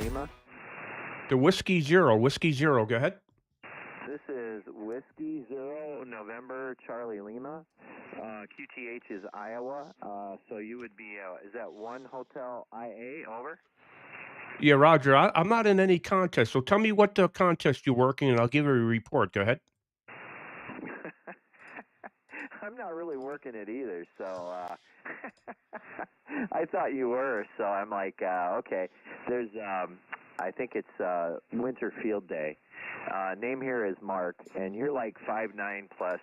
Lima. The Whiskey Zero. Go ahead. This is Whiskey Zero November Charlie Lima. QTH is Iowa. So you would be, is that 1 Hotel IA, over? Yeah, Roger. I'm not in any contest, so tell me what contest you're working, and I'll give you a report. Go ahead. I'm not really working it either, so I thought you were. So I'm like, okay. There's, I think it's Winter Field Day. Name here is Mark, and you're like 5'9" plus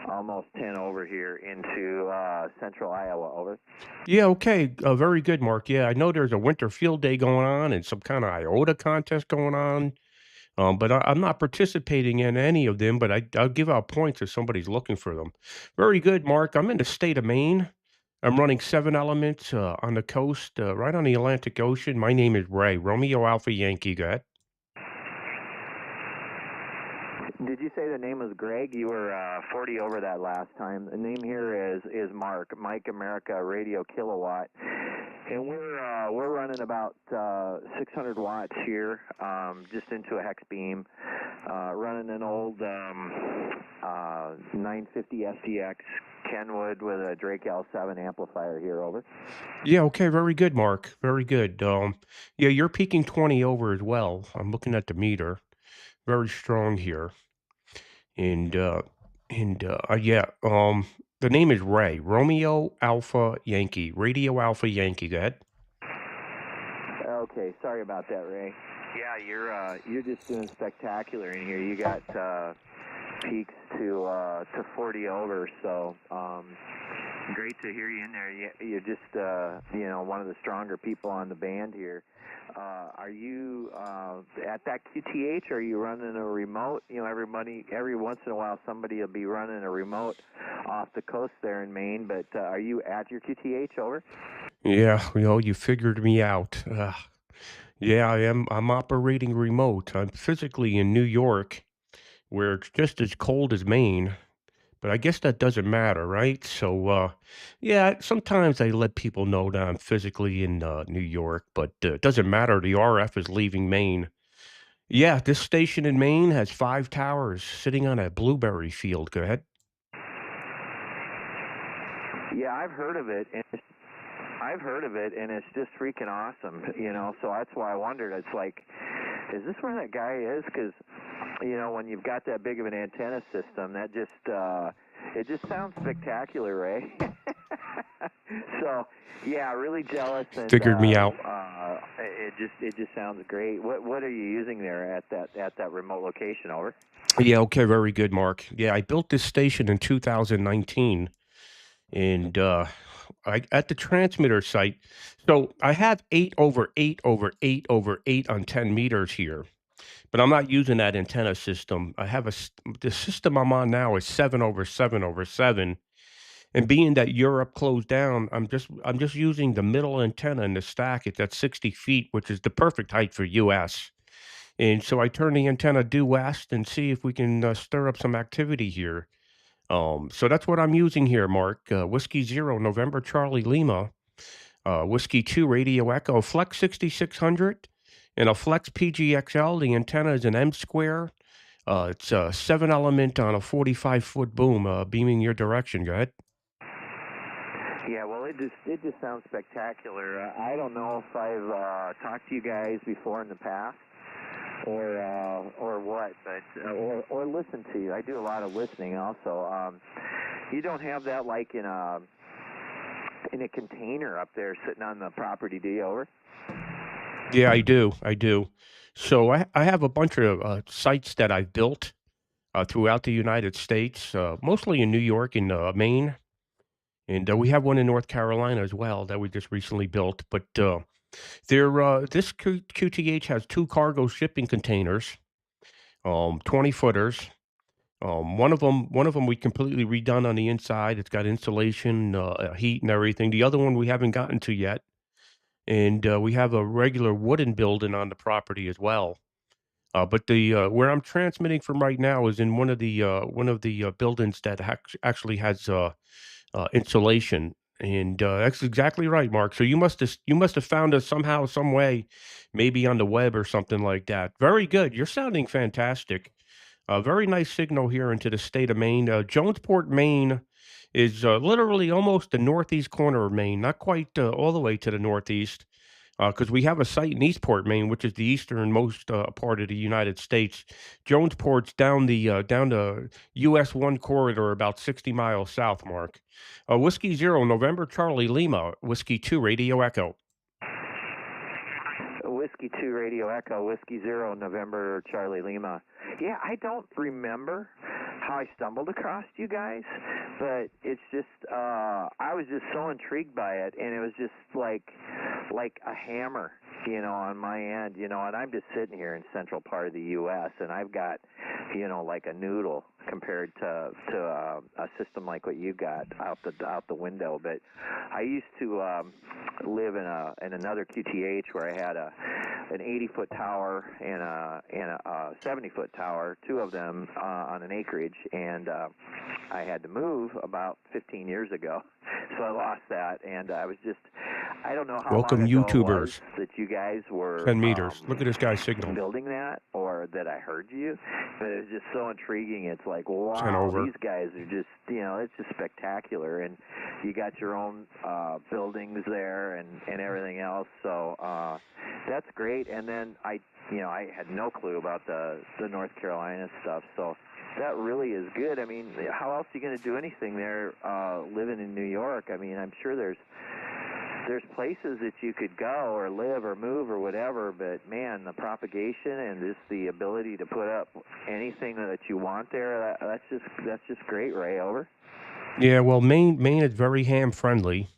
almost 10 over here into central Iowa, over. Yeah, okay. Very good, Mark. Yeah, I know there's a winter field day going on and some kind of IOTA contest going on. But I'm not participating in any of them, but I'll give out points if somebody's looking for them. Very good, Mark. I'm in the state of Maine. I'm running 7 elements on the coast, right on the Atlantic Ocean. My name is Ray, Romeo Alpha Yankee. Go ahead. Did you say the name was Greg? You were 40 over that last time. The name here is Mark, Mike America Radio Kilowatt, and we're running about 600 watts here, just into a hex beam, running an old 950 SDX Kenwood with a Drake L7 amplifier here, over. Yeah, okay, very good, Mark. Very good. Yeah, you're peaking 20 over as well. I'm looking at the meter. Very strong here. And yeah, the name is Ray, Romeo Alpha Yankee, Radio Alpha Yankee. Go ahead. Okay, sorry about that, Ray. Yeah, you're just doing spectacular in here. You got peaks to 40 over, so great to hear you in there. You're just one of the stronger people on the band here. Are you at that QTH? Or are you running a remote? Every once in a while somebody will be running a remote off the coast there in Maine. But are you at your QTH, over? Yeah, you figured me out. Yeah, I am. I'm operating remote. I'm physically in New York, where it's just as cold as Maine. But I guess that doesn't matter, right? So, yeah, sometimes I let people know that I'm physically in New York, but it doesn't matter. The RF is leaving Maine. Yeah, this station in Maine has 5 towers sitting on a blueberry field. Go ahead. Yeah, I've heard of it, and it's just freaking awesome. So that's why I wondered. It's like, is this where that guy is? Because when you've got that big of an antenna system, that just it just sounds spectacular, Ray. So yeah, really jealous, and Figured me out. it just sounds great. What are you using there at that remote location, over? Yeah, okay, very good, Mark. Yeah, I built this station in 2019, and I at the transmitter site. So I have 8/8/8/8 on 10 meters here, but I'm not using that antenna system. I have the system I'm on now is 7/7/7. And being that Europe closed down, I'm just using the middle antenna in the stack. It's at 60 feet, which is the perfect height for US. And so I turn the antenna due west and see if we can stir up some activity here. So that's what I'm using here, Mark. Whiskey Zero, November Charlie Lima, Whiskey 2 Radio Echo, Flex 6600, and a Flex PGXL. The antenna is an M square. It's a 7 element on a 45-foot boom, beaming your direction. Go ahead. Yeah, well, it just sounds spectacular. I don't know if I've talked to you guys before in the past, or what, but or listen to you. I do a lot of listening also. You don't have that like in a container up there sitting on the property, do you, over? Yeah, I do. I do. So I have a bunch of sites that I've built throughout the United States, mostly in New York and Maine. And we have one in North Carolina as well that we just recently built. But this QTH has 2 cargo shipping containers, 20 footers. One of them we completely redone on the inside. It's got insulation, heat, and everything. The other one we haven't gotten to yet, and we have a regular wooden building on the property as well. But the where I'm transmitting from right now is in one of the buildings that actually has insulation. And that's exactly right, Mark. So you must have found us somehow, some way, maybe on the web or something like that. Very good. You're sounding fantastic. A very nice signal here into the state of Maine. Jonesport, Maine, is literally almost the northeast corner of Maine, not quite all the way to the northeast, because we have a site in Eastport, Maine, which is the easternmost part of the United States. Jonesport's down the US 1 corridor, about 60 miles south, Mark. Whiskey Zero, November Charlie Lima, Whiskey 2, Radio Echo. Whiskey 2 Radio Echo, Whiskey 0 November Charlie Lima. Yeah, I don't remember how I stumbled across you guys, but it's just, I was just so intrigued by it, and it was just like a hammer, on my end, and I'm just sitting here in central part of the U.S., and I've got, like a noodle compared to a system like what you got out the window. But I used to live in another QTH where I had an 80-foot tower and a 70-foot tower, two of them on an acreage, and I had to move about 15 years ago, so I lost that, and I don't know how Welcome, long ago it YouTubers. was that you guys were 10 meters. Look at this guy's signal. building that, or that I heard you, but it was just so intriguing. It's like, 10 wow, over. these guys are just, it's just spectacular, and you got your own buildings there and everything else, so that's great. And then I had no clue about the North Carolina stuff, so that really is good. I mean, how else are you going to do anything there living in New York? I mean, I'm sure there's places that you could go or live or move or whatever, but man, the propagation and just the ability to put up anything that you want there, that's just great, Ray. Over. Yeah, well, Maine is very ham friendly,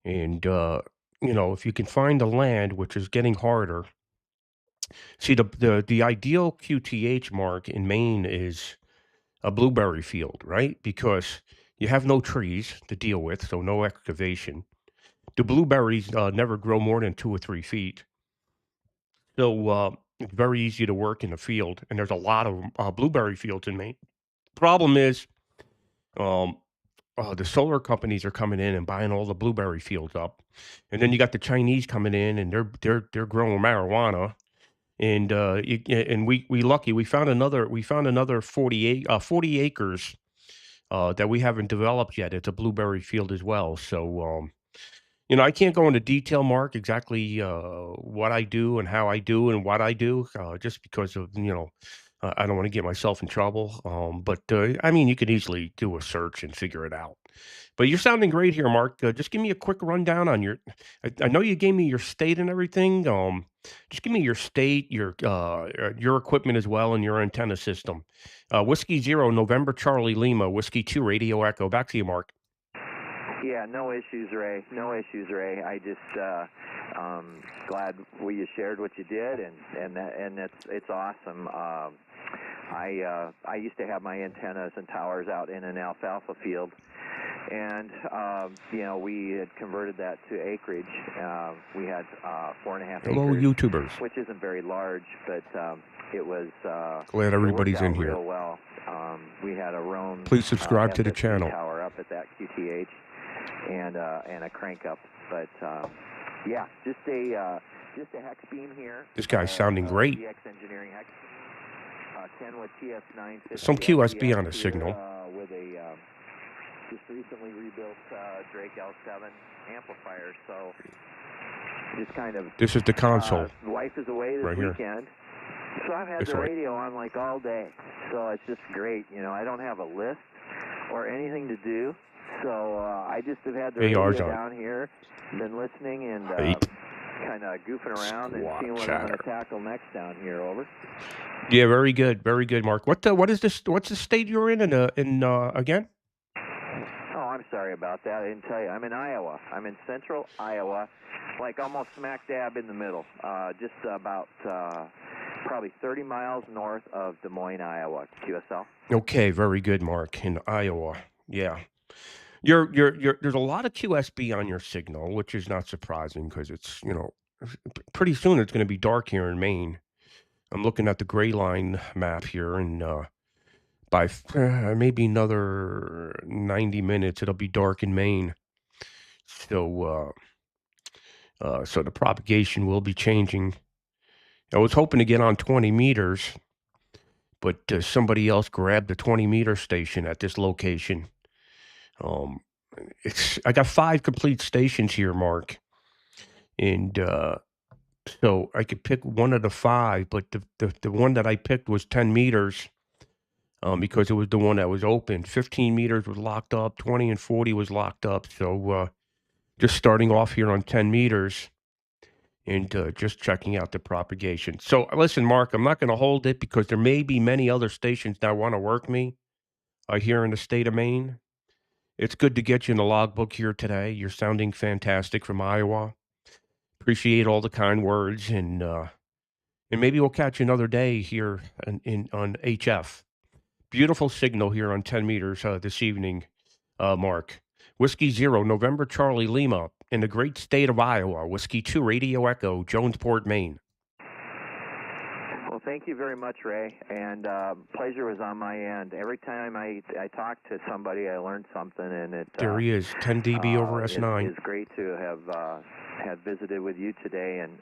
and if you can find the land, which is getting harder. See, the ideal QTH, Mark, in Maine is a blueberry field, right? Because you have no trees to deal with, so no excavation. The blueberries never grow more than 2 or 3 feet, so it's very easy to work in the field. And there's a lot of blueberry fields in Maine. Problem is, um, the solar companies are coming in and buying all the blueberry fields up, and then you got the Chinese coming in and they're growing marijuana. And and we found another 40 acres that we haven't developed yet. It's a blueberry field as well. So I can't go into detail, Mark, exactly what I do and how I do and what I do, just because of I don't want to get myself in trouble. But I mean, you could easily do a search and figure it out. But you're sounding great here, Mark. Just give me a quick rundown on your. I know you gave me your state and everything. Just give me your state, your equipment as well, and your antenna system. Whiskey Zero, November Charlie Lima, Whiskey 2, Radio Echo. Back to you, Mark. Yeah, no issues, Ray. No issues, Ray. I just glad you shared what you did, and it's awesome. I used to have my antennas and towers out in an alfalfa field, and we had converted that to acreage. We had 4.5 Hello, acres, YouTubers. which isn't very large, but it was Glad everybody's it worked in out here. real well. We had a Roan Please subscribe to the FSC channel. tower up at that QTH, and a crank up, but yeah, just a hex beam here. This guy's sounding great. DX Engineering hex. 10 with TS950. Some QSB on the here, signal. With a just recently rebuilt Drake L7 amplifier, so just kind of. This is the console. The wife is away this right here. weekend, so I've had This the way. radio on like all day, so it's just great. I don't have a list or anything to do. So I just have had the radio down here, been listening and kind of goofing around and seeing what I'm going to tackle next down here. Over. Yeah, very good, Mark. What is this? What's the state you're in again? Oh, I'm sorry about that. I didn't tell you. I'm in Iowa. I'm in central Iowa, like almost smack dab in the middle, just about probably 30 miles north of Des Moines, Iowa, QSL. Okay, very good, Mark. In Iowa, yeah. There's a lot of QSB on your signal, which is not surprising because it's pretty soon it's going to be dark here in Maine. I'm looking at the gray line map here, and by maybe another 90 minutes, it'll be dark in Maine. So, so the propagation will be changing. I was hoping to get on 20 meters, but somebody else grabbed the 20-meter station at this location. Um, I got 5 complete stations here, Mark, and so I could pick one of the 5, but the one that I picked was 10 meters, because it was the one that was open. 15 meters was locked up, 20 and 40 was locked up. So just starting off here on 10 meters and just checking out the propagation. So listen, Mark, I'm not going to hold it because there may be many other stations that want to work me here in the state of Maine. It's good to get you in the logbook here today. You're sounding fantastic from Iowa. Appreciate all the kind words, and maybe we'll catch you another day here on HF. Beautiful signal here on 10 meters this evening, Mark. Whiskey Zero, November Charlie Lima, in the great state of Iowa. Whiskey 2, Radio Echo, Jonesport, Maine. Well, thank you very much, Ray, and pleasure was on my end. Every time I talk to somebody, I learn something, and it there he is, 10 dB over S9. It's great to have visited with you today and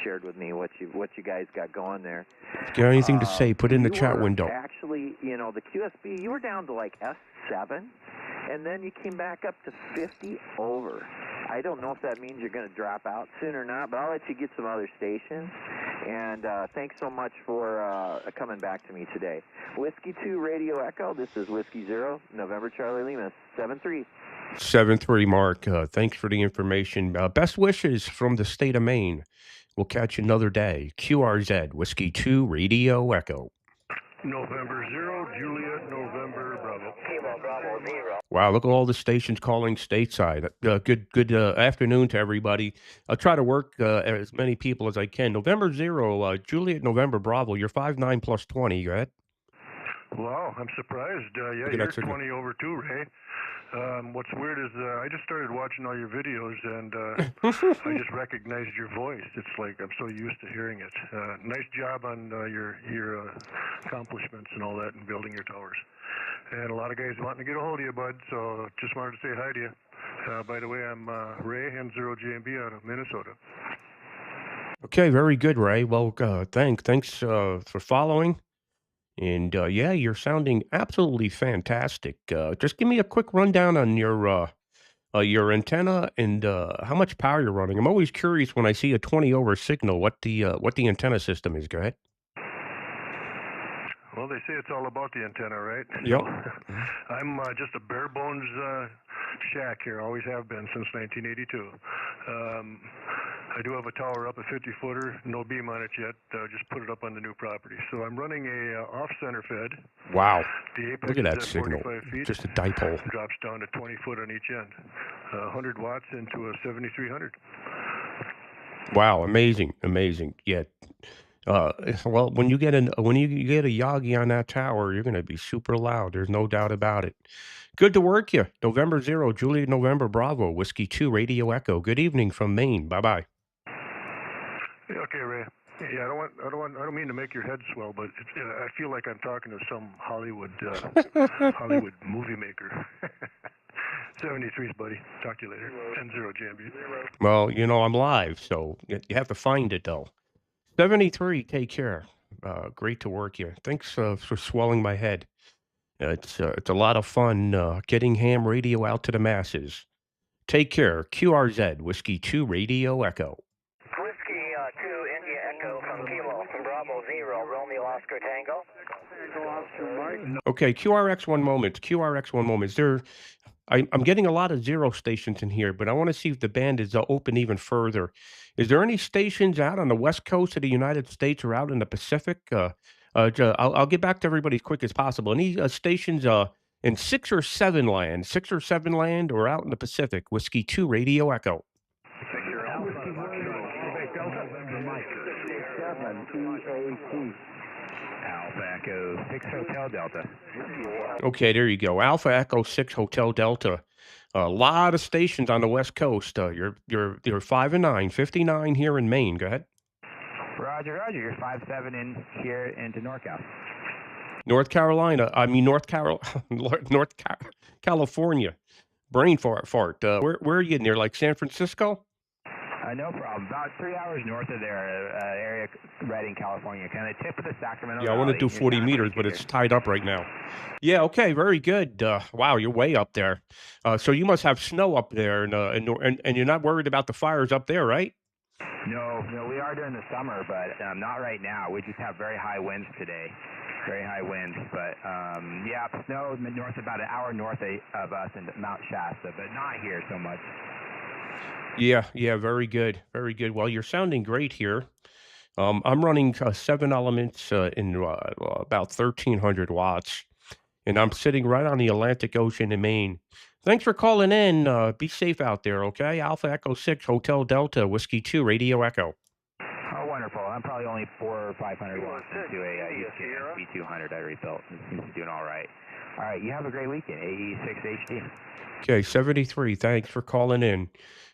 shared with me what you guys got going there. Got anything to say? Put in the chat window. Actually, the QSB, you were down to like S7, and then you came back up to 50 over. I don't know if that means you're going to drop out soon or not, but I'll let you get some other stations. And thanks so much for coming back to me today. Whiskey 2 Radio Echo, this is Whiskey 0, November Charlie Lima, 7-3. 7-3, Mark. Thanks for the information. Best wishes from the state of Maine. We'll catch you another day. QRZ, Whiskey 2 Radio Echo. November 0, Juliet, November, Bravo. Kilo, Bravo, 0. Wow, look at all the stations calling stateside. Good afternoon to everybody. I'll try to work as many people as I can. November 0, Juliet, November, Bravo. You're 5'9" plus 20. Go ahead. Wow, I'm surprised. Yeah, you're 20 over 2, Ray. What's weird is I just started watching all your videos, and I just recognized your voice. It's like I'm so used to hearing it. Nice job on your accomplishments and all that, and building your towers. And a lot of guys wanting to get a hold of you, bud, so just wanted to say hi to you. By the way, I'm Ray, N0JMB out of Minnesota. Okay, very good, Ray. Well, thanks for following. And yeah, you're sounding absolutely fantastic. Just give me a quick rundown on your antenna and how much power you're running. I'm always curious when I see a 20 over signal what the antenna system is. Go ahead. Well, they say it's all about the antenna, right? Yep. So, I'm just a bare bones shack here. Always have been since 1982. I do have a tower up, a 50-footer, no beam on it yet. Just put it up on the new property. So I'm running a off-center fed. Wow. The apex Look at that is at signal. 45 feet. Just a dipole. Drops down to 20 foot on each end. 100 watts into a 7300. Wow, amazing. Yeah. Well, when you get a Yagi on that tower, you're going to be super loud. There's no doubt about it. Good to work you. November 0, Juliet, November, Bravo, Whiskey 2, Radio Echo. Good evening from Maine. Bye-bye. Yeah, okay, Ray. Yeah, I don't mean to make your head swell, but I feel like I'm talking to some Hollywood movie maker. 73's, buddy. Talk to you later. 10-0, JMB. Well, I'm live, so you have to find it, though. 73, take care. Great to work you. Thanks for swelling my head. It's a lot of fun getting ham radio out to the masses. Take care. QRZ, Whiskey 2, Radio Echo. Whiskey 2, India Echo from Kilo, from Bravo 0, Romeo Oscar Tango. Okay, QRX one moment. I'm getting a lot of 0 stations in here, but I want to see if the band is open even further. Is there any stations out on the west coast of the United States or out in the Pacific? I'll get back to everybody as quick as possible. Any stations in 6 or 7 land, or out in the Pacific? Whiskey 2, Radio Echo. Alpha Echo 6 Hotel Delta. Okay, there you go. Alpha Echo 6 Hotel Delta. A lot of stations on the West Coast. You're 5 and 9, 59 here in Maine. Go ahead. Roger. You're 5-7 in here into NorCal. North California. brain fart. Where are you near? Like San Francisco? No problem. About 3 hours north of there, area Redding, California, kind of tip of the Sacramento Yeah, I want to Valley. do You're 40 kind of meters, right but here. it's tied up right now. Yeah, okay, very good. Wow, you're way up there. So you must have snow up there, and you're not worried about the fires up there, right? No, we are during the summer, but not right now. We just have very high winds today. Very high winds, but yeah, snow north, about an hour north of us in Mount Shasta, but not here so much. Yeah, very good, very good. Well, you're sounding great here. I'm running 7 elements in about 1,300 watts, and I'm sitting right on the Atlantic Ocean in Maine. Thanks for calling in. Be safe out there, okay? Alpha Echo 6, Hotel Delta, Whiskey 2, Radio Echo. Oh, wonderful. I'm probably only 400 or 500 watts into a B200 I rebuilt. It seems to be doing all right. All right, you have a great weekend, AE6HD. Okay, 73. Thanks for calling in.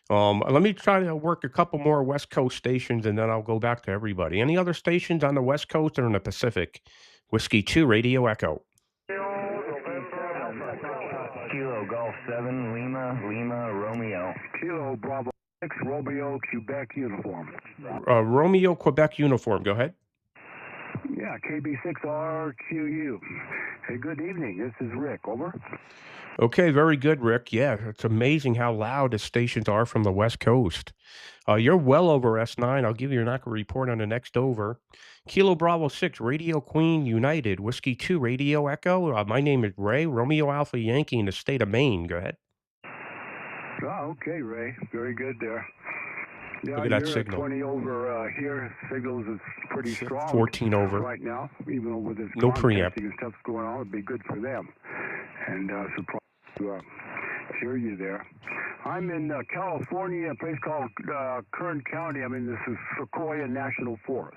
Let me try to work a couple more West Coast stations, and then I'll go back to everybody. Any other stations on the West Coast or in the Pacific? Whiskey 2, Radio Echo. Kilo Golf 7, Lima, Romeo. Kilo Bravo 6, Romeo, Quebec uniform. Romeo, Quebec uniform. Go ahead. Yeah, KB6RQU. Hey, good evening. This is Rick. Over. Okay, very good, Rick. Yeah, it's amazing how loud the stations are from the West Coast. You're well over S9. I'll give you an accurate report on the next over. Kilo Bravo 6, Radio Queen United, Whiskey 2, Radio Echo. My name is Ray, Romeo Alpha Yankee in the state of Maine. Go ahead. Oh, okay, Ray. Very good there. Yeah, Look at that you're signal. 20 over here. Signals is pretty strong 14 over. right now, even though with this No preamp. and stuff going on, it'd be good for them. And surprised to hear you there. I'm in California, a place called Kern County. I'm in the Sequoia National Forest.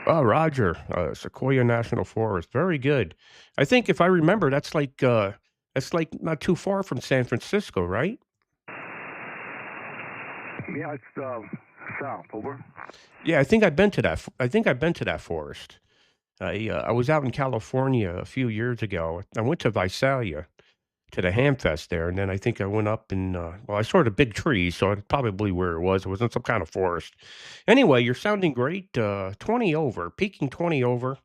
Oh, Roger, Sequoia National Forest. Very good. I think if I remember, that's like not too far from San Francisco, right? Yeah, it's south. Over. Yeah, I think I've been to that. I think I've been to that forest. I was out in California a few years ago. I went to Visalia to the Hamfest there, and then I think I went up and I saw the big trees, so it's probably where it was. It was in some kind of forest. Anyway, you're sounding great. 20 over, peaking 20 over.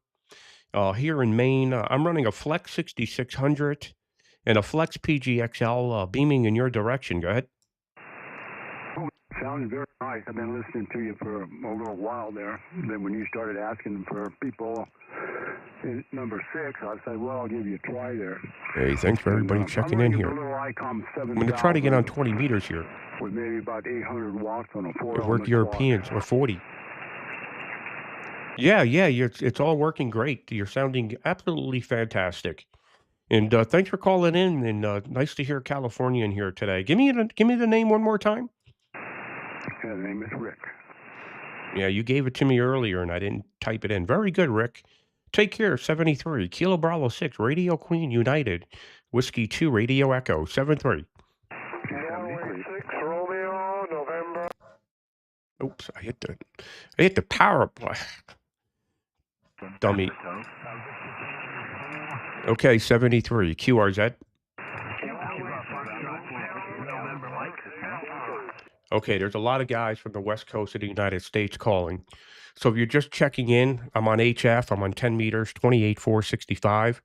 Here in Maine, I'm running a Flex 6600 and a Flex PGXL beaming in your direction. Go ahead. Sounded very nice. I've been listening to you for a little while there. Then when you started asking for people in number 6, I said, well, I'll give you a try there. Hey, thanks for everybody checking in here. I'm going to try to get on 20 meters here. With maybe about 800 watts on a 4 Work Europeans or 40. Yeah, it's all working great. You're sounding absolutely fantastic. And thanks for calling in, and nice to hear Californian here today. Give me the name one more time. Yeah, the name is Rick. Yeah, you gave it to me earlier, and I didn't type it in. Very good, Rick. Take care, 73. Kilo Bravo 6, Radio Queen United. Whiskey 2, Radio Echo, 73. Norway 6, Romeo, November. Oops, I hit the power. Dummy. Okay, 73. QRZ. Okay, there's a lot of guys from the West Coast of the United States calling. So if you're just checking in, I'm on HF. I'm on 10 meters, 28,465.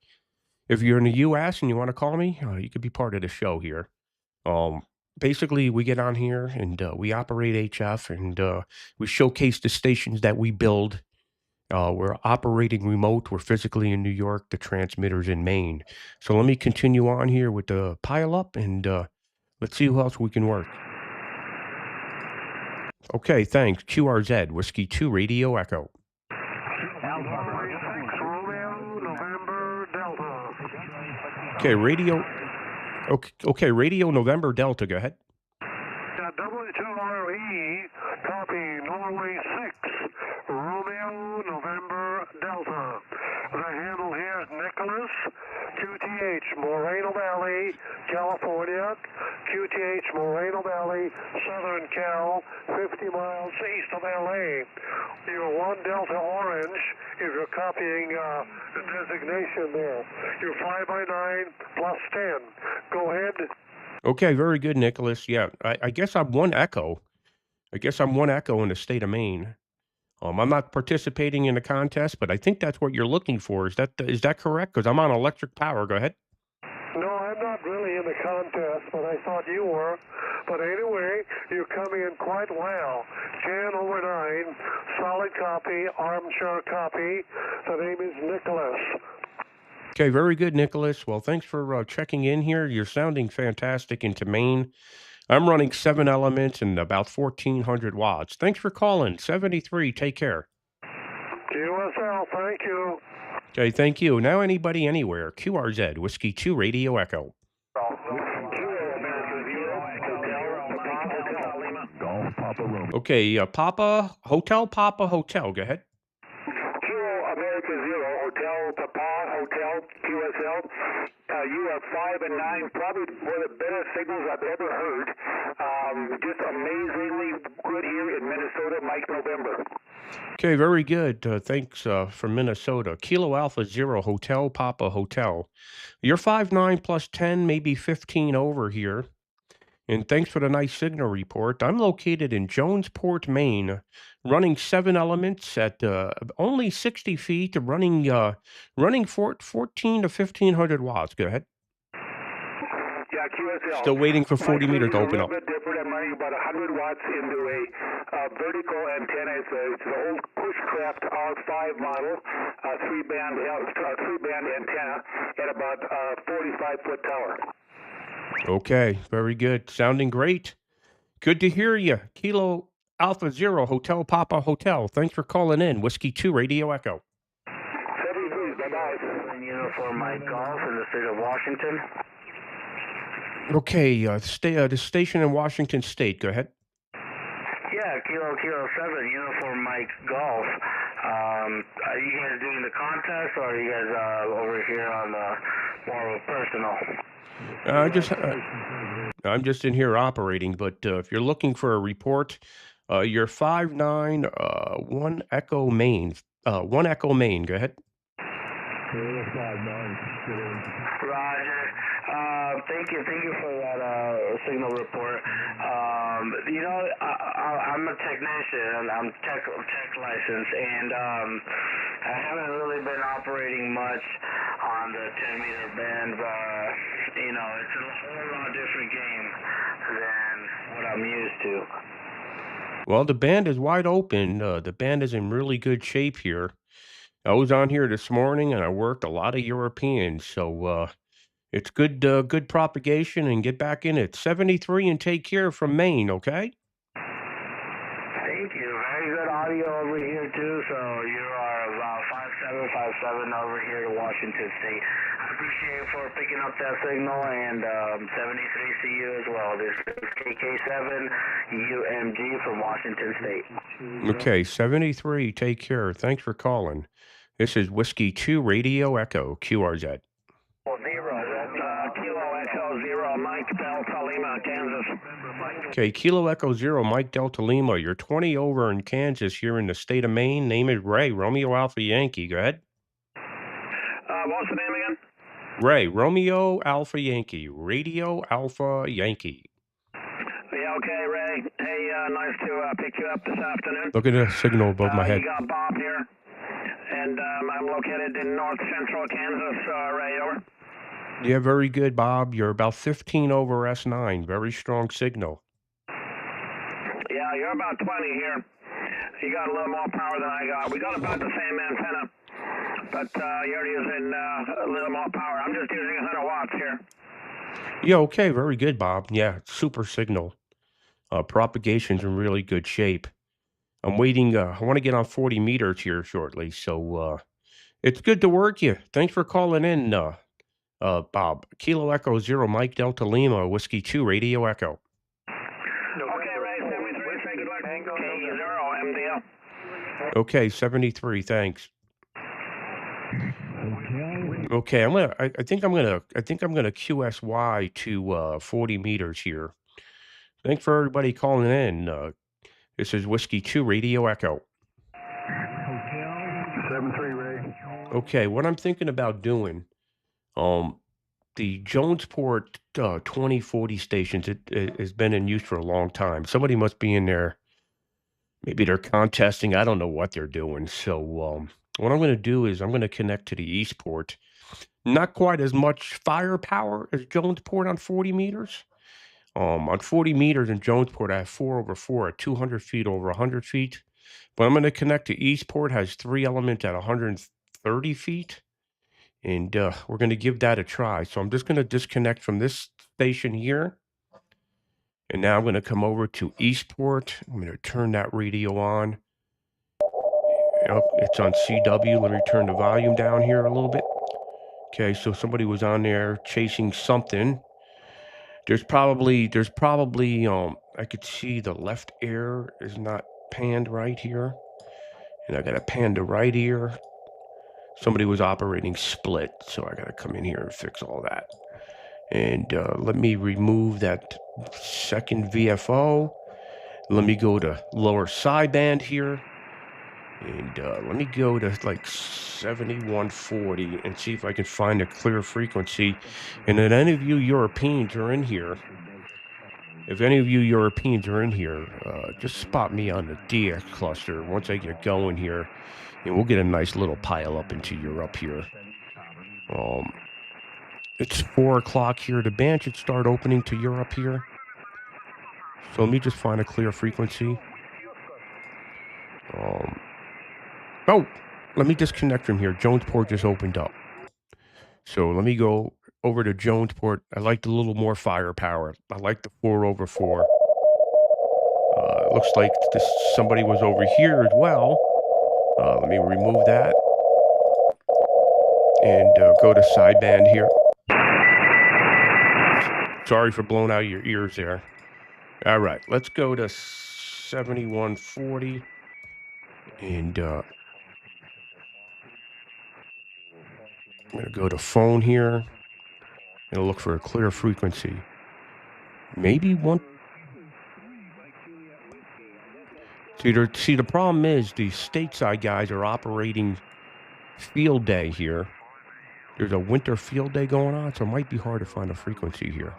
If you're in the U.S. and you want to call me, you could be part of the show here. Basically, we get on here and we operate HF, and we showcase the stations that we build. We're operating remote. We're physically in New York. The transmitter's in Maine. So let me continue on here with the pile up, and let's see who else we can work. Okay, thanks. QRZ, Whiskey 2, Radio Echo. Okay, Radio November Delta, go ahead. W2RE, copy, Norway 6, Romeo, November, Delta. The handle here is Nicholas, QTH, Moreno Valley, California, QTH, Moreno Valley, Southern Cal, 50 miles east of LA. You're 1 Delta Orange if you're copying the designation there. You're 5 by 9 plus 10. Go ahead. Okay, very good, Nicholas. Yeah, I guess I'm one echo. I guess I'm one echo in the state of Maine. I'm not participating in the contest, but I think that's what you're looking for. Is that correct? Because I'm on electric power. Go ahead. No, I'm not really in the contest, but I thought you were. But anyway, you're coming in quite well. 10/9, solid copy, armchair copy. The name is Nicholas. Okay, very good, Nicholas. Well, thanks for checking in here. You're sounding fantastic into Maine. I'm running 7 elements and about 1,400 watts. Thanks for calling. 73, take care. QSL, thank you. Okay, thank you. Now anybody anywhere. QRZ, Whiskey 2 Radio Echo. Okay, Papa, Hotel, Go ahead. Kilo America Zero, Hotel Papa, Hotel QSL. You are 5 and 9, probably one of the better signals I've ever heard. Just amazingly good here in Minnesota, Mike November. Okay, very good. Thanks from Minnesota. Kilo Alpha Zero, Hotel Papa Hotel. You're 5'9" plus 10, maybe 15 over here. And thanks for the nice signal report. I'm located in Jonesport, Maine, running 7 elements at only 60 feet, running 14 to 1,500 watts. Go ahead. Yeah, QSL. Still waiting for 40 meters to open up. A little bit different. I'm running about 100 watts into a vertical antenna. It's an old Pushcraft R5 model, three-band antenna at about 45-foot tower. Okay, very good. Sounding great. Good to hear you. Kilo Alpha Zero, Hotel Papa Hotel. Thanks for calling in. Whiskey 2 Radio Echo. 73, bye-bye. Uniform Mike Golf in the state of Washington. Okay, the station in Washington State. Go ahead. Yeah, Kilo 7, Uniform Mike Golf. Are you guys doing the contest, or are you guys over here on the more personal? I'm just in here operating, but if you're looking for a report, you're 5'9", 1 Echo Maine. 1 Echo Maine. Go ahead. Roger. Thank you for that signal report. I'm a technician. I'm tech licensed, and I haven't really been operating much on the 10-meter band. It's a whole lot different game than what I'm used to. Well, the band is wide open. The band is in really good shape here. I was on here this morning, and I worked a lot of Europeans, so it's good propagation, and get back in it. 73 and take care from Maine, okay? Thank you. Very good audio over here, too. So you are about 5757 over here to Washington State. I appreciate you for picking up that signal, and 73 see you as well. This is KK7 UMG from Washington State. Okay, 73, take care. Thanks for calling. This is Whiskey 2 Radio Echo, QRZ. Kilo Echo Zero, Mike Delta Lima, Kansas. Okay, Kilo Echo Zero, Mike Delta Lima. You're 20 over in Kansas here in the state of Maine. Name is Ray, Romeo Alpha Yankee. Go ahead. What's the name again? Ray, Romeo Alpha Yankee, Radio Alpha Yankee. Yeah, okay, Ray. Hey, nice to pick you up this afternoon. Look at the signal above my head. You got Bob here, and I'm located in north central Kansas. Ray, over. Yeah, very good, Bob. You're about 15 over S9. Very strong signal. Yeah, you're about 20 here. You got a little more power than I got. We got about the same antenna, but you're using a little more power. I'm just using 100 watts here. Yeah, okay, very good, Bob. Yeah, super signal. Propagation's in really good shape. I'm waiting. I want to get on 40 meters here shortly, so it's good to work you. Thanks for calling in, Bob. Kilo Echo Zero, Mike Delta Lima, Whiskey 2 Radio Echo. Okay, Ray, 73, say good luck. K0 MDL. Okay, 73, thanks. Okay, I think I'm gonna QSY to 40 meters here. Thanks for everybody calling in. This is Whiskey 2 Radio Echo. 73, Ray. Okay, what I'm thinking about doing, the Jonesport 2040 stations, it has been in use for a long time. Somebody must be in there. Maybe they're contesting. I don't know what they're doing. So what I'm going to do is I'm going to connect to the Eastport. Not quite as much firepower as Jonesport on 40 meters. On 40 meters in Jonesport, I have 4/4 at 200 feet over 100 feet. But I'm going to connect to Eastport, has 3 elements at 130 feet. And we're going to give that a try. So I'm just going to disconnect from this station here. And now I'm going to come over to Eastport. I'm going to turn that radio on. Yep, it's on CW. Let me turn the volume down here a little bit. Okay, so somebody was on there chasing something. There's probably I could see the left ear is not panned right here. And I got to pan the right ear. Somebody was operating split, so I got to come in here and fix all that. And let me remove that second VFO. Let me go to lower sideband here. And let me go to like 7140 and see if I can find a clear frequency. And if any of you Europeans are in here, just spot me on the DX cluster once I get going here. And we'll get a nice little pile up into Europe here. It's 4 o'clock here. The band should start opening to Europe here. So let me just find a clear frequency. Let me disconnect from here. Jonesport just opened up. So let me go over to Jonesport. I like a little more firepower. I like the 4/4. Looks like somebody was over here as well. Let me remove that. And go to sideband here. Sorry for blowing out your ears there. All right, let's go to 7140. And I'm going to go to phone here and look for a clear frequency. Maybe one. See, the problem is the stateside guys are operating field day here. There's a winter field day going on, so it might be hard to find a frequency here.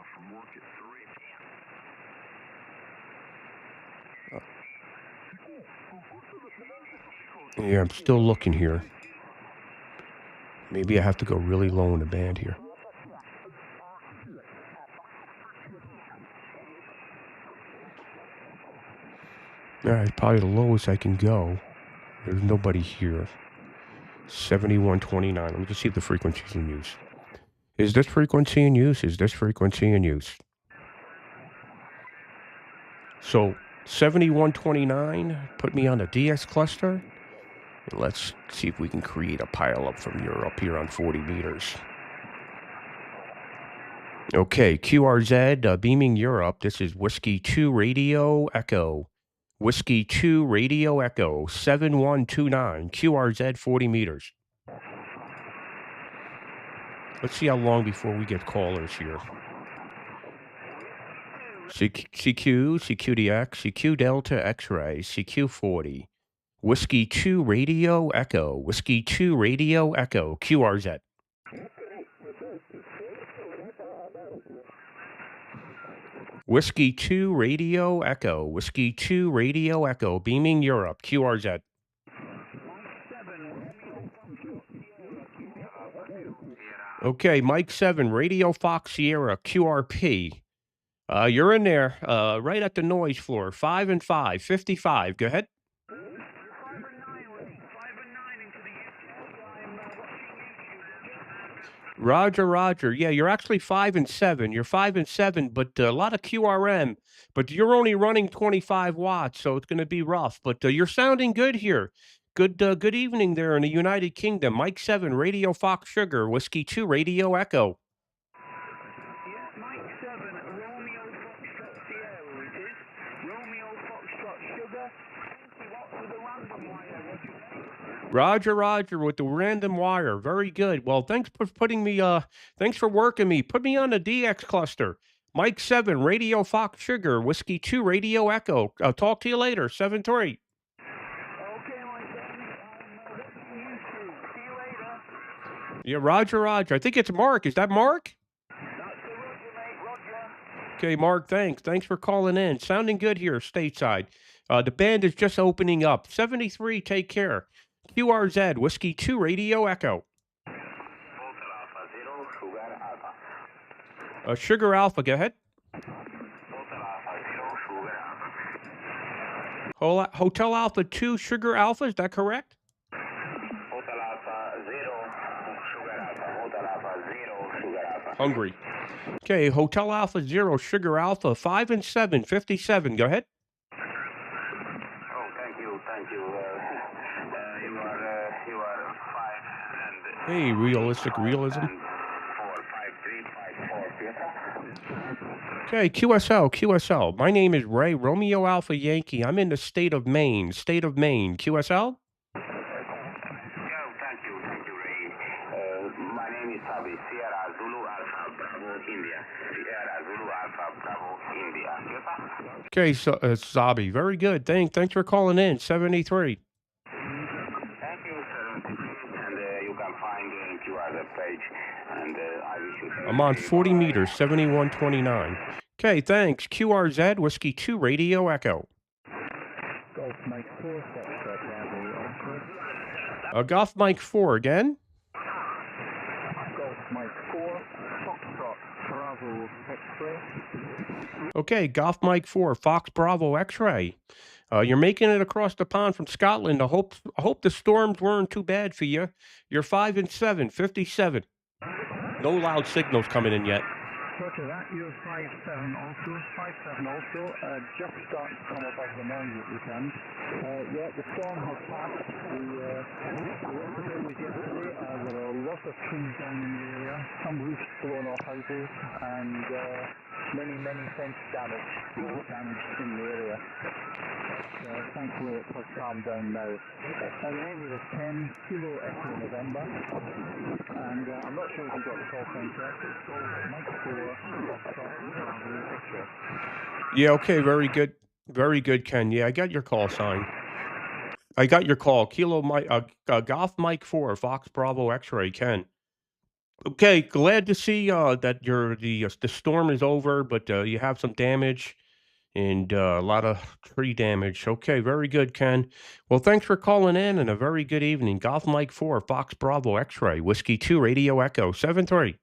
Yeah, I'm still looking here. Maybe I have to go really low in the band here. All right, probably the lowest I can go. There's nobody here. 7129. Let me just see if the frequency's in use. Is this frequency in use? Is this frequency in use? So 7129 put me on the DS cluster. And let's see if we can create a pile up from Europe here on 40 meters. Okay, QRZ beaming Europe. This is Whiskey 2 Radio Echo. Whiskey 2 Radio Echo 7129 QRZ 40 meters. Let's see how long before we get callers here. CQ, CQDX, CQ Delta X-ray, CQ40. Whiskey 2 Radio Echo. Whiskey 2 Radio Echo. QRZ. Whiskey 2 Radio Echo. Whiskey 2 Radio Echo. Beaming Europe. QRZ. Okay, Mike 7, Radio Fox Sierra, QRP. You're in there, right at the noise floor. 5 and 5, 55. Go ahead. Roger. Yeah, you're actually 5 and 7. You're 5 and 7, but a lot of QRM. But you're only running 25 watts, so it's going to be rough. But you're sounding good here. Good evening there in the United Kingdom. Mike 7, Radio Fox Sugar, Whiskey 2, Radio Echo. Yeah, Mike 7, Romeo Foxtrot Sierra, it is. Romeo Foxtrot Sugar, 20 watts with a random wire. Roger with the random wire. Very good. Well, thanks for thanks for working me. Put me on the DX cluster. Mike 7, Radio Fox Sugar, Whiskey 2, Radio Echo. I'll talk to you later. 7-3. Yeah, Roger. I think it's Mark. Is that Mark? Okay, Mark, thanks. Thanks for calling in. Sounding good here, stateside. The band is just opening up. 73, take care. QRZ, Whiskey 2, Radio Echo. Sugar Alpha, go ahead. Hotel Alpha 2, Sugar Alpha, is that correct? Hotel Alpha 0, Sugar Alpha. Hotel Alpha 0, Sugar Alpha. Hungry. Okay, Hotel Alpha 0, Sugar Alpha 5 and 7, 57, go ahead. Oh, thank you. You are 5 and... Hey, realistic realism. 4, 5, 3, 5, 4, Okay, QSL. My name is Ray, Romeo Alpha Yankee. I'm in the state of Maine. QSL? Thank you, Ray. My name is Sabi, Sierra Zulu Alpha Bravo India. Sierra Zulu Alpha Bravo India. Okay, so Sabi, very good. Thanks for calling in. 73. Thank you, 73, and you can find QR page, and I wish you... I'm on 40 meters, 7129. Okay, thanks. QRZ, Whiskey 2, Radio Echo. Golf Mike 4, Foxtrot Bravo X-ray. Golf Mike 4 again. Golf Mike 4, Foxtrot Bravo X-ray. Okay, Golf Mike 4, Fox Bravo X-ray. You're making it across the pond from Scotland. I hope the storms weren't too bad for you. You're 5 and 7, 57. No loud signals coming in yet. Roger that, you're 5-7 also, just starting to come above the noise at this end. Yeah, the storm has passed. Yesterday was yesterday, there are a lot of trees down in the area, some roofs blown off houses, and many fence damage in the area. Thankfully it has calmed down now. The name is 10 Kilo Echo November, and I'm not sure if you got the call sign correct. It's called Mike 4. Yeah, okay, very good, Ken. Yeah, I got your call sign. I got your call. Golf Mike 4, Fox Bravo X-ray, Ken. Okay, glad to see that the storm is over, but you have some damage and a lot of tree damage. Okay, very good, Ken. Well, thanks for calling in, and a very good evening. Golf Mike 4, Fox Bravo X-ray, Whiskey 2, Radio Echo, 73.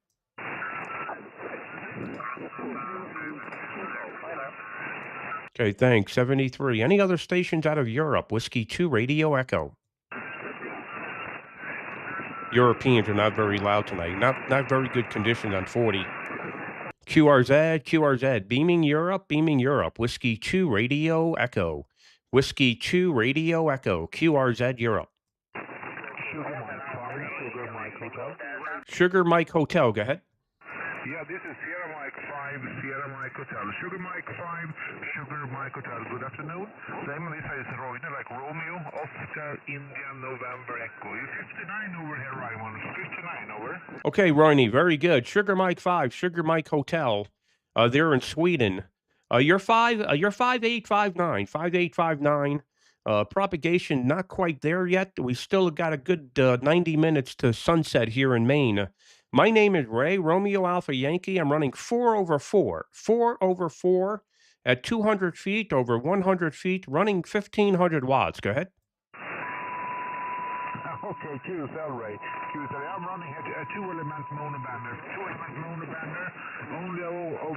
Okay, thanks. 73. Any other stations out of Europe? Whiskey 2, Radio Echo. Europeans are not very loud tonight. Not very good conditions on 40. QRZ. Beaming Europe. Whiskey 2, Radio Echo. Whiskey 2, Radio Echo. QRZ Europe. Sugar Mike Hotel. Go ahead. Yeah, this is Sierra Mike 5, Sierra Mike Hotel. Sugar Mike 5, Sugar Mike Hotel. Good afternoon. Name on this is Roine, like Romeo, Oscar, India, November, Echo. You're 59 over here, Raymond. 59 over. Okay, Roine, very good. Sugar Mike 5, Sugar Mike Hotel. They're in Sweden. You're 5859, 5859. Propagation not quite there yet. We still got a good 90 minutes to sunset here in Maine. My name is Ray, Romeo Alpha Yankee. I'm running 4 over 4 at 200 feet, over 100 feet, running 1,500 watts. Go ahead. Okay, QSL Ray. QSL, I'm running a 2-element monobander. Only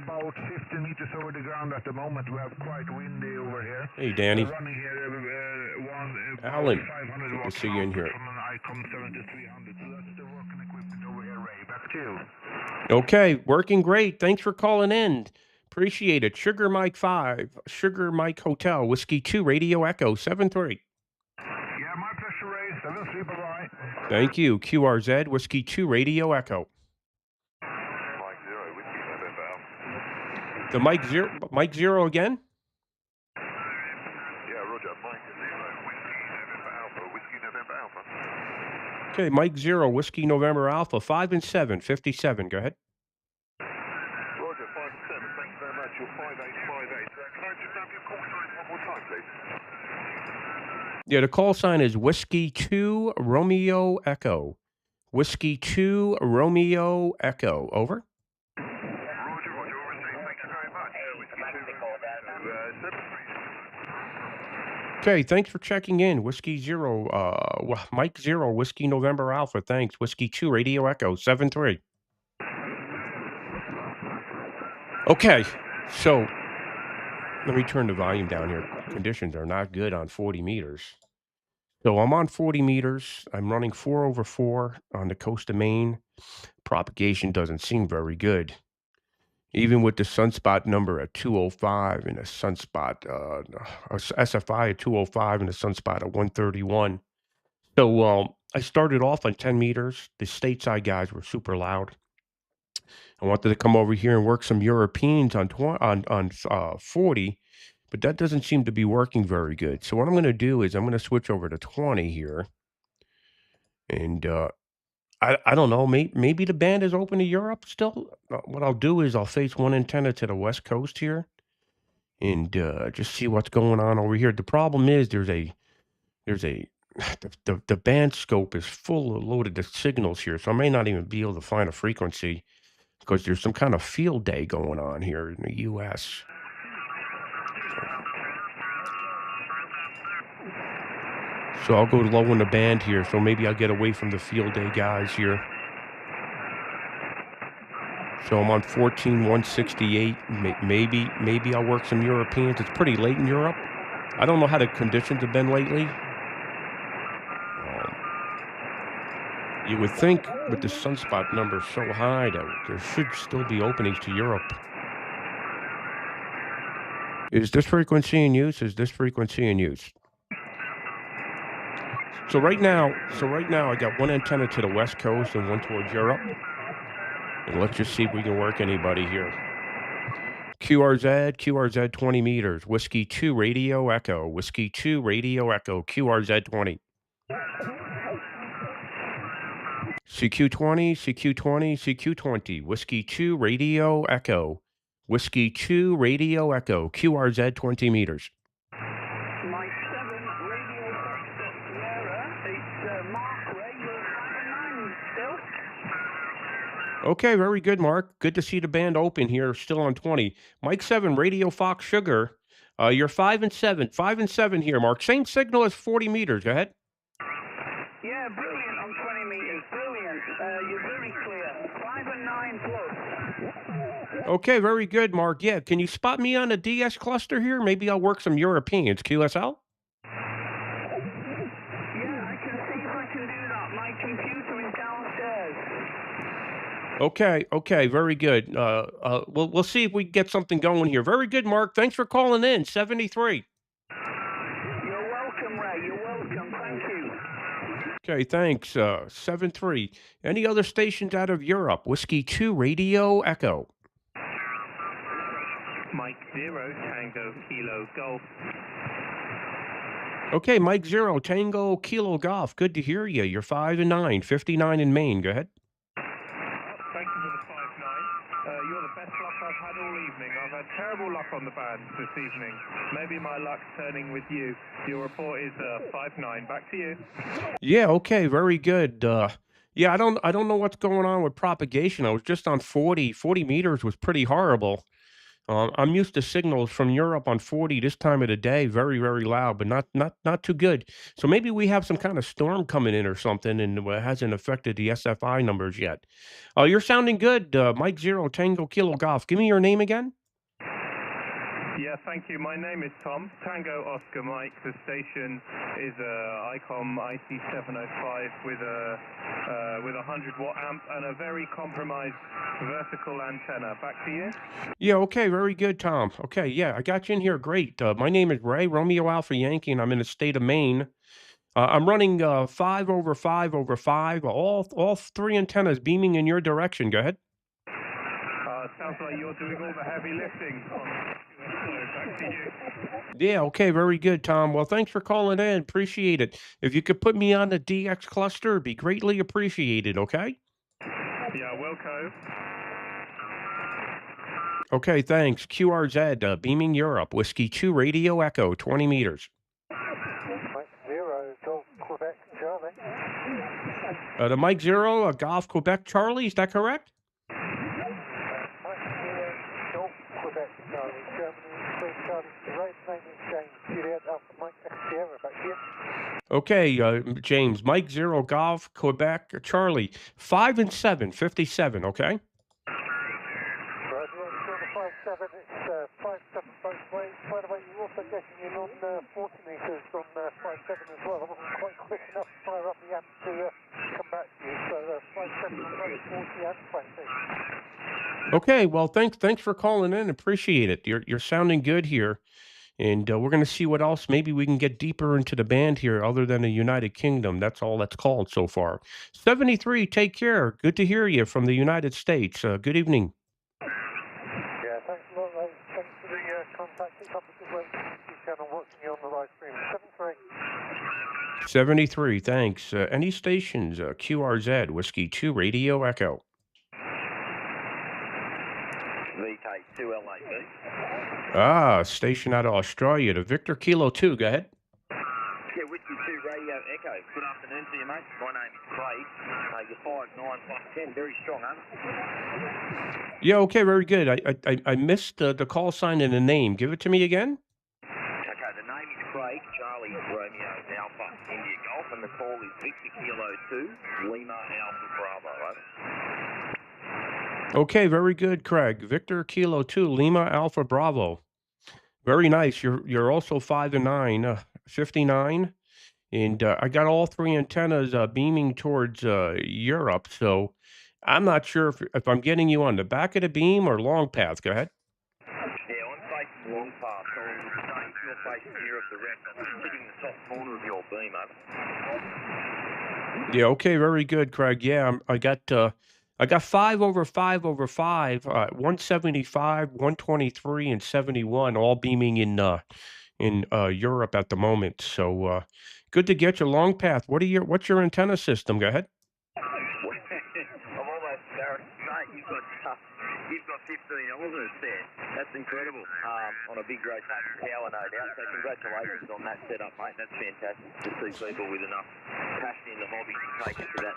about 50 meters over the ground at the moment. We have quite windy over here. Hey, Danny. We're running here Alan, 500 good to watts see you in here. from an ICOM 7300. So that's the working equipment over here, Ray. Back to you. Okay, working great. Thanks for calling in. Appreciate it. Sugar Mike 5, Sugar Mike Hotel, Whiskey 2, Radio Echo, 73. Yeah, my pleasure, Ray. 73, bye-bye. Thank you. QRZ, Whiskey 2, Radio Echo. Mike 0, Whiskey November Alpha. The Mike 0 again? Yeah, Roger. Mike 0, Whiskey November Alpha. Okay, Mike 0, Whiskey November Alpha, 5 and 7, 57. Go ahead. Roger, 5 and 7. Thank you very much. You're 5858. Can I just have your call sign one more time, please? Yeah, the call sign is Whiskey 2, Romeo Echo. Whiskey 2, Romeo Echo. Over. Roger, overseas. Thank you very much. Okay, thanks for checking in. Whiskey Zero, Mike Zero, Whiskey November Alpha, thanks. Whiskey 2, Radio Echo, 7-3. Okay, so let me turn the volume down here. Conditions are not good on 40 meters. So I'm on 40 meters. I'm running 4/4 on the coast of Maine. Propagation doesn't seem very good. Even with the sunspot number at 205 and a sunspot, SFI at 205 and a sunspot at 131. So I started off on 10 meters. The stateside guys were super loud. I wanted to come over here and work some Europeans on 40, but that doesn't seem to be working very good. So what I'm going to do is I'm going to switch over to 20 here. And I don't know, maybe the band is open to Europe still. What I'll do is I'll face one antenna to the west coast here and just see what's going on over here. The problem is there's a the band scope is full of loaded signals here, so I may not even be able to find a frequency because there's some kind of field day going on here in the U.S. So I'll go low in the band here, so maybe I'll get away from the field day guys here. So I'm on 14,168. Maybe I'll work some Europeans. It's pretty late in Europe. I don't know how the conditions have been lately. You would think with the sunspot number so high that there should still be openings to Europe. Is this frequency in use? Is this frequency in use? So right now I got one antenna to the west coast and one towards Europe. And let's just see if we can work anybody here. QRZ 20 meters. Whiskey 2 Radio Echo. Whiskey 2 Radio Echo. QRZ 20. CQ20, CQ20, CQ20. Whiskey 2 Radio Echo. Whiskey 2 Radio Echo. QRZ 20 meters. Mike 7, Radio Sierra. It's Mark Ray. You're 9 still. Okay, very good, Mark. Good to see the band open here, still on 20. Mike 7, Radio Fox Sugar. You're 5 and 7. 5 and 7 here, Mark. Same signal as 40 meters. Go ahead. Yeah, brilliant on 20 meters. Brilliant. You're very clear. 5 and 9 plus. Okay, very good, Mark. Yeah, can you spot me on a DS cluster here? Maybe I'll work some Europeans. QSL? Yeah, I can see if I can do that. My computer is downstairs. Okay, very good. We'll see if we can get something going here. Very good, Mark. Thanks for calling in. 73. You're welcome, Ray. You're welcome. Thank you. Okay, thanks. 73. Any other stations out of Europe? Whiskey 2 Radio Echo. Mike 0 Tango Kilo Golf. Okay, Mike 0 Tango Kilo Golf. Good to hear you. You're 5 and 9. 59 in Maine. Go ahead. Thank you for the 5-9. You're the best luck I've had all evening. I've had terrible luck on the band this evening. Maybe my luck's turning with you. Your report is 5-9. Back to you. Yeah, okay, very good. Yeah, I don't know what's going on with propagation. I was just on 40. 40 meters was pretty horrible. I'm used to signals from Europe on 40 this time of the day, very, very loud, but not too good. So maybe we have some kind of storm coming in or something, and it hasn't affected the SFI numbers yet. You're sounding good, Mike 0 Tango Kilo Golf. Give me your name again. Yeah, thank you. My name is Tom. Tango Oscar Mike. The station is ICOM IC705 with a 100-watt amp and a very compromised vertical antenna. Back to you. Yeah, okay, very good, Tom. Okay, yeah, I got you in here. Great. My name is Ray, Romeo Alpha Yankee, and I'm in the state of Maine. I'm running 5/5/5. All three antennas beaming in your direction. Go ahead. Sounds like you're doing all the heavy lifting. Back to you. Yeah, okay, very good, Tom. Well, thanks for calling in. Appreciate it. If you could put me on the DX cluster, it'd be greatly appreciated, okay? Yeah, Wilco. Okay, thanks. QRZ, beaming Europe. Whiskey 2 Radio Echo, 20 meters. Mike 0 Golf Quebec Charlie. The Mike 0, Golf Quebec Charlie, is that correct? Mike 0 Golf Quebec Charlie. Germany 3 Charlie. Right name is James. Juliet Alpha Mike Sierra. Okay, James, Mike 0 Golf, Quebec, Charlie, 5 and 7, 57, okay? Roger, on the 57, it's 57 both ways. By the way, you're also getting in on 40 metres on 57 as well. I wasn't quite quick enough to fire up the amp to come back to you, so 57 on both 40 and 56. Okay, well, thanks for calling in. Appreciate it. You're sounding good here. And we're going to see what else. Maybe we can get deeper into the band here other than the United Kingdom. That's all that's called so far. 73, take care. Good to hear you from the United States. Good evening. Yeah, thanks a lot, mate. Thanks for the contact. Keep up the good work. Keep channel watching you on the live stream. 73. 73, thanks. Any stations? QRZ, Whiskey 2, Radio Echo. VK2LAB. Ah, station out of Australia, the Victor Kilo 2. Go ahead. Yeah, Whiskey 2 Radio Echo. Good afternoon to you, mate. My name is Craig. You're 5'9", 5'10", very strong, huh? Yeah, okay, very good. I missed the call sign and the name. Give it to me again. Okay, the name is Craig, Charlie Romeo Alpha India Golf, and the call is Victor Kilo 2, Lima Alpha Bravo, right? Okay, very good, Craig. Victor Kilo 2, Lima Alpha Bravo. Very nice. You're also 5 and 9, 59, and I got all three antennas beaming towards Europe. So I'm not sure if I'm getting you on the back of the beam or long path. Go ahead. Yeah, I'm facing long path, so if you're facing Europe, the rest, I'm sitting in the top corner of your beam, over. Yeah. Okay. Very good, Craig. Yeah, I got 5 over 5 over 5, 175, 123, and 71, all beaming in Europe at the moment. So good to get you long path. What's your antenna system? Go ahead. I'm almost embarrassed, mate. You've got 15 elements there. That's incredible. On a big rotation tower, no doubt. So congratulations on that setup, mate. That's fantastic to see people with enough passion in the hobby to take it to that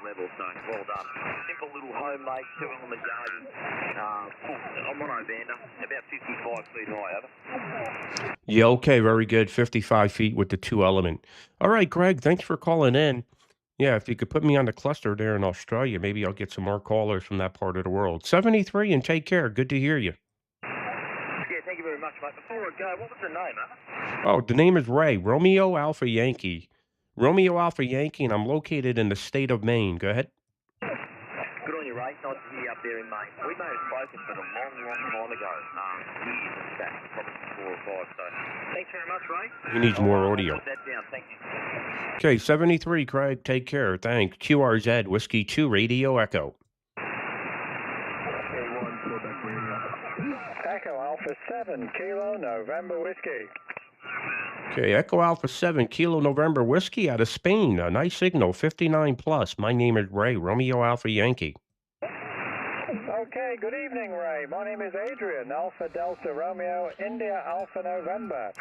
level. So well done. Simple little homemade 2-element garden. I'm on Ovanda, about 55 feet high, over. Yeah, okay, very good. 55 feet with the 2-element. All right, Greg, thanks for calling in. Yeah, if you could put me on the cluster there in Australia, maybe I'll get some more callers from that part of the world. 73, and take care. Good to hear you. Yeah, thank you very much, mate. Before I go, what was the name, huh? Oh, the name is Ray, Romeo Alpha Yankee. Romeo Alpha Yankee, and I'm located in the state of Maine. Go ahead. Good on you, Ray. Nice to hear you up there in Maine. We may have spoken but a long time ago. Years back, probably 4 or 5. So thanks very much, Ray. He needs more audio. Put that down. Thank you. Okay, 73, Craig. Take care. Thanks. QRZ, Whiskey 2, Radio Echo. Echo Alpha 7, Kilo November Whiskey. Okay, Echo Alpha 7, Kilo November Whiskey out of Spain. A nice signal, 59 plus. My name is Ray, Romeo Alpha Yankee. Okay, good evening, Ray. My name is Adrian, Alpha Delta Romeo, India Alpha November.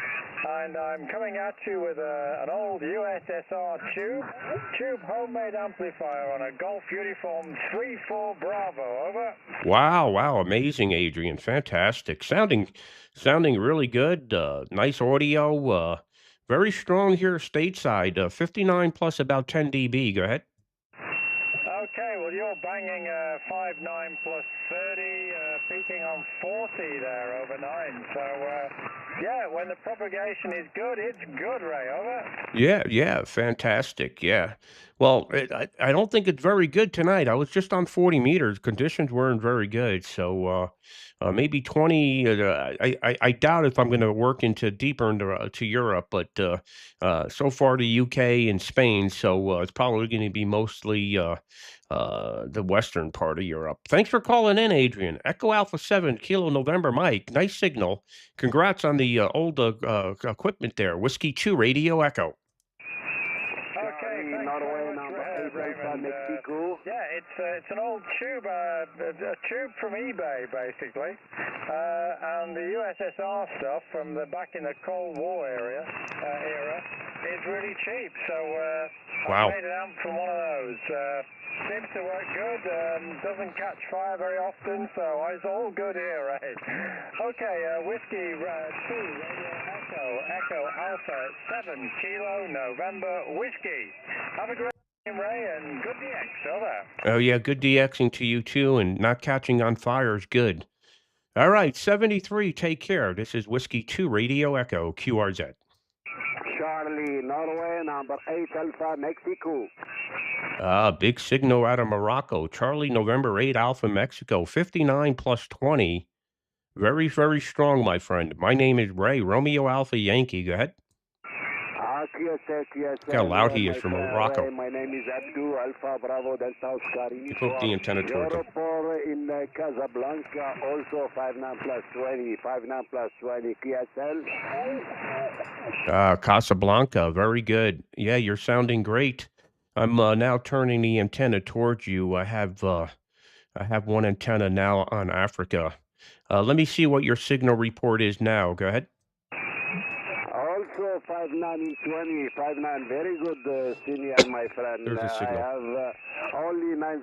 And I'm coming at you with an old USSR tube homemade amplifier on a Golf Uniform 3-4 Bravo, over. Wow, amazing, Adrian. Fantastic. Sounding really good. Nice audio. Very strong here stateside. 59 plus about 10 dB. Go ahead. Okay, well, you're banging 5.9 plus 30, peaking on 40 there over 9. So, yeah, when the propagation is good, it's good, Ray, over. Yeah, fantastic. Yeah. Well, I don't think it's very good tonight. I was just on 40 meters. Conditions weren't very good. So maybe 20. I doubt if I'm going to work deeper into to Europe, but so far the UK and Spain. So it's probably going to be mostly the western part of Europe. Thanks for calling in, Adrian. Echo Alpha 7, Kilo November Mike. Nice signal. Congrats on the old equipment there. Whiskey 2, Radio Echo. Okay, thanks very much, Raymond. Yeah, it's an old tube, a tube from eBay, basically. And the USSR stuff from the back in the Cold War era is really cheap. So wow. I made an amp from one of those. Seems to work good. Doesn't catch fire very often, so it's all good here, right? Okay, Whiskey 2, Radio Echo. Echo Alpha 7 Kilo November Whiskey. Have a great day, Ray, and good DX. Over. Oh, yeah, good DXing to you, too, and not catching on fire is good. All right, 73, take care. This is Whiskey 2 Radio Echo, QRZ. Charlie, Norway, number 8 Alpha, Mexico. Big signal out of Morocco. Charlie, November 8 Alpha, Mexico, 59 plus 20. Very, very strong, my friend. My name is Ray, Romeo Alpha Yankee. Go ahead. QSL. Look how loud he is from Morocco. Ray, my name is Abdu, Alpha Bravo Delta Oscar. Flip the antenna towards him. Europol in Casablanca, also 59 plus 20, 59 plus 20, QSL. Casablanca, very good. Yeah, you're sounding great. I'm now turning the antenna towards you. I have one antenna now on Africa. Let me see what your signal report is now. Go ahead. Also 59 in 20, 59, very good signal, my friend. There's a signal. I have only 90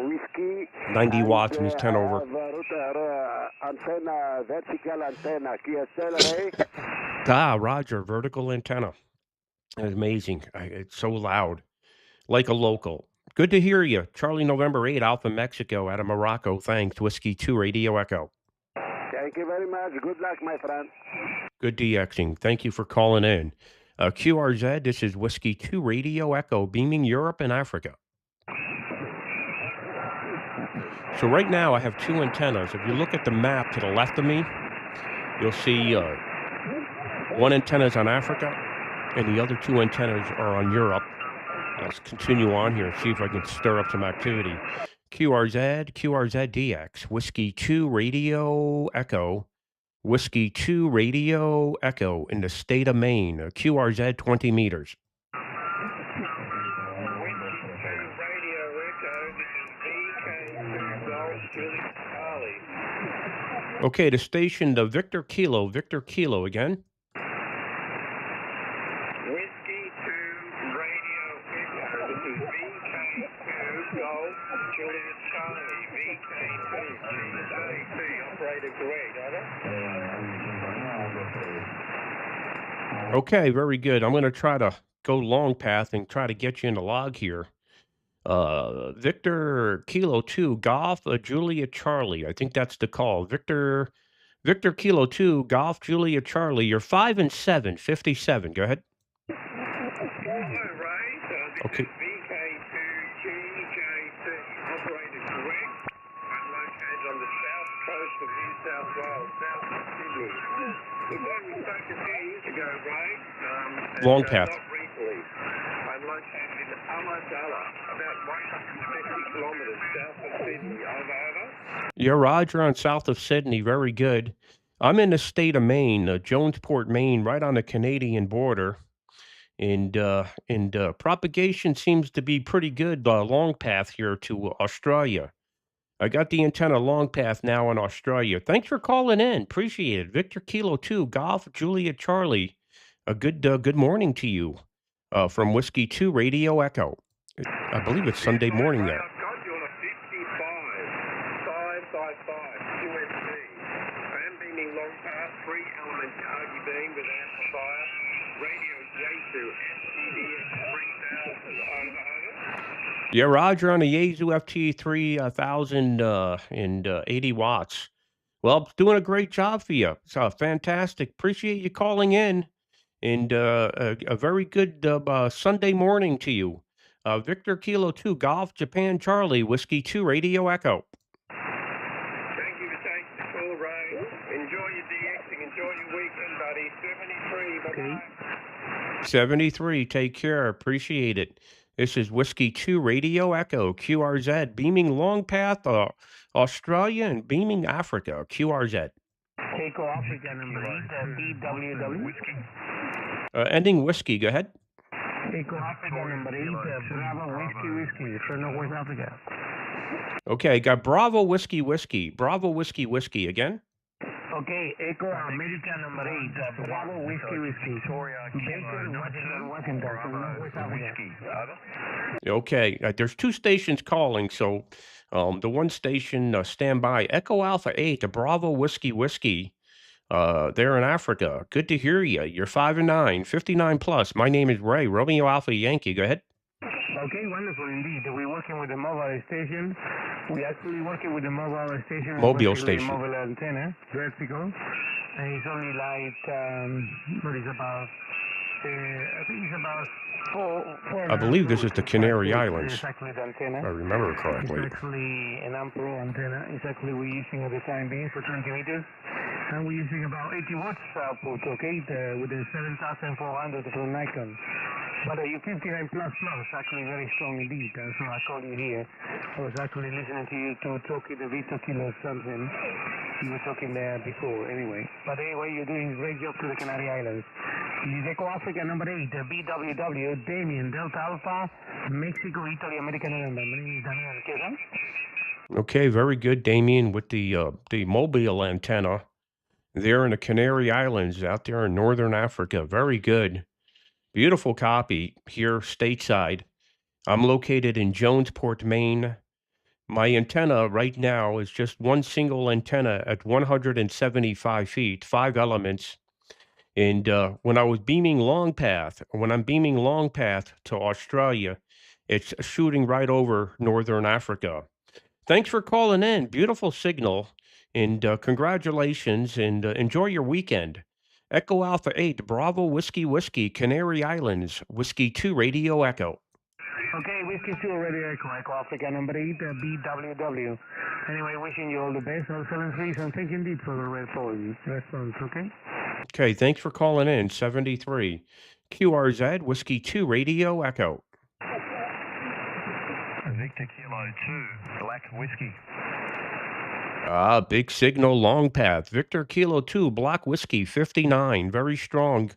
whiskey. 90 watts and he's 10 over. I have antenna, vertical antenna, QSL, Ray. Roger, vertical antenna. Amazing. It's so loud. Like a local. Good to hear you. Charlie, November 8, Alpha, Mexico, out of Morocco. Thanks. Whiskey 2, Radio Echo. Thank you very much. Good luck, my friend. Good DXing. Thank you for calling in. QRZ, this is Whiskey 2, Radio Echo, beaming Europe and Africa. So right now I have two antennas. If you look at the map to the left of me, you'll see one antenna is on Africa and the other two antennas are on Europe. Let's continue on here and see if I can stir up some activity. QRZ Whiskey 2 Radio Echo, Whiskey 2 Radio Echo in the state of Maine, QRZ 20 meters. Okay, the station, the Victor Kilo again. Whiskey 2 Radio Echo. This is VK2 Golf Juliet Charlie. VK2 operator correct, over. Okay, very good. I'm going to try to go long path and try to get you in the log here. Victor Kilo 2 Golf Julia Charlie. I think that's the call. Victor Kilo 2 Golf Julia Charlie. You're 5 and 7, 57. Go ahead. Okay. VK2 GJC operator correct. I'm located on the south coast of New South Wales, south of Sydney. The one we spoke a few years ago, Ray. Long path. Not recently. I'm located in Ulladulla, about 150 kilometres south of Sydney. Over. Yeah, Roger, on south of Sydney. Very good. I'm in the state of Maine, Jonesport, Maine, right on the Canadian border. And propagation seems to be pretty good, long path here to Australia. I got the antenna long path now in Australia. Thanks for calling in. Appreciate it. Victor Kilo 2, Golf, Julia Charlie. A good morning to you from Whiskey 2 Radio Echo. I believe it's Sunday morning there. I've got you on a 55, 555 QSC. I am beaming long path, 3-element Yagi beam with amplifier. Radio Yaesu FTDX 3000 over. Yeah, Roger on the Yaesu FT 3000 and 80 watts. Well, doing a great job for you. It's fantastic. Appreciate you calling in. And a very good Sunday morning to you. Victor Kilo 2 Golf Japan Charlie Whiskey 2 Radio Echo. Thank you for taking the call, Ray. Enjoy your DXing. Enjoy your weekend, buddy. 73. Bye-bye. 73. Take care. Appreciate it. This is Whiskey 2 Radio Echo, QRZ, beaming long path, Australia and beaming Africa, QRZ. Echo Africa number 8, BWW. Ending whiskey, go ahead. Echo Africa number 8, Bravo Whiskey, for North Africa. Okay, got Bravo Whiskey, Bravo Whiskey, again. Okay, Echo America number 8, Bravo Whiskey, Washington, West Africa. Okay, there's two stations calling, so the one station, stand by. Echo Alpha 8, Bravo Whiskey, there in Africa. Good to hear you. You're 5 and 9, 59 plus. My name is Ray, Romeo Alpha Yankee. Go ahead. Okay, wonderful indeed. We're working with the mobile station. We're actually working with the mobile station. Mobile station. Mobile antenna, vertical. And it's only like, what is about, I think it's about four. I believe this is the Canary Islands. Exactly the antenna. If I remember correctly. It's actually an Ampro antenna. It's actually we're using at the time being for 20 meters. And we're using about 80 watts output, okay, with the 7400 from Nikon. But your 59 plus actually very strong indeed. So I called you here. I was actually listening to you talking the Victor Kilo something. You were talking there before, anyway. But anyway, you're doing a great job to the Canary Islands. This is Echo Africa number 8, BWW, Damien, Delta Alpha, Mexico, Italy, American November. My name is Daniel. Okay, okay, very good, Damien, with the mobile antenna there in the Canary Islands out there in northern Africa. Very good. Beautiful copy here stateside. I'm located in Jonesport, Maine. My antenna right now is just one single antenna at 175 feet, 5 elements. And when I'm beaming long path to Australia, it's shooting right over northern Africa. Thanks for calling in. Beautiful signal. And congratulations and enjoy your weekend. Echo Alpha 8, Bravo Whiskey, Canary Islands, Whiskey 2, Radio Echo. Okay, Whiskey 2, Radio Echo, Echo Africa number 8, BWW. Anyway, wishing you all the best. All 73s, and thank you indeed for the response, okay? Okay, thanks for calling in, 73. QRZ, Whiskey 2, Radio Echo. Victor Kilo 2, Black Whiskey. Big signal, long path. Victor Kilo 2, Black Whiskey, 59, very strong.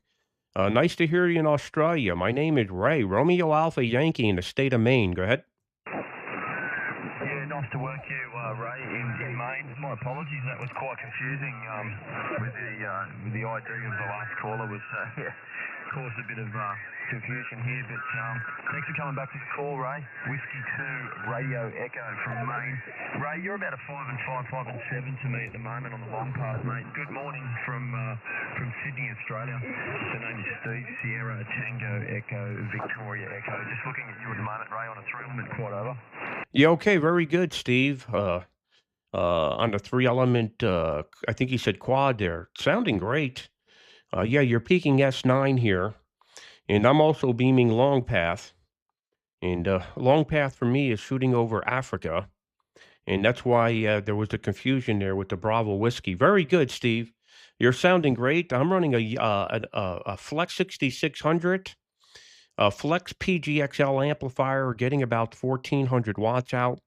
Nice to hear you in Australia. My name is Ray, Romeo Alpha Yankee in the state of Maine. Go ahead. Yeah, nice to work you, Ray, in Maine. My apologies, that was quite confusing with the ID of the last caller was caused a bit of confusion here, but thanks for coming back to the call, Ray. Whiskey 2, Radio Echo from Maine. Ray, you're about a 5 and 5, 5 and 7 to me at the moment on the long path, mate. Good morning from Sydney, Australia. The name is Steve, Sierra, Tango, Echo, Victoria, Echo. Just looking at you at the moment, Ray, on a 3-element quad over. Yeah, okay, very good, Steve. On the 3-element, I think you said quad there. Sounding great. Yeah, you're peaking S9 here. And I'm also beaming long path. And long path for me is shooting over Africa. And that's why there was the confusion there with the Bravo Whiskey. Very good, Steve. You're sounding great. I'm running a Flex 6600, a Flex PGXL amplifier, getting about 1400 watts out.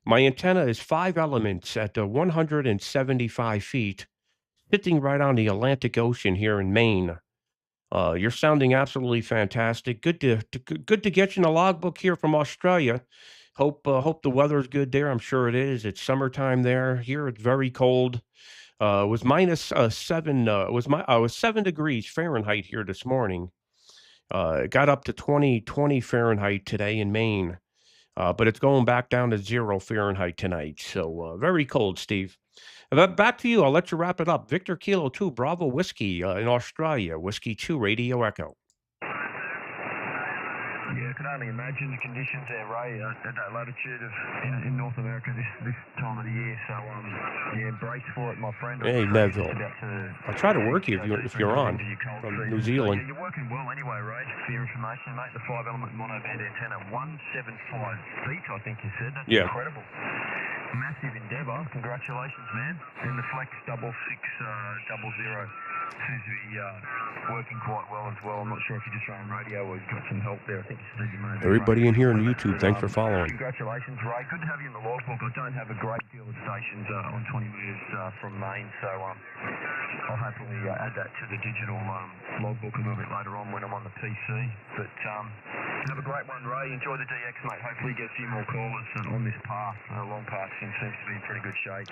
My antenna is 5 elements at 175 feet, sitting right on the Atlantic Ocean here in Maine. You're sounding absolutely fantastic. Good to get you in the logbook here from Australia. Hope the weather's good there. I'm sure it is. It's summertime there. Here it's very cold. It was minus 7. It was 7 degrees Fahrenheit here this morning. It got up to 20 Fahrenheit today in Maine, but it's going back down to 0 Fahrenheit tonight. So very cold, Steve. Back to you. I'll let you wrap it up. Victor Kilo 2, Bravo Whiskey in Australia. Whiskey 2, Radio Echo. Yeah, I can only imagine the conditions there, Ray, at that latitude in North America this time of the year. So, yeah, brace for it, my friend. Hey, Neville. I'll try to work you if you're on from New Zealand. Yeah, you're working well anyway, Ray. For your information, mate, the 5-element monoband antenna, 175 feet, I think you said. That's incredible. Massive endeavour. Congratulations, man. And the Flex 6600 seems to be working quite well as well. I'm not sure if you're just running radio or you've got some help there. I think you said you may have everybody in here on YouTube, thanks for following. Congratulations, Ray. Good to have you in the logbook. I don't have a great deal of stations on 20 meters from Maine, so I'll happily add that to the digital logbook a little bit later on when I'm on the PC. But have a great one, Ray. Enjoy the DX, mate. Hopefully you get a few more callers on this path. Long path seems to be in pretty good shape,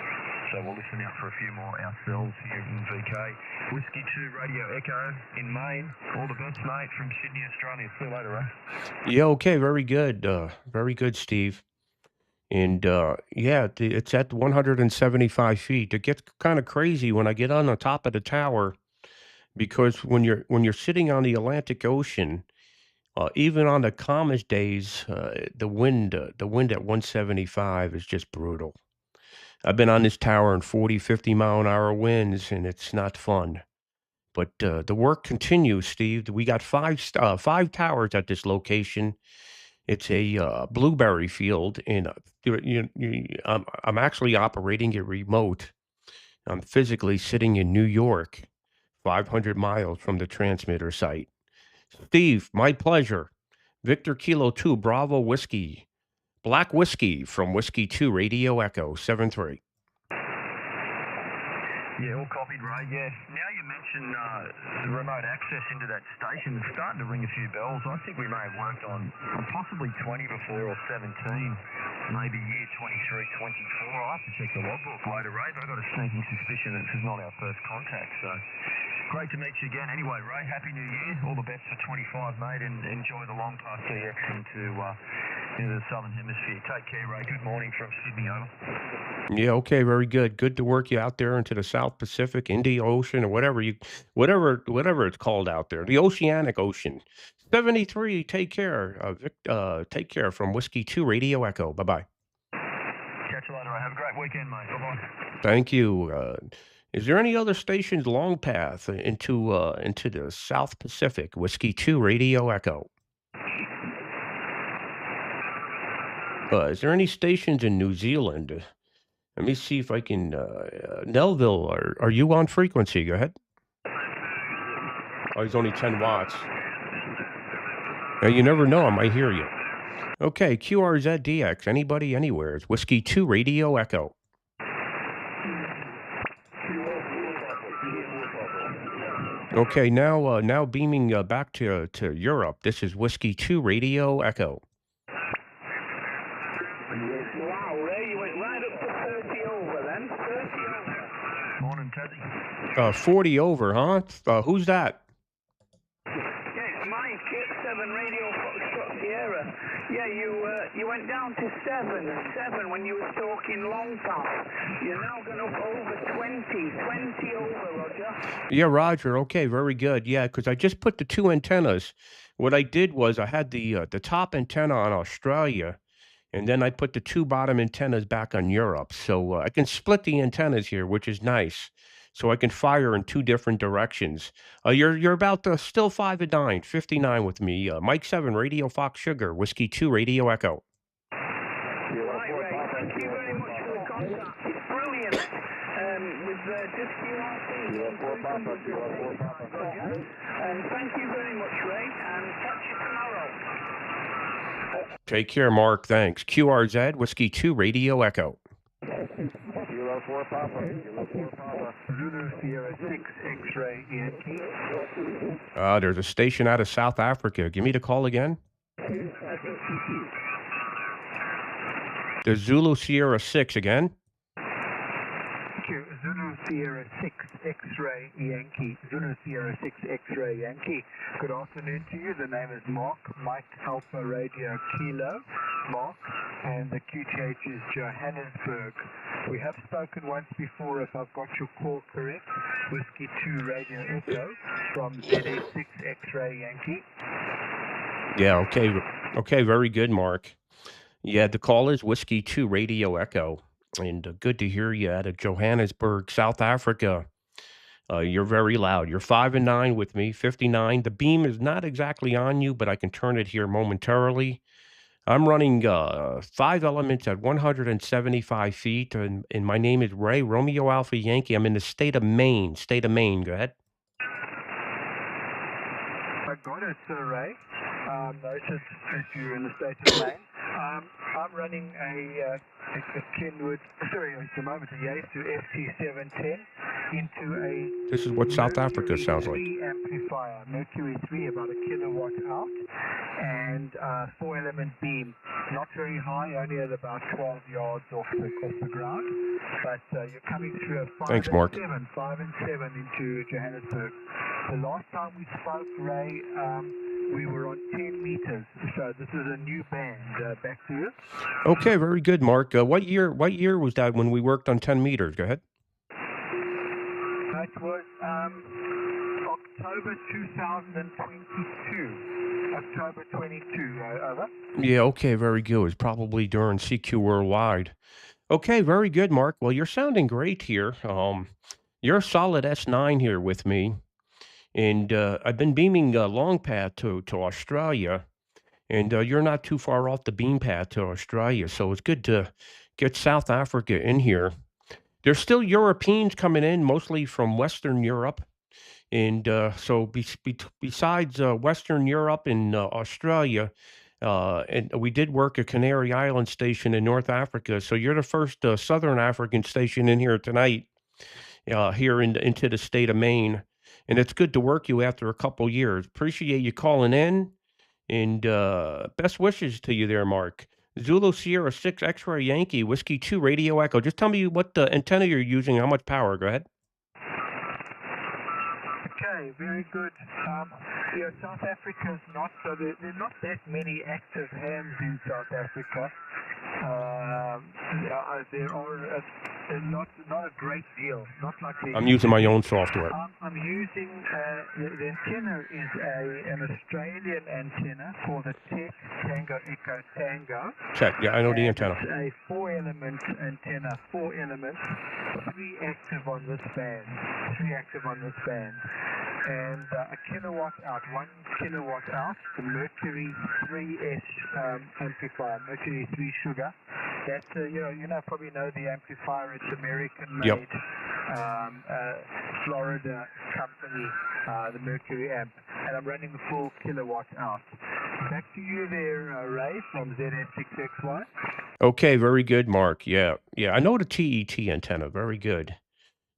so we'll listen out for a few more ourselves here in VK. Whiskey 2, Radio Echo in Maine. All the best, mate, from Sydney, Australia. See you later, Ray. Yeah, okay, very good, Steve. And yeah, it's at 175 feet. It gets kind of crazy when I get on the top of the tower because when you're sitting on the Atlantic Ocean, even on the calmest days, the wind at 175 is just brutal. I've been on this tower in 40, 50 mile an hour winds, and it's not fun. But the work continues, Steve. We got five towers at this location. It's a blueberry field, and I'm actually operating it remote. I'm physically sitting in New York, 500 miles from the transmitter site. Steve, my pleasure. Victor Kilo 2, Bravo Whiskey. Black Whiskey from Whiskey 2, Radio Echo 73. Yeah, all copied, Ray. Yeah. Now you mention the remote access into that station. It's starting to ring a few bells. I think we may have worked on possibly 20 before or 17, maybe year 23, 24. I'll have to check the logbook later, Ray, but I've got a sneaking suspicion that this is not our first contact. So great to meet you again. Anyway, Ray, Happy New Year. All the best for 25, mate, and enjoy the long path DX into the Southern Hemisphere. Take care, Ray. Good morning from Sydney, over. Yeah, okay, very good. Good to work you out there into the South Pacific, Indian Ocean, or whatever it's called out there, the Oceanic Ocean. 73. Take care. Take care from Whiskey 2 Radio Echo. Bye bye. Catch you later. Have a great weekend, mate. Bye bye. Thank you. Is there any other stations long path into the South Pacific? Whiskey 2 Radio Echo. Is there any stations in New Zealand? Let me see if I can. Nelville, are you on frequency? Go ahead. Oh, he's only 10 watts. Now, you never know. I might hear you. Okay, QRZDX. Anybody, anywhere. It's Whiskey 2 Radio Echo. Okay, now beaming back to Europe. This is Whiskey 2 Radio Echo. Wow, Ray, you went right up to 30 over then. 30 over. Morning, Teddy. 40 over, huh? Who's that? Yeah, it's Mike, 7 Radio Foxtrot Sierra. Yeah, you went down to 7 when you were talking long path. You're now going up over 20 over, Roger. Yeah, Roger. Okay, very good. Yeah, because I just put the two antennas. What I did was I had the top antenna on Australia, and then I put the two bottom antennas back on Europe. So I can split the antennas here, which is nice. So I can fire in two different directions. You're about still 5 and 9, 59 with me. Mike 7, Radio Fox Sugar, Whiskey 2, Radio Echo. Right, Ray, thank you very much for the contact. It's brilliant. With just QRC. And thank you very much, Ray, and catch you tomorrow. Take care, Mark. Thanks. QRZ, Whiskey 2, Radio Echo. Kilo 4 Papa. Zulu Sierra 6 X-ray Yankee. There's a station out of South Africa. Give me the call again. The Zulu Sierra 6 again. Zulu Sierra 6 X-ray Yankee. Zulu Sierra 6 X-ray Yankee. Good afternoon to you. The name is Mark. Mike Alpha Radio Kilo. Mark. And the QTH is Johannesburg. We have spoken once before, if I've got your call correct. Whiskey 2 Radio Echo from ZA6 X-ray Yankee. Yeah, okay. Okay, very good, Mark. Yeah, the call is Whiskey 2 Radio Echo. And good to hear you out of Johannesburg, South Africa. You're very loud. You're 5 and 9 with me, 59. The beam is not exactly on you, but I can turn it here momentarily. I'm running 5 elements at 175 feet, and my name is Ray, Romeo Alpha Yankee. I'm in the state of Maine. State of Maine. Go ahead. I got it, Sir Ray. Noted that you're in the state of Maine. I'm running a Kenwood, sorry, at the moment, a Yaesu FT710 into a... This is what South Africa sounds like. Amplifier, Mercury 3, about a kilowatt out, and 4-element beam. Not very high, only at about 12 yards off the ground, but you're coming through a 5 Thanks, and Mark. 7 into Johannesburg. The last time we spoke, Ray, we were on 10 meters. So this is a new band. Back to you. Okay, very good, Mark. What year was that when we worked on 10 meters? Go ahead. That was October 2022. October 22. Over. Yeah, okay, very good. It was probably during CQ Worldwide. Okay, very good, Mark. Well, you're sounding great here. You're a solid S9 here with me. And I've been beaming long path to Australia. And you're not too far off the beam path to Australia. So it's good to get South Africa in here. There's still Europeans coming in, mostly from Western Europe. And so besides Western Europe and Australia, and we did work a Canary Island station in North Africa. So you're the first Southern African station in here tonight, here into the state of Maine. And it's good to work you after a couple years. Appreciate you calling in. And best wishes to you there, Mark. Zulu Sierra 6 X-Ray Yankee Whiskey 2 Radio Echo. Just tell me what antenna you're using, how much power. Go ahead. Okay, very good. South Africa's not, so there are not that many active hams in South Africa. There are not a great deal. Not like I'm using my own software. I'm using the antenna is an Australian antenna called a Tech Tango Echo Tango. Check. Yeah, I know the antenna. It's a 4-element antenna. 4 elements. 3 active on this band. 3 active on this band. And a kilowatt out, 1 kilowatt out, the Mercury 3S amplifier, Mercury 3 sugar. That's, probably know the amplifier. It's American-made, yep. Florida company, the Mercury amp. And I'm running the full kilowatt out. Back to you there, Ray, from ZS6XY. Okay, very good, Mark. Yeah, I know the TET antenna, very good.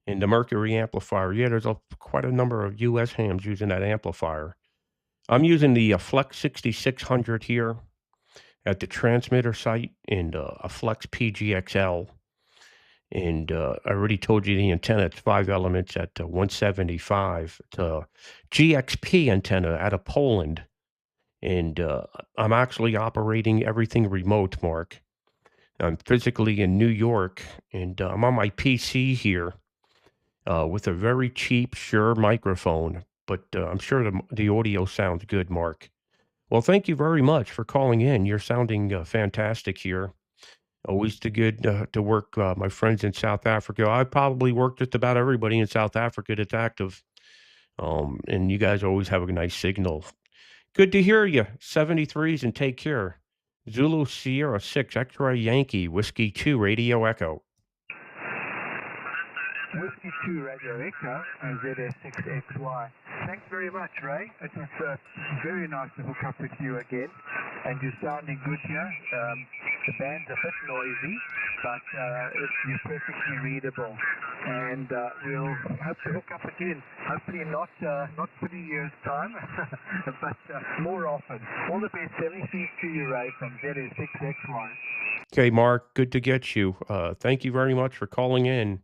And the Mercury amplifier, yeah, there's quite a number of U.S. hams using that amplifier. I'm using the Flex 6600 here at the transmitter site and a Flex PGXL. And I already told you the antenna, it's 5 elements at 175. It's a GXP antenna out of Poland. And I'm actually operating everything remote, Mark. I'm physically in New York, and I'm on my PC here. With a very cheap Shure microphone, but I'm sure the audio sounds good, Mark. Well, thank you very much for calling in. You're sounding fantastic here. Always good to work my friends in South Africa. I probably work just about everybody in South Africa that's active. And you guys always have a nice signal. Good to hear you. 73s and take care. Zulu Sierra 6 X-Ray Yankee Whiskey 2 Radio Echo. Whiskey 2 Radio Echo and ZS6XY. Thanks very much, Ray. It was very nice to hook up with you again, and you're sounding good here. The band's a bit noisy, but you're perfectly readable, and we'll hope to hook up again. Hopefully not 3 years' time, but more often. All the best. 73 to you, Ray, from ZS6XY. Okay, Mark. Good to get you. Thank you very much for calling in.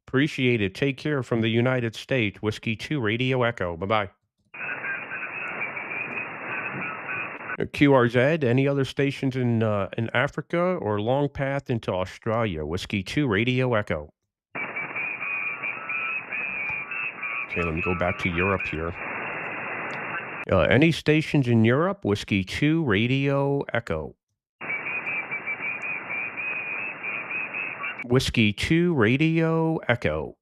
Appreciate it. Take care from the United States. Whiskey 2 Radio Echo. Bye-bye. QRZ, any other stations in Africa or long path into Australia? Whiskey 2 Radio Echo. Okay, let me go back to Europe here. Any stations in Europe? Whiskey 2 Radio Echo. Whiskey 2 Radio Echo.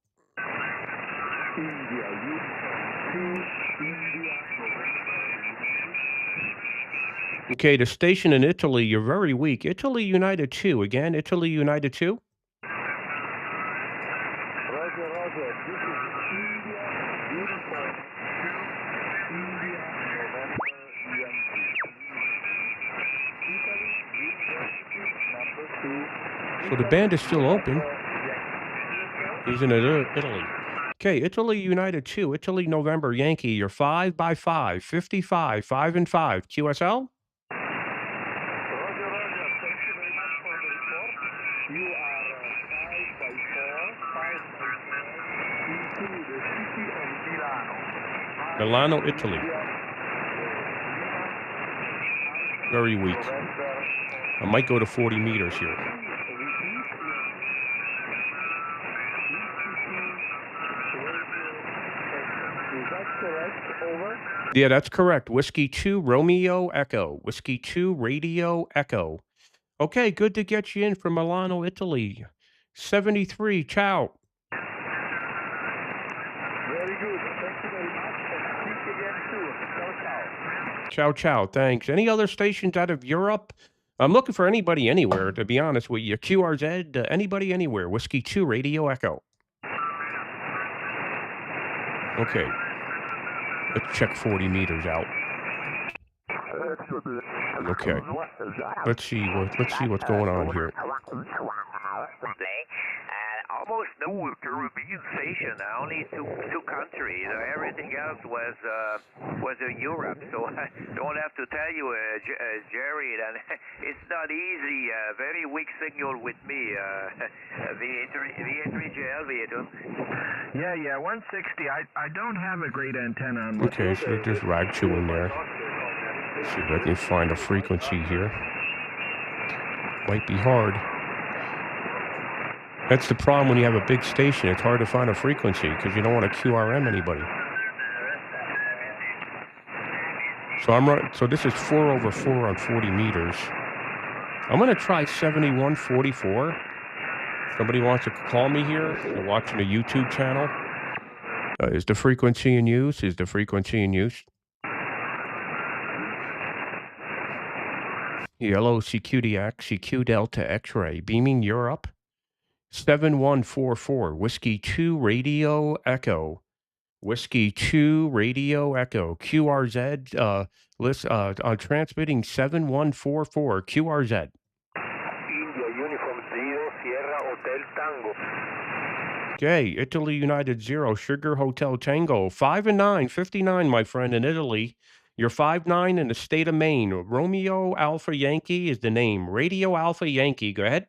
Okay, the station in Italy, you're very weak. Italy United 2. Again, Italy United 2? Roger. This is India, uniform 2, India, November, Yankee. Italy, University, number 2. So the band is still open. He's in Italy. Okay, Italy United 2, Italy November Yankee. You're 5 by 5, 55, 5 and 5. QSL? Roger. Thank you very much for the report. You are 5 by 4, into the city of Milano. Milano, Italy. Very weak. I might go to 40 meters here. Yeah, that's correct. Whiskey 2, Romeo Echo. Whiskey 2, Radio Echo. Okay, good to get you in from Milano, Italy. 73, ciao. Very good. Thank you very much. And speak again soon. Ciao, ciao. Ciao, ciao. Thanks. Any other stations out of Europe? I'm looking for anybody anywhere, to be honest with you. QRZ, anybody anywhere. Whiskey 2, Radio Echo. Okay. Let's check 40 meters out. Okay. Let's see what's going on here. Almost no Caribbean station. Only two countries. Everything else was Europe. So I don't have to tell you, Jerry, that it's not easy. Very weak signal with me. V3J elevator. Yeah, 160. I don't have a great antenna on. Okay, so there's rag chewing there. Let's see if I can find a frequency here. Might be hard. That's the problem when you have a big station. It's hard to find a frequency because you don't want to QRM anybody. So this is 4/4 on 40 meters. I'm going to try 7144. Somebody wants to call me here. They're watching a YouTube channel. Is the frequency in use? Is the frequency in use? Yellow CQDX, CQ Delta X-ray, beaming Europe. 7144, Whiskey 2 Radio Echo. Whiskey 2 Radio Echo. QRZ, transmitting 7144, QRZ. India Uniform 0, Sierra Hotel Tango. Okay, Italy United 0, Sugar Hotel Tango. 5 and 9, 59, my friend, in Italy. You're 5-9 in the state of Maine. Romeo Alpha Yankee is the name. Radio Alpha Yankee. Go ahead.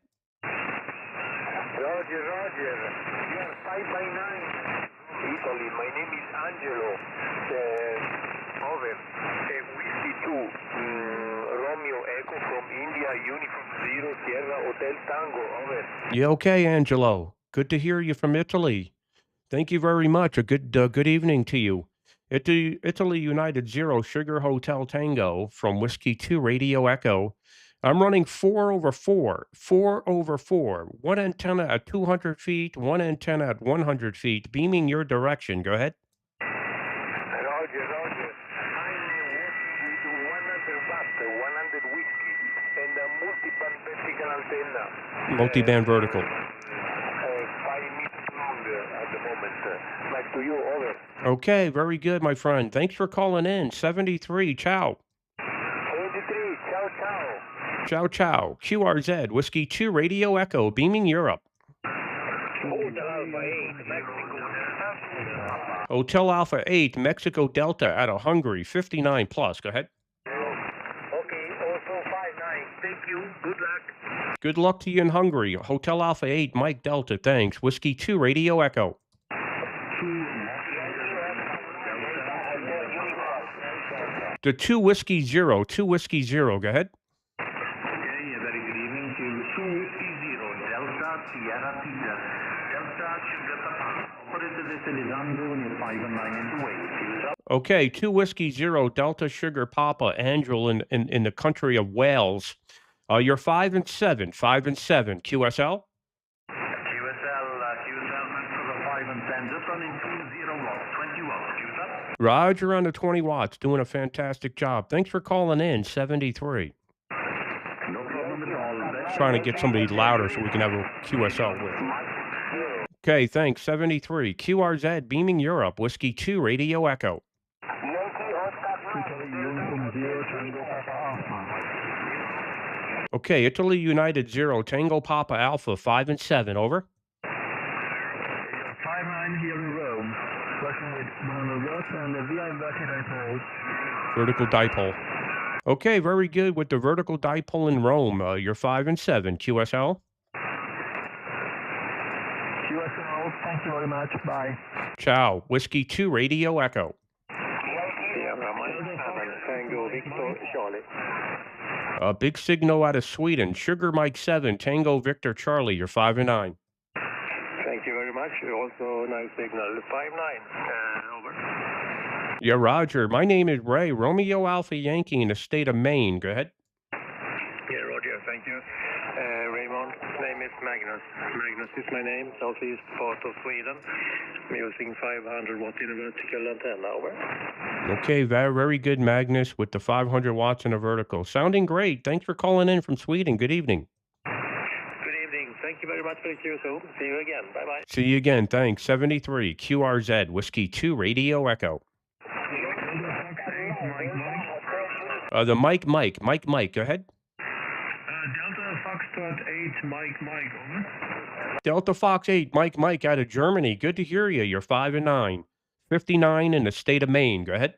Roger. You are 5/9. Italy. My name is Angelo. Over. Whiskey 2. Romeo Echo from India. Uniform 0, Sierra Hotel Tango. Over. Yeah, okay, Angelo. Good to hear you from Italy. Thank you very much. A good evening to you. Italy United 0, Sugar Hotel Tango from Whiskey 2 Radio Echo. I'm running 4/4. 4/4. One antenna at 200 feet, one antenna at 100 feet, beaming your direction. Go ahead. Roger. I'm with 100 watt, 100 whiskey, and a multi-band vertical antenna. Multi-band vertical. 5 meters long at the moment. Back to you, over. Okay, very good, my friend. Thanks for calling in. 73, ciao. 73, ciao. Ciao, ciao. QRZ, Whiskey 2 Radio Echo, beaming Europe. Hotel Alpha 8, Mexico Delta out of Hungary, 59 plus. Go ahead. Okay, also 5-9. Thank you. Good luck. Good luck to you in Hungary. Hotel Alpha 8, Mike Delta, thanks. Whiskey 2 Radio Echo. The 2 Whiskey 0, 2 Whiskey 0. Go ahead. Okay, very good evening to 2 Whiskey 0, Delta Sierra Peter. Delta Sugar Papa. Operator, this is Alessandro, and you're 5 and 9 into wait. Okay, 2 Whiskey 0, Delta Sugar Papa, Angel in the country of Wales. You're 5 and 7, 5 and 7. QSL? QSL meant for the 5 and 10, just running 20 watts, 20 watts, QSL. Roger on the 20 watts, doing a fantastic job. Thanks for calling in, 73. No problem at all. Trying to get somebody louder so we can have a QSL with. Okay, thanks, 73. QRZ, beaming Europe, Whiskey 2, Radio Echo. Okay, Italy United 0, Tango Papa Alpha, 5 and 7, over. 5-9 here in Rome, working with monolith and the VI Vertical dipole. Okay, very good with the vertical dipole in Rome. You're 5 and 7. QSL? QSL, thank you very much. Bye. Ciao. Whiskey 2, Radio Echo. Tango Victor Charlie. Big signal out of Sweden. Sugar Mike 7, Tango Victor Charlie. You're 5 and 9. Thank you very much. Also, nice signal. 5-9. Over. Yeah, Roger. My name is Ray. Romeo Alpha Yankee in the state of Maine. Go ahead. Yeah, Roger. Thank you. Raymond. Name is Magnus. Magnus is my name. Southeast part of Sweden. I'm using 500 watt in a vertical antenna. Over. Okay, very, very good, Magnus, with the 500 watts in a vertical. Sounding great. Thanks for calling in from Sweden. Good evening. Good evening. Thank you very much for the QSO. See you again. Bye-bye. See you again. Thanks. 73 QRZ Whiskey 2 Radio Echo. The Mike. Go ahead. Delta Foxtrot 8 Mike. Over. Delta Fox 8 Mike out of Germany. Good to hear you. You're 5 and 9. 59 in the state of Maine. Go ahead.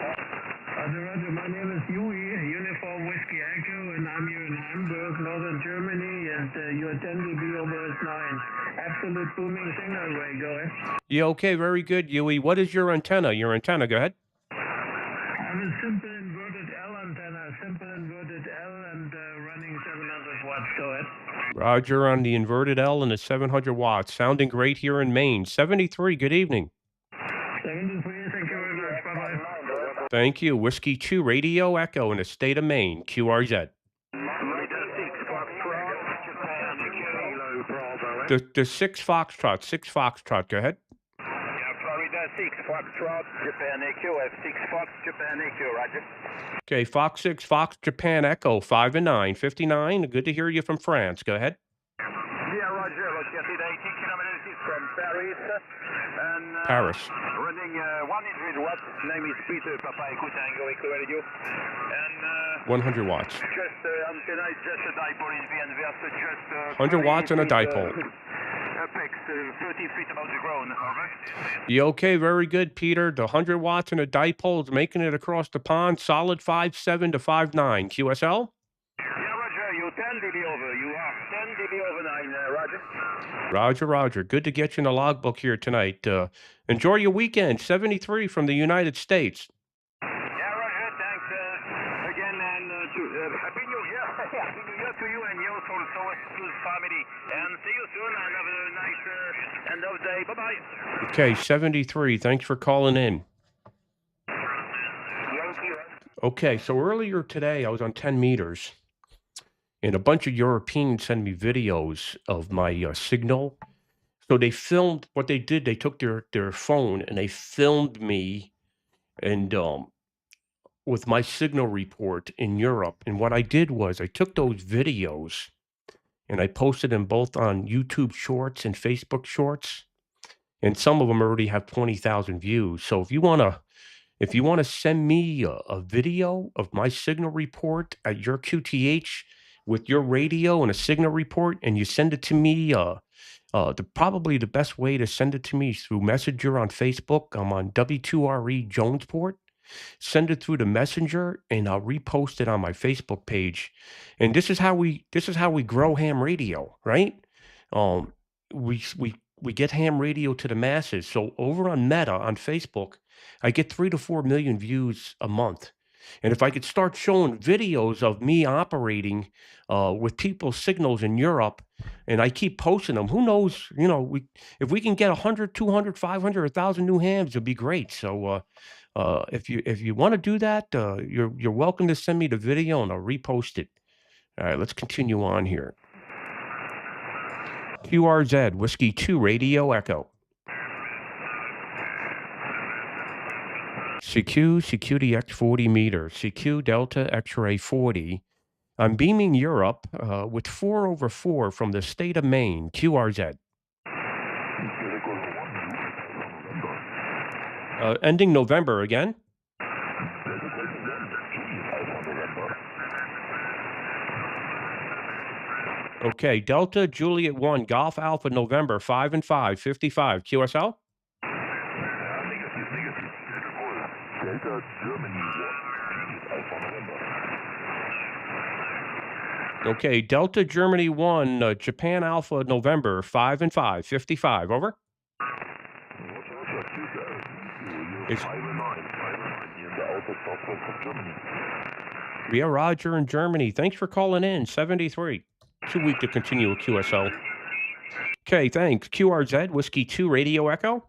Roger. My name is Yui, Uniform Whiskey Echo, and I'm here in Hamburg, Northern Germany, and you're 10 dB over S9. Absolute booming signal, Ray. Go ahead. Yeah, okay, very good, Yui. What is your antenna? Go ahead. I have a simple inverted L antenna, and running 700 watts. Go ahead. Roger on the inverted L and the 700 watts. Sounding great here in Maine. 73, good evening. 73, thank you very much. Bye-bye. Thank you. Whiskey 2 Radio Echo in the state of Maine. QRZ. The 6 Foxtrot. Go ahead. Florida 6 Foxtrot, Japan Echo, F6 Fox, Japan Echo, Roger. Okay, Fox 6, Fox Japan Echo, 5 and 9. 59, good to hear you from France. Go ahead. Yeah, Roger. Located 80 kilometers from Paris. And, Paris. Running 100 watts. Name is Peter, Papa Echo Tango Echo Radio. And 100 watts. Just antenna is just a dipole in the inverse. Just 100 watts and a dipole. Apex 30 feet above the ground. Over. Yeah, okay, very good, Peter. The 100 watts and a dipole is making it across the pond. Solid 5.7 to 5.9. QSL? Yeah, Roger. You're 10 dB over. You are 10 dB over 9, Roger. Roger. Good to get you in the logbook here tonight. Enjoy your weekend. 73 from the United States. Yeah, Roger. Thanks again, and Happy New Year. Happy New Year to you and yours also, to the family. And see you soon, and have a nice end of day. Bye-bye. Okay, 73. Thanks for calling in. Okay, so earlier today I was on 10 meters. And a bunch of Europeans sent me videos of my signal. So they filmed what they did. They took their phone and they filmed me and with my signal report in Europe. And what I did was I took those videos and I posted them both on YouTube Shorts and Facebook Shorts. And some of them already have 20,000 views. So if you want to send me a video of my signal report at your QTH with your radio and a signal report, and you send it to me, probably the best way to send it to me is through Messenger on Facebook. I'm on W2RE Jonesport. Send it through the Messenger, and I'll repost it on my Facebook page. And this is how we grow ham radio, right? We get ham radio to the masses. So over on Meta on Facebook, I get 3 to 4 million views a month. And if I could start showing videos of me operating with people's signals in Europe, and I keep posting them, who knows, if we can get 100, 200, 500, 1,000 new hams, it'd be great. So if you want to do that, you're welcome to send me the video and I'll repost it. All right, let's continue on here. QRZ, Whiskey 2 Radio Echo. CQDX 40 meters, CQ Delta X-ray 40. I'm beaming Europe with 4/4 from the state of Maine, QRZ. Ending November again. Okay, Delta Juliet 1, Golf Alpha November 5 and 5, 55, QSL? Okay, Delta Germany 1, Japan Alpha November 5 and 5, 55, over. Yeah, Roger in Germany. Thanks for calling in. 73. Too weak to continue with QSO. Okay, thanks. QRZ, Whiskey 2, Radio Echo.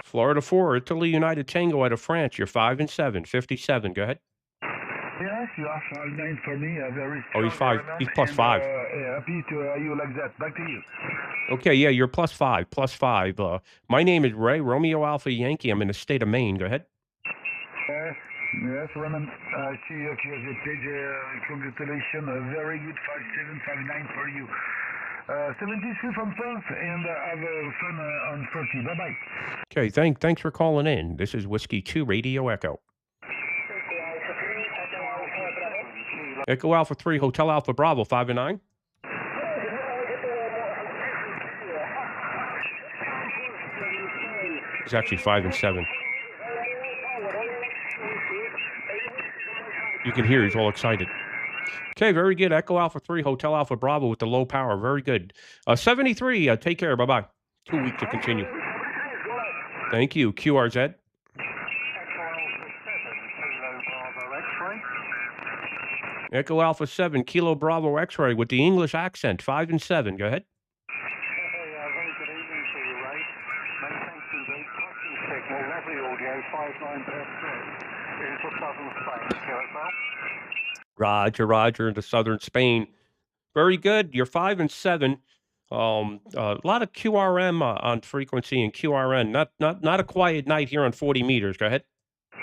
Florida 4, Italy United Tango out of France. You're 5 and 7. 57. Go ahead. Yes, you are 5-9 for me. A very Oh, he's 5. He's plus 5. Happy to hear you like that. Back to you. Okay, yeah, you're plus 5. Plus 5. My name is Ray, Romeo Alpha Yankee. I'm in the state of Maine. Go ahead. Yes, Roman. I see your page. Congratulations. A very good 5759 for you. 73 from France, and have fun on 30. Bye-bye. Okay, thanks for calling in. This is Whiskey 2, Radio Echo. Echo Alpha 3, Hotel Alpha Bravo, 5 and 9. It's actually 5 and 7. You can hear he's all excited. Okay, very good. Echo Alpha 3, Hotel Alpha Bravo with the low power. Very good. 73, take care. Bye-bye. Too weak to continue. Thank you. QRZ. Echo Alpha 7, Kilo Bravo X-ray with the English accent. 5 and 7. Go ahead. Very good evening to you, Ray. Many thanks indeed. Cracking signal, lovely audio, 59.3 into southern Spain, QSL. Roger into southern Spain. Very good. You're 5 and 7. A lot of QRM on frequency and QRN. Not a quiet night here on 40 meters. Go ahead. Okay,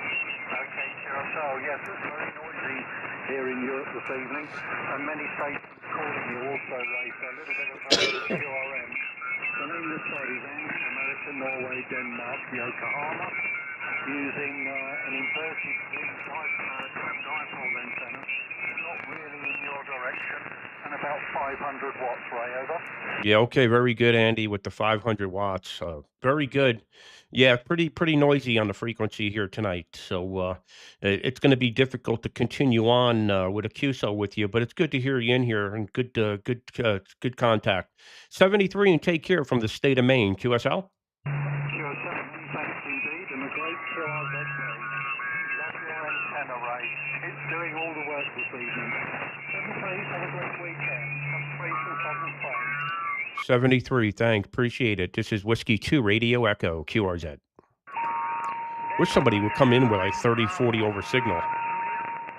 QSL. Yes, it's very noisy here in Europe this evening, and many stations calling you also, Ray, so a little bit of QRM. The name of the site is America, Norway, Denmark, Yokohama, using an inverted dipole antenna, not really in your direction, and about 500 watts, Ray, over. Yeah, okay, very good, Andy, with the 500 watts. Very good. Yeah, pretty noisy on the frequency here tonight. So it's going to be difficult to continue on with a QSO with you, but it's good to hear you in here and good contact. 73 and take care from the state of Maine. QSL? QSL, thanks indeed, and a great QRZ Ray. Love your antenna, Ray. It's doing all the work this evening. Please have a great weekend. Come free from southern Spain. 73, thanks. Appreciate it. This is Whiskey 2, Radio Echo, QRZ. Wish somebody would come in with like 30, 40 over signal.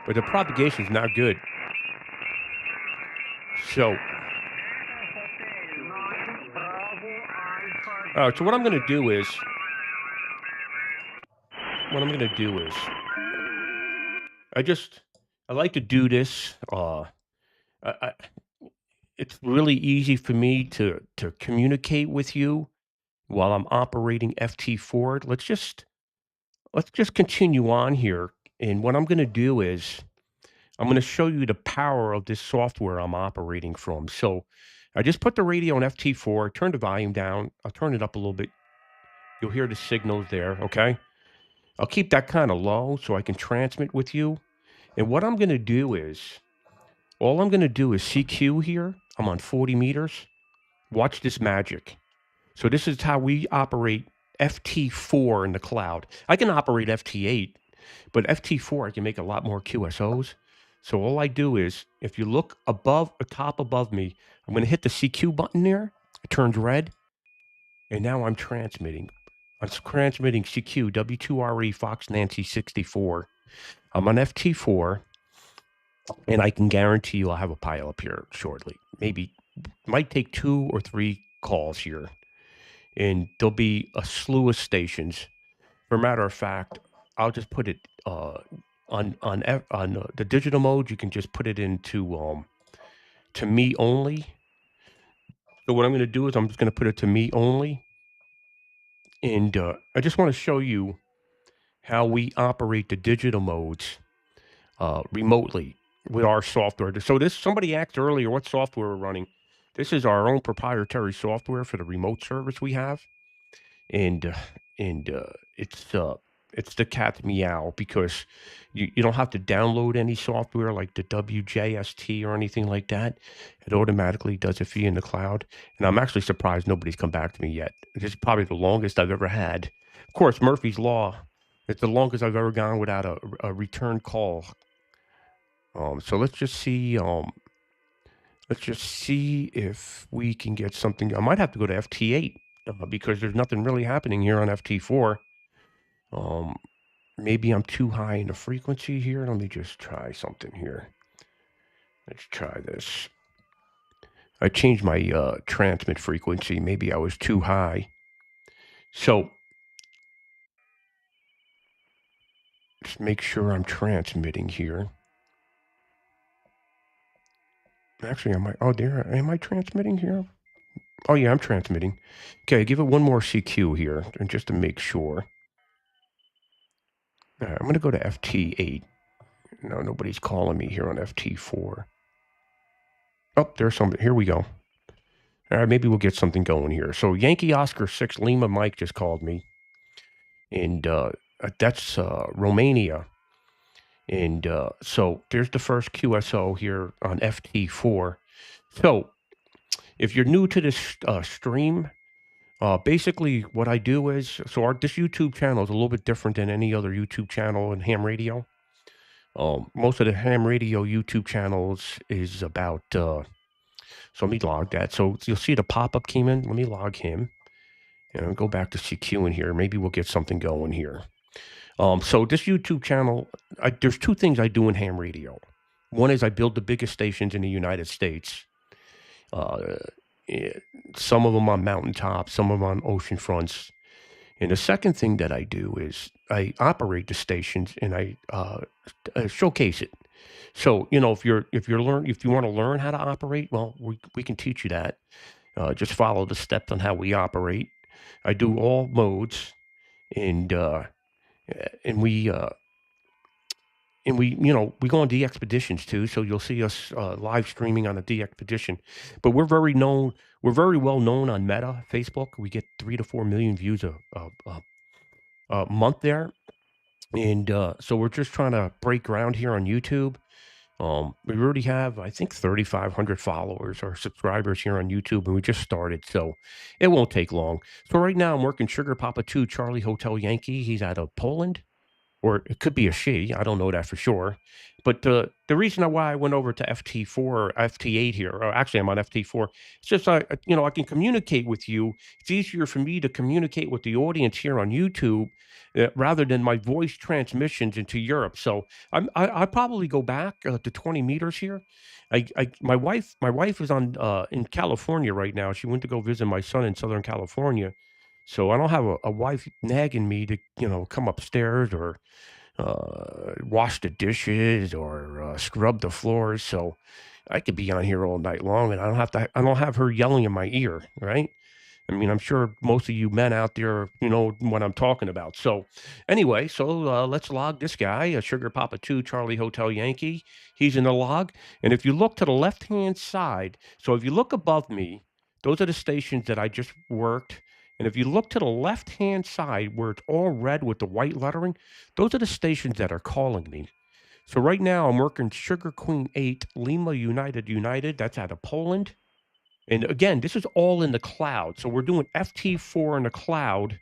But the propagation's not good. So what I'm going to do is, I like to do this. It's really easy for me to communicate with you while I'm operating FT4. Let's just continue on here. And what I'm going to do is I'm going to show you the power of this software I'm operating from. So I just put the radio on FT4, turn the volume down. I'll turn it up a little bit. You'll hear the signals there, okay? I'll keep that kind of low so I can transmit with you. And what I'm going to do is, all I'm going to do is CQ here. I'm on 40 meters. Watch this magic. So this is how we operate FT4 in the cloud. I can operate FT8, but FT4, I can make a lot more QSOs. So all I do is, if you look top above me, I'm going to hit the CQ button there. It turns red. And now I'm transmitting. I'm transmitting CQ, W2RE, Fox Nancy 64. I'm on FT4. And I can guarantee you I'll have a pile up here shortly. Might take 2 or 3 calls here. And there'll be a slew of stations. For a matter of fact, I'll just put it on the digital mode. You can just put it into to me only. So what I'm going to do is I'm just going to put it to me only. And I just want to show you how we operate the digital modes remotely with our software. So somebody asked earlier what software we're running. This is our own proprietary software for the remote service we have, and it's the cat's meow, because you don't have to download any software like the WJST or anything like that. It automatically does it for you in the cloud. And I'm actually surprised nobody's come back to me yet. This is probably the longest I've ever had Of course, Murphy's Law. It's the longest I've ever gone without a return call. So let's just see. Let's just see if we can get something. I might have to go to FT8 because there's nothing really happening here on FT4. Maybe I'm too high in the frequency here. Let me just try something here. Let's try this. I changed my transmit frequency. Maybe I was too high. So just make sure I'm transmitting here. Actually, am I transmitting here? Oh yeah, I'm transmitting. Okay, give it one more CQ here, and just to make sure. All right, I'm going to go to FT8. No, nobody's calling me here on FT4. Oh, there's something. Here we go. All right, maybe we'll get something going here. So Yankee Oscar 6 Lima Mike just called me, and that's Romania. And so there's the first QSO here on FT4. So if you're new to this stream, basically what I do is, this YouTube channel is a little bit different than any other YouTube channel in ham radio. Most of the ham radio YouTube channels is about, so let me log that. So you'll see the pop-up came in. Let me log him. And I'll go back to CQ in here. Maybe we'll get something going here. So this YouTube channel, there's two things I do in ham radio. One is I build the biggest stations in the United States. Some of them on mountaintops, some of them on ocean fronts. And the second thing that I do is I operate the stations and I showcase it. So if you want to learn how to operate, well, we can teach you that. Just follow the steps on how we operate. I do all modes, and we go on D expeditions too. So you'll see us live streaming on a D expedition. But we're very well known on Meta, Facebook. We get 3 to 4 million views a month there, and so we're just trying to break ground here on YouTube. We already have, I think, 3,500 followers or subscribers here on YouTube, and we just started, so it won't take long. So right now I'm working Sugar Papa 2 Charlie Hotel Yankee. He's out of Poland. Or it could be a she. I don't know that for sure. But the reason why I went over to FT4 or FT8 here, or actually I'm on FT4, it's just I can communicate with you. It's easier for me to communicate with the audience here on YouTube rather than my voice transmissions into Europe. So I probably go back to 20 meters here. My wife is on in California right now. She went to go visit my son in Southern California. So I don't have a wife nagging me to, come upstairs or wash the dishes or scrub the floors. So I could be on here all night long, and I don't have her yelling in my ear, right? I mean, I'm sure most of you men out there, what I'm talking about. So anyway, let's log this guy, Sugar Papa 2 Charlie Hotel Yankee. He's in the log. And if you look to the left-hand side, so if you look above me, those are the stations that I just worked. And if you look to the left-hand side where it's all red with the white lettering, those are the stations that are calling me. So right now I'm working Sugar Queen 8 Lima United. That's out of Poland. And again, this is all in the cloud. So we're doing FT4 in the cloud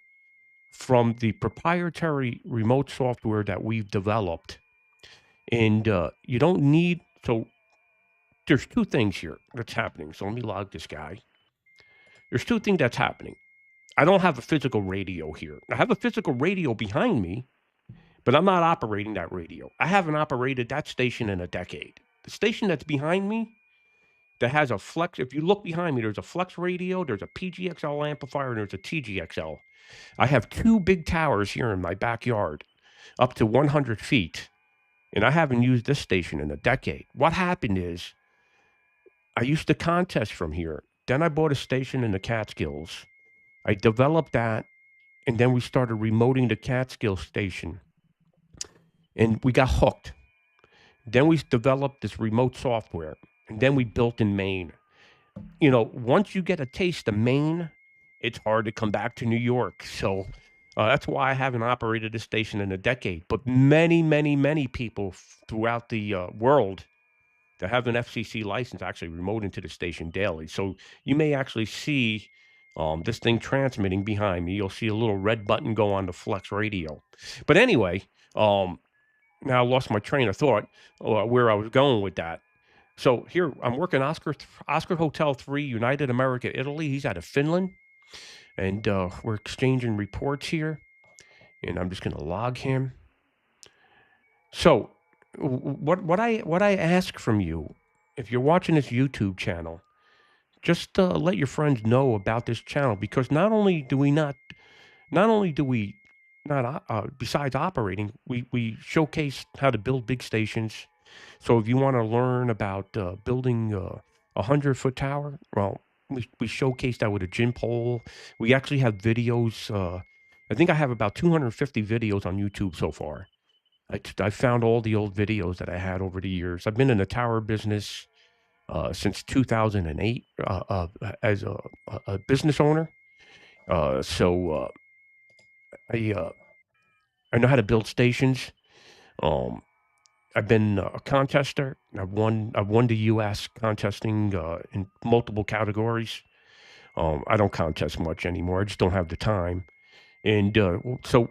from the proprietary remote software that we've developed. And you don't need, so there's two things here that's happening. So let me log this guy. There's two things that's happening. I don't have a physical radio here. I have a physical radio behind me, but I'm not operating that radio. I haven't operated that station in a decade. The station that's behind me that has a flex, if you look behind me, there's a flex radio, there's a PGXL amplifier, and there's a TGXL. I have two big towers here in my backyard, up to 100 feet, and I haven't used this station in a decade. What happened is, I used to contest from here. Then I bought a station in the Catskills. I developed that, and then we started remoting the Catskill station, and we got hooked. Then we developed this remote software, and then we built in Maine. Once you get a taste of Maine, it's hard to come back to New York. So that's why I haven't operated this station in a decade. But many, many, many people throughout the world that have an FCC license actually remote into the station daily. So you may actually see This thing transmitting behind me. You'll see a little red button go on the Flex radio. But anyway, now I lost my train of thought where I was going with that. So here I'm working Oscar Hotel 3, United America, Italy. He's out of Finland, and we're exchanging reports here. And I'm just going to log him. So what I ask from you, if you're watching this YouTube channel, just let your friends know about this channel, because not only do we not besides operating, we showcase how to build big stations. So if you want to learn about building a 100-foot tower, well, we showcase that with a gym pole. We actually have videos. I think I have about 250 videos on YouTube so far. I found all the old videos that I had over the years. I've been in the tower business since 2008 as a business owner. So I know how to build stations. I've been a contester. I've won the U.S. contesting in multiple categories. I don't contest much anymore. I just don't have the time. And so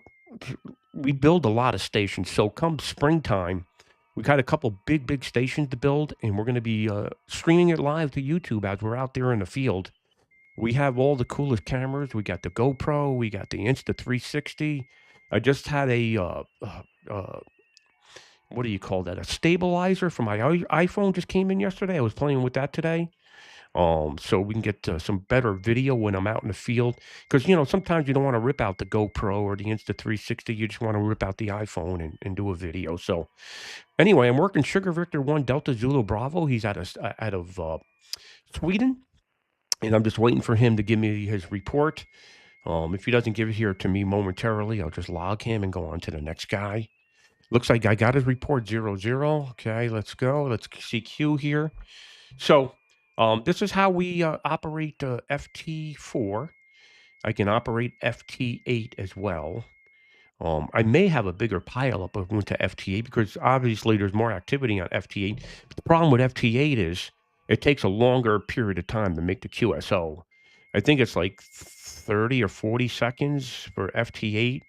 we build a lot of stations. So come springtime, we've got a couple big stations to build, and we're going to be streaming it live to YouTube as we're out there in the field. We have all the coolest cameras. We got the GoPro. We got the Insta360. I just had a what do you call that? A stabilizer for my iPhone just came in yesterday. I was playing with that today. So we can get some better video when I'm out in the field. Because, sometimes you don't want to rip out the GoPro or the Insta360. You just want to rip out the iPhone and do a video. So anyway, I'm working Sugar Victor 1 Delta Zulu Bravo. He's out of Sweden. And I'm just waiting for him to give me his report. If he doesn't give it here to me momentarily, I'll just log him and go on to the next guy. Looks like I got his report 00. Okay, let's go. Let's see Q here. So this is how we operate FT4. I can operate FT8 as well. I may have a bigger pileup if we went to FT8, because obviously there's more activity on FT8. But the problem with FT8 is it takes a longer period of time to make the QSO. I think it's like 30 or 40 seconds for FT8.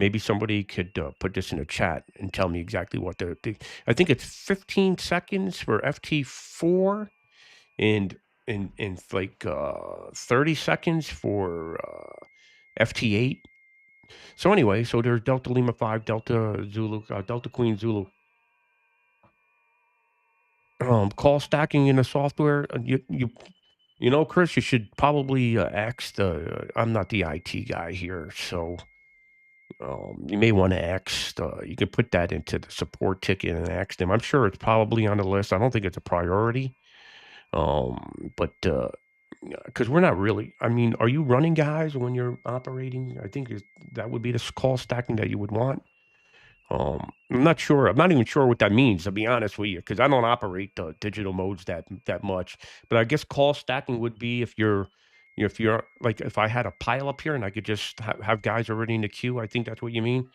Maybe somebody could put this in the chat and tell me exactly what I think it's 15 seconds for FT4 and like 30 seconds for FT8. So anyway, so there's Delta Lima 5, Delta Zulu, Delta Queen Zulu. Call stacking in the software. Chris, you should probably ask I'm not the IT guy here, so you may want to ask. You can put that into the support ticket and ask them. I'm sure it's probably on the list. I don't think it's a priority. But because we're not really. I mean, are you running guys when you're operating? I think that would be the call stacking that you would want. I'm not sure. I'm not even sure what that means, to be honest with you, because I don't operate the digital modes that much. But I guess call stacking would be if you're like, if I had a pile up here and I could just have guys already in the queue. I think that's what you mean.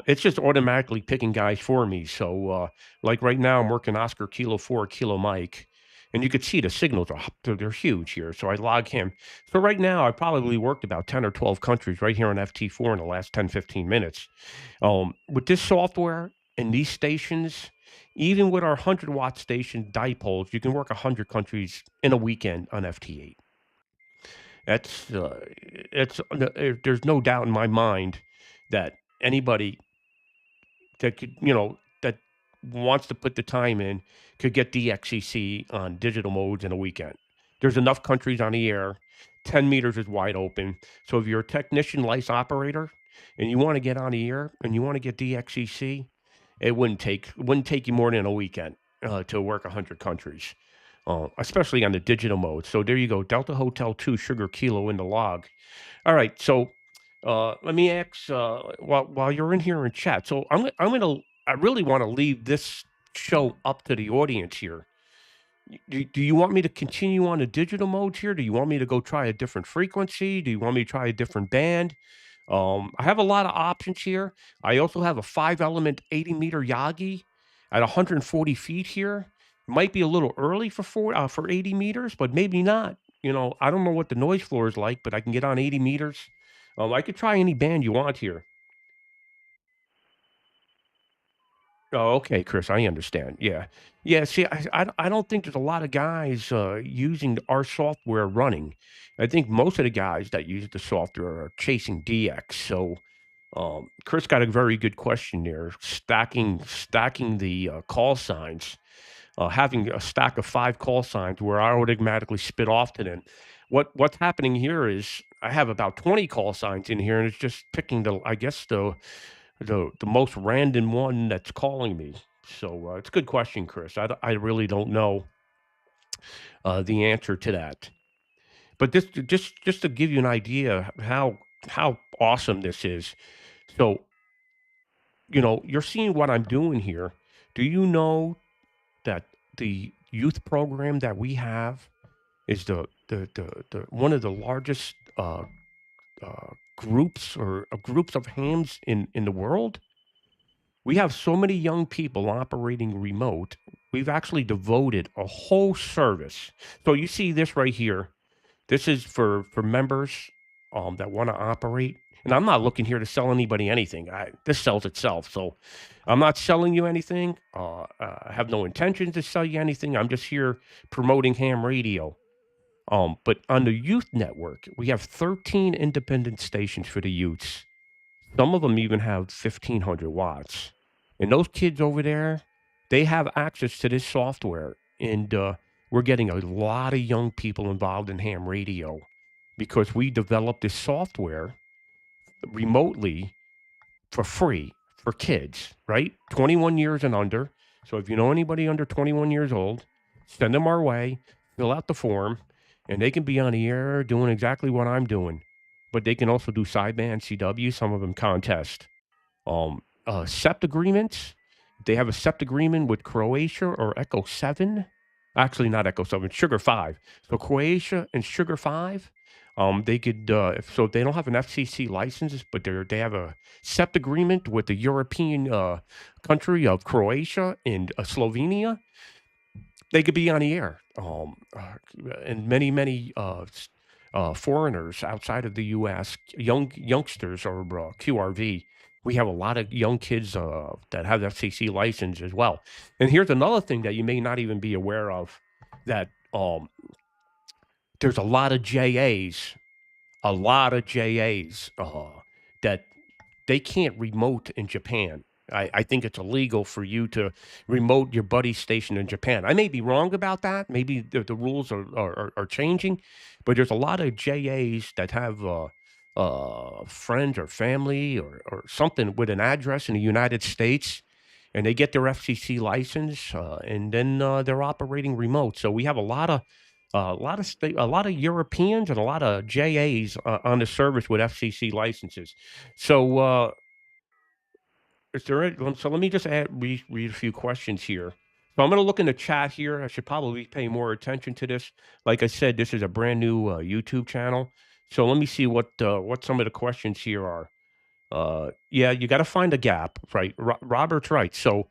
It's just automatically picking guys for me. So like right now, I'm working Oscar Kilo 4 Kilo Mike. And you could see the signals they're huge here. So I log him. So right now, I probably worked about 10 or 12 countries right here on FT4 in the last 10, 15 minutes. With this software and these stations, even with our 100-watt station dipoles, you can work 100 countries in a weekend on FT8. There's no doubt in my mind that anybody that could, that wants to put the time in could get DXCC on digital modes in a weekend. There's enough countries on the air. 10 meters is wide open. So if you're a technician, license operator, and you want to get on the air and you want to get DXCC, it wouldn't take you more than a weekend to work 100 countries, especially on the digital mode. So there you go. Delta Hotel 2 Sugar Kilo in the log. All right. So let me ask while you're in here in chat. So I really want to leave this show up to the audience here. Do you want me to continue on the digital modes here? Do you want me to go try a different frequency? Do you want me to try a different band? I have a lot of options here. I also have a 5-element 80-meter Yagi at 140 feet here. Might be a little early for 80 meters, but maybe not. I don't know what the noise floor is like, but I can get on 80 meters. I could try any band you want here. Oh, okay, Chris, I understand. Yeah. Yeah, see, I don't think there's a lot of guys using our software running. I think most of the guys that use the software are chasing DX. So, Chris got a very good question there. Stacking the call signs, having a stack of 5 call signs where I automatically spit off to them. What's happening here is I have about 20 call signs in here, and it's just picking I guess the most random one that's calling me. So it's a good question, Chris. I really don't know the answer to that. But this just to give you an idea how awesome this is. So you're seeing what I'm doing here. Do you know that the youth program that we have is the one of the largest groups of hams in the world? We have so many young people operating remote. We've actually devoted a whole service. So you see this right here. This is for members that want to operate. And I'm not looking here to sell anybody anything. This sells itself. So I'm not selling you anything. I have no intention to sell you anything. I'm just here promoting ham radio. But on the youth network, we have 13 independent stations for the youths. Some of them even have 1,500 watts. And those kids over there, they have access to this software. And we're getting a lot of young people involved in ham radio because we developed this software remotely for free for kids, right? 21 years and under. So if you know anybody under 21 years old, send them our way, fill out the form, and they can be on the air doing exactly what I'm doing. But they can also do sideband CW, some of them contest. SEPT agreements. They have a SEPT agreement with Croatia or Echo 7. Actually, not Echo 7, Sugar 5. So Croatia and Sugar 5, they could, if they don't have an FCC license, but they have a SEPT agreement with the European country of Croatia and Slovenia, they could be on the air. And many foreigners outside of the U.S., youngsters or QRV. We have a lot of young kids that have FCC license as well. And here's another thing that you may not even be aware of, that there's a lot of JAs that they can't remote in Japan. I think it's illegal for you to remote your buddy's station in Japan. I may be wrong about that. Maybe the rules are changing, but there's a lot of JAs that have friends or family or something with an address in the United States, and they get their FCC license, and then they're operating remote. So we have a lot of Europeans and a lot of JAs on the service with FCC licenses. So so let me just read a few questions here. So I'm going to look in the chat here. I should probably pay more attention to this. Like I said, this is a brand new YouTube channel. So let me see what some of the questions here are. Yeah, you got to find a gap, right? Robert's right. So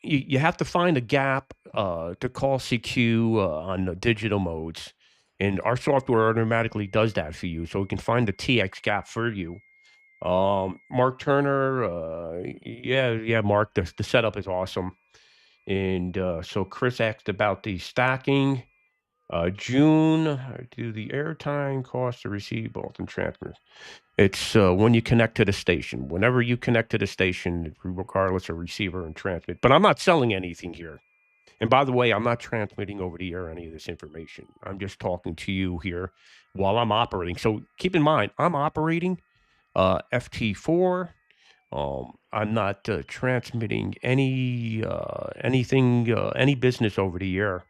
you have to find a gap to call CQ on the digital modes. And our software automatically does that for you. So we can find the TX gap for you. Mark Turner, yeah, Mark, the setup is awesome. And so Chris asked about the stacking. June, do the airtime cost to receive both and transmit? It's when you connect to the station. Whenever you connect to the station, regardless of receiver and transmit. But I'm not selling anything here. And by the way, I'm not transmitting over the air any of this information. I'm just talking to you here while I'm operating. So keep in mind, I'm operating FT4. I'm not transmitting anything, any business over the air.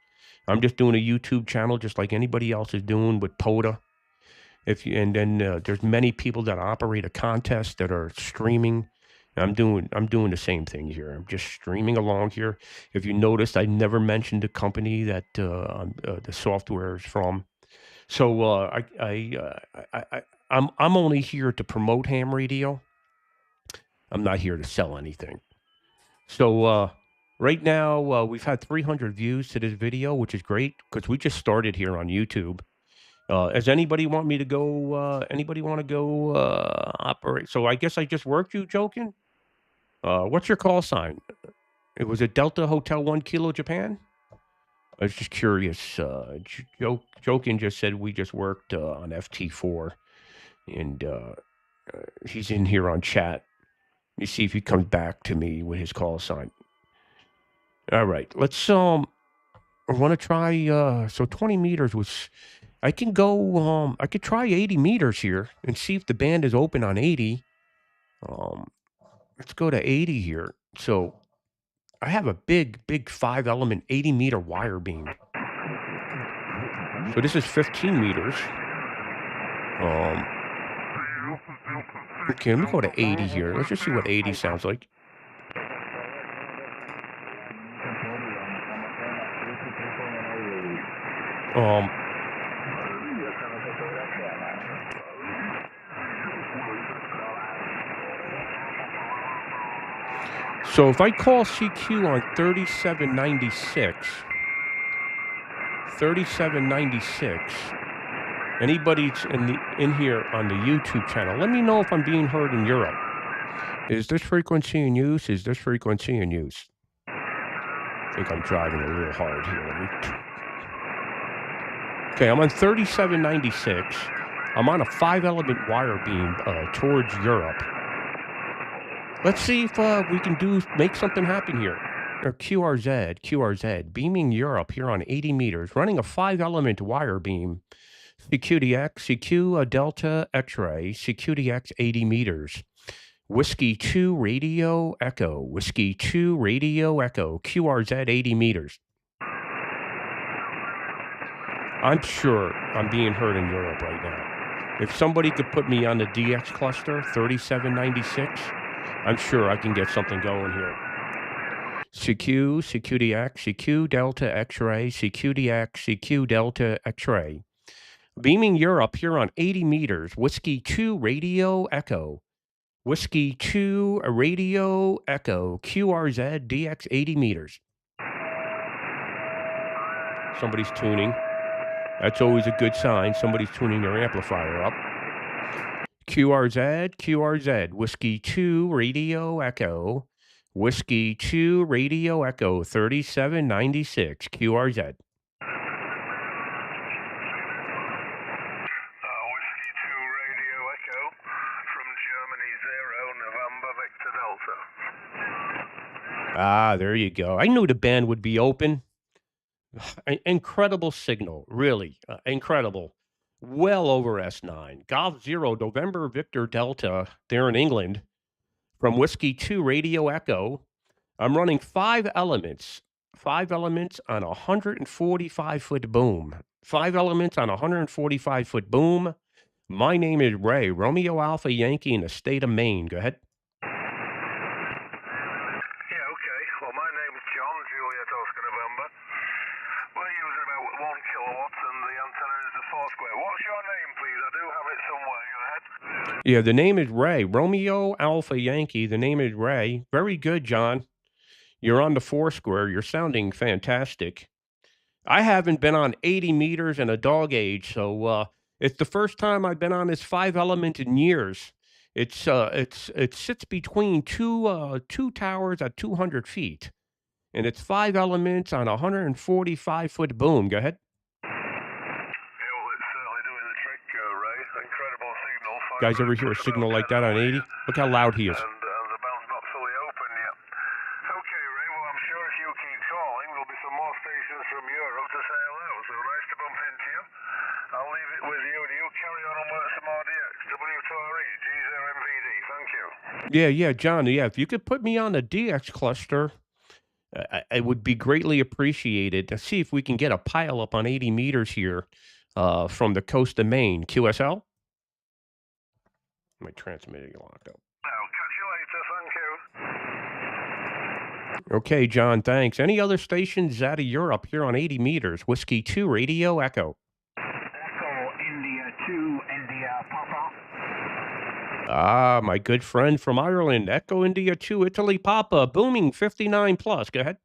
I'm just doing a YouTube channel just like anybody else is doing with POTA. And then there's many people that operate a contest that are streaming. I'm doing the same thing here. I'm just streaming along here. If you noticed, I never mentioned the company that the software is from. So I'm only here to promote ham radio. I'm not here to sell anything. So Right now, we've had 300 views to this video, which is great because we just started here on YouTube. Does anybody want me to go? Anybody want to go operate? So I guess I just worked you, joking. What's your call sign? It was a Delta Hotel 1 Kilo Japan. I was just curious. Joking just said we just worked on FT4, and he's in here on chat. Let me see if he comes back to me with his call sign. All right, let's I want to try. So 20 meters was. I can go. I could try 80 meters here and see if the band is open on 80. Let's go to 80 here. So I have a big 5-element 80-meter wire beam. So this is 15 meters. Okay, let me go to 80 here. Let's just see what 80 sounds like. So if I call CQ on 3796, anybody's in here on the YouTube channel, let me know if I'm being heard in Europe. Is this frequency in use? Is this frequency in use? I think I'm driving a little hard here. Okay, I'm on 3796. I'm on a 5-element wire beam towards Europe. Let's see if we can make something happen here. Or QRZ, beaming Europe here on 80 meters, running a 5-element wire beam. CQDX, CQ Delta X-ray, CQDX 80 meters. Whiskey 2 Radio Echo, Whiskey 2 Radio Echo, QRZ 80 meters. I'm sure I'm being heard in Europe right now. If somebody could put me on the DX cluster, 3796, I'm sure I can get something going here. CQ, CQDX, CQ Delta X-ray, CQDX, CQ Delta X-ray. Beaming Europe here on 80 meters, Whiskey 2 Radio Echo. Whiskey 2 Radio Echo, QRZ DX 80 meters. Somebody's tuning. That's always a good sign. Somebody's tuning their amplifier up. QRZ, Whiskey 2 Radio Echo. Whiskey 2 Radio Echo 3796, QRZ. Whiskey 2 Radio Echo from Germany 0 November Victor Delta. Ah, there you go. I knew the band would be open. Incredible signal, really. Incredible. Well over S9. Golf 0 November Victor Delta there in England. From Whiskey 2 Radio Echo, I'm running 5 elements. 5 elements on a 145-foot boom. 5 elements on a 145-foot boom. My name is Ray, Romeo Alpha Yankee in the state of Maine. Go ahead. Yeah, okay. Well, my name is John, Juliet Oscar November. We're using about 1 kilowatt and the antenna is a 4 square. What's your name, please? I do have it somewhere. Go ahead. Yeah, the name is Ray. Romeo Alpha Yankee. The name is Ray. Very good, John. You're on the 4 square. You're sounding fantastic. I haven't been on 80 meters in a dog age, so it's the first time I've been on this 5-element in years. It sits between two towers at 200 feet, and it's 5 elements on a 145-foot boom. Go ahead. Yeah, well, it's certainly doing the trick, Ray. Incredible signal. Guys ever hear a signal like that on 80? Look how loud he is. And the band's not fully open yet. Okay, Ray, well, I'm sure if you keep calling, there'll be some more stations from Europe to say hello. So nice to bump into you. I'll leave it with you, and you carry on and work some RDX. W2RE, G0MVD. Thank you. Yeah, John. Yeah, if you could put me on the DX cluster, it would be greatly appreciated. Let's see if we can get a pile up on 80 meters here from the coast of Maine. QSL? My transmitter locked up. I'll catch you later. Thank you. Okay, John, thanks. Any other stations out of Europe here on 80 meters? Whiskey 2 Radio Echo. Echo India 2 India Papa. Ah, my good friend from Ireland. Echo India 2 Italy Papa. Booming 59 plus. Go ahead.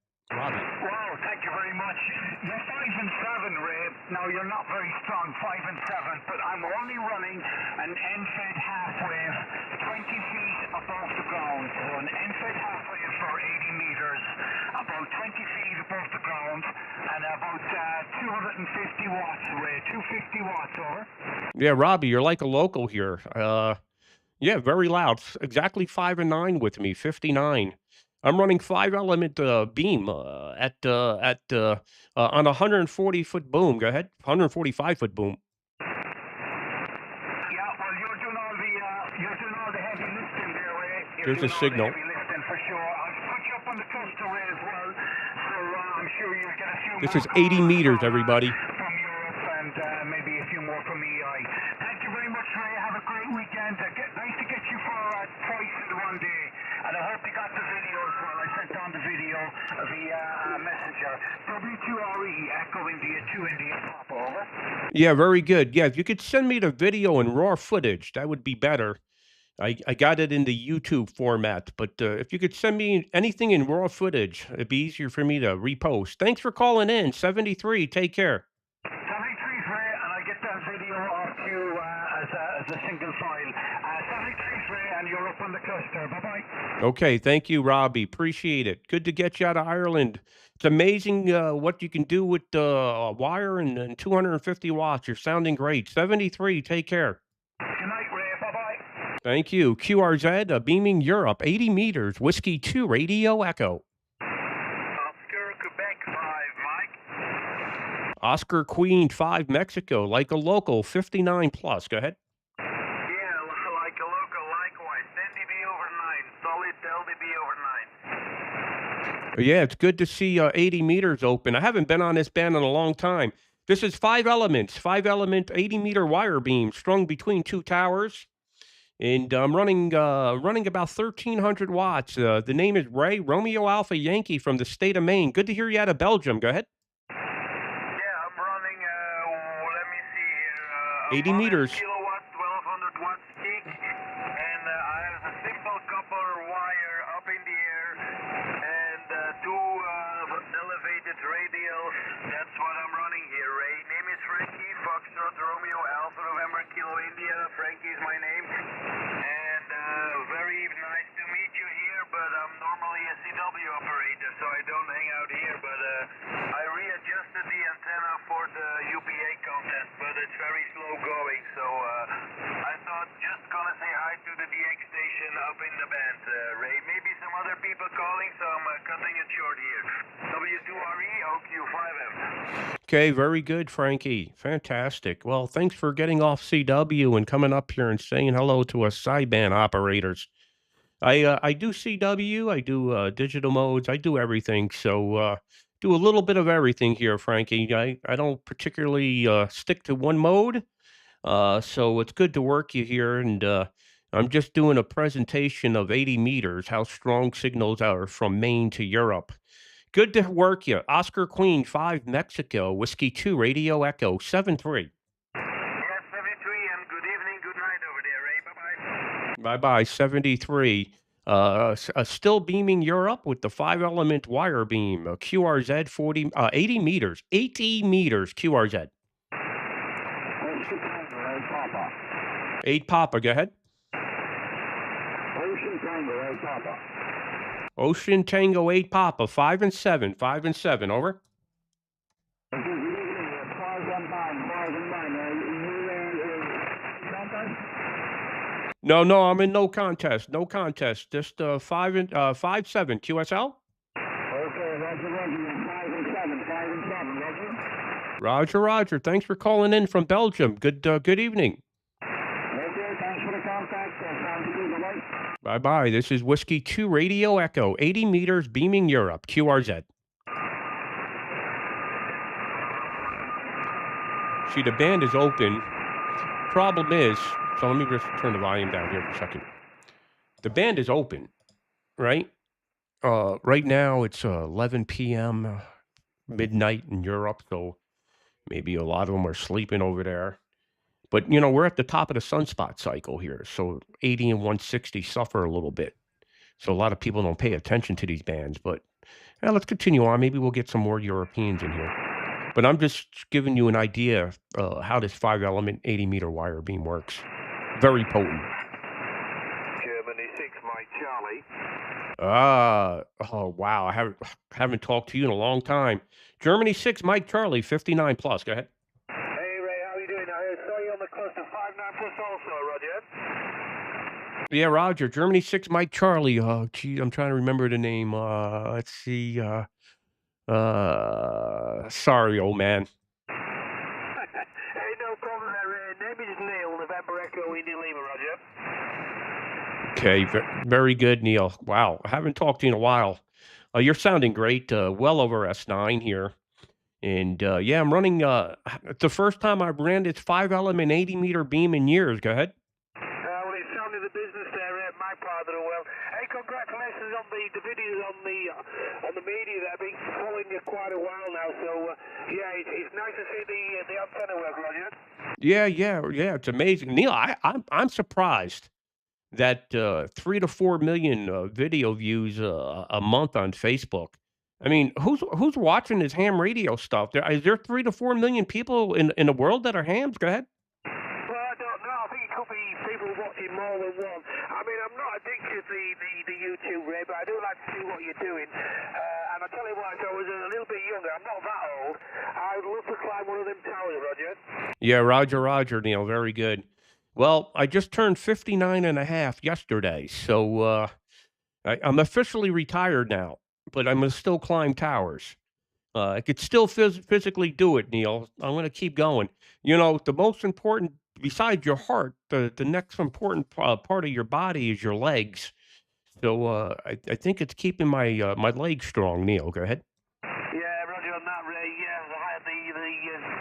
Now, you're not very strong, 5 and 7, but I'm only running an end-fed half wave 20 feet above the ground. So an end-fed half wave for 80 meters, about 20 feet above the ground, and about 250 watts, Ray, 250 watts, over. Yeah, Robbie, you're like a local here. Yeah, very loud. Exactly 5 and 9 with me, 59. I'm running 5-element beam on a 140-foot boom. Go ahead, 145-foot boom. Yeah, well, you're doing all the heavy lifting there, Ray. There's a signal. Heavy lifting for sure. I'll put you up on the cluster, Ray, as well. So I'm sure you'll get a few This more is 80 meters, from, everybody. from Europe and maybe a few more from EI. Thank you very much, Ray. Have a great weekend. Nice to get you for twice in one day. And I hope you got the video as well. I sent on the video via Messenger. W2RE, Echo India, 2 India, Papa, over. Yeah, very good. Yeah, if you could send me the video in raw footage, that would be better. I got it in the YouTube format, but if you could send me anything in raw footage, it'd be easier for me to repost. Thanks for calling in. 73, take care. 73, Ray, and I get that video off to you as a single file. 73, Ray, and you're up on the cluster. Bye-bye. Okay, thank you, Robbie. Appreciate it. Good to get you out of Ireland. It's amazing what you can do with a wire and 250 watts. You're sounding great. 73, take care. Good night, Ray. Bye-bye. Thank you. QRZ, beaming Europe, 80 meters, Whiskey 2, Radio Echo. Oscar, Quebec 5, Mike. Oscar Queen 5, Mexico, like a local, 59 plus. Go ahead. Yeah, like a local, likewise. 10 dB over 9. Solid 10 dB over 9. Yeah, it's good to see 80 meters open. I haven't been on this band in a long time. This is 5-element 80-meter wire beam strung between 2 towers. And I'm running about 1,300 watts. The name is Ray, Romeo Alpha Yankee from the state of Maine. Good to hear you out of Belgium. Go ahead. Yeah, I'm running, let me see here. 80 meters. Kilowatt, 1200 watts peak. And I have a simple copper wire up in the air. And 2 elevated radials. That's what I'm running here, Ray. Name is Frankie, Foxtrot, Romeo, Alpha, November, Kilo, India. Frankie is my name. And very nice to meet you here, but I'm normally a CW operator, so I don't hang out here. But I readjusted the antenna for the UPA content, but it's very slow going, so I thought just gonna say hi to the DX station up in the band, Ray. Maybe some other people calling, so I'm cutting it short here. W2RE, OQ5M. Okay, very good, Frankie. Fantastic. Well, thanks for getting off CW and coming up here and saying hello to us sideband operators. I do CW, I do digital modes, I do everything. So do a little bit of everything here, Frankie. I don't particularly stick to one mode. So it's good to work you here. And I'm just doing a presentation of 80 meters, how strong signals are from Maine to Europe. Good to work you. Oscar Queen 5, Mexico, Whiskey 2, Radio Echo 73. Yes, 73, and good evening, good night over there, Ray. Bye-bye. Bye-bye, 73. Still beaming Europe with the 5-element wire beam, QRZ 80 meters, 80 meters QRZ. 8 Papa, go ahead. Ocean Tango, 8 Papa. Ocean Tango 8 Papa, 5 and 7, 5 and 7, over. No, I'm in no contest, Just 5 and 5-7 QSL. Okay, Roger. Thanks for calling in from Belgium. Good evening. Okay, thanks for the contact. Bye-bye. This is Whiskey 2 Radio Echo, 80 meters beaming Europe, QRZ. See, the band is open. Problem is, so let me just turn the volume down here for a second. The band is open, right? Right now it's 11 p.m., midnight in Europe, so maybe a lot of them are sleeping over there. But, we're at the top of the sunspot cycle here, so 80 and 160 suffer a little bit. So a lot of people don't pay attention to these bands, but let's continue on. Maybe we'll get some more Europeans in here. But I'm just giving you an idea how this 5-element 80-meter wire beam works. Very potent. Germany 6, Mike Charlie. Oh wow, I haven't talked to you in a long time. Germany 6, Mike Charlie, 59 plus. Go ahead. Hey Ray, how are you doing? I saw you on the cluster 59 plus also, Roger. Yeah, Roger. Germany 6, Mike Charlie. Oh, gee, I'm trying to remember the name. Let's see. Sorry, old man. Hey, no problem there. Name is Neil, November Echo, India Lima, Roger. Okay, very good, Neil. Wow, I haven't talked to you in a while. You're sounding great. Well over S9 here. And yeah, I'm running. It's the first time I've ran this 5-element 80-meter beam in years. Go ahead. Well, it's sounded the business there, my part of the world. Hey, congratulations on the videos on the media that have been following you quite a while now. So yeah, it's nice to see the antenna work, Roger. Yeah. It's amazing, Neil. I'm surprised that 3 to 4 million video views a month on Facebook. I mean, who's watching this ham radio stuff? Is there 3 to 4 million people in the world that are hams? Go ahead. Well, I don't know. I think it could be people watching more than one. I mean, I'm not addicted to the YouTube, Ray, but I do like to see what you're doing. And I'll tell you what, if I was a little bit younger, I'm not that old, I'd love to climb one of them towers, Roger. Yeah, Roger, Neil. Very good. Well, I just turned 59 and a half yesterday, so I'm officially retired now, but I'm going to still climb towers. I could still physically do it, Neil. I'm going to keep going. You know, the most important, besides your heart, the next important part of your body is your legs. So I think it's keeping my my legs strong, Neil. Go ahead. Yeah, Roger, on that, Ray. Yeah, the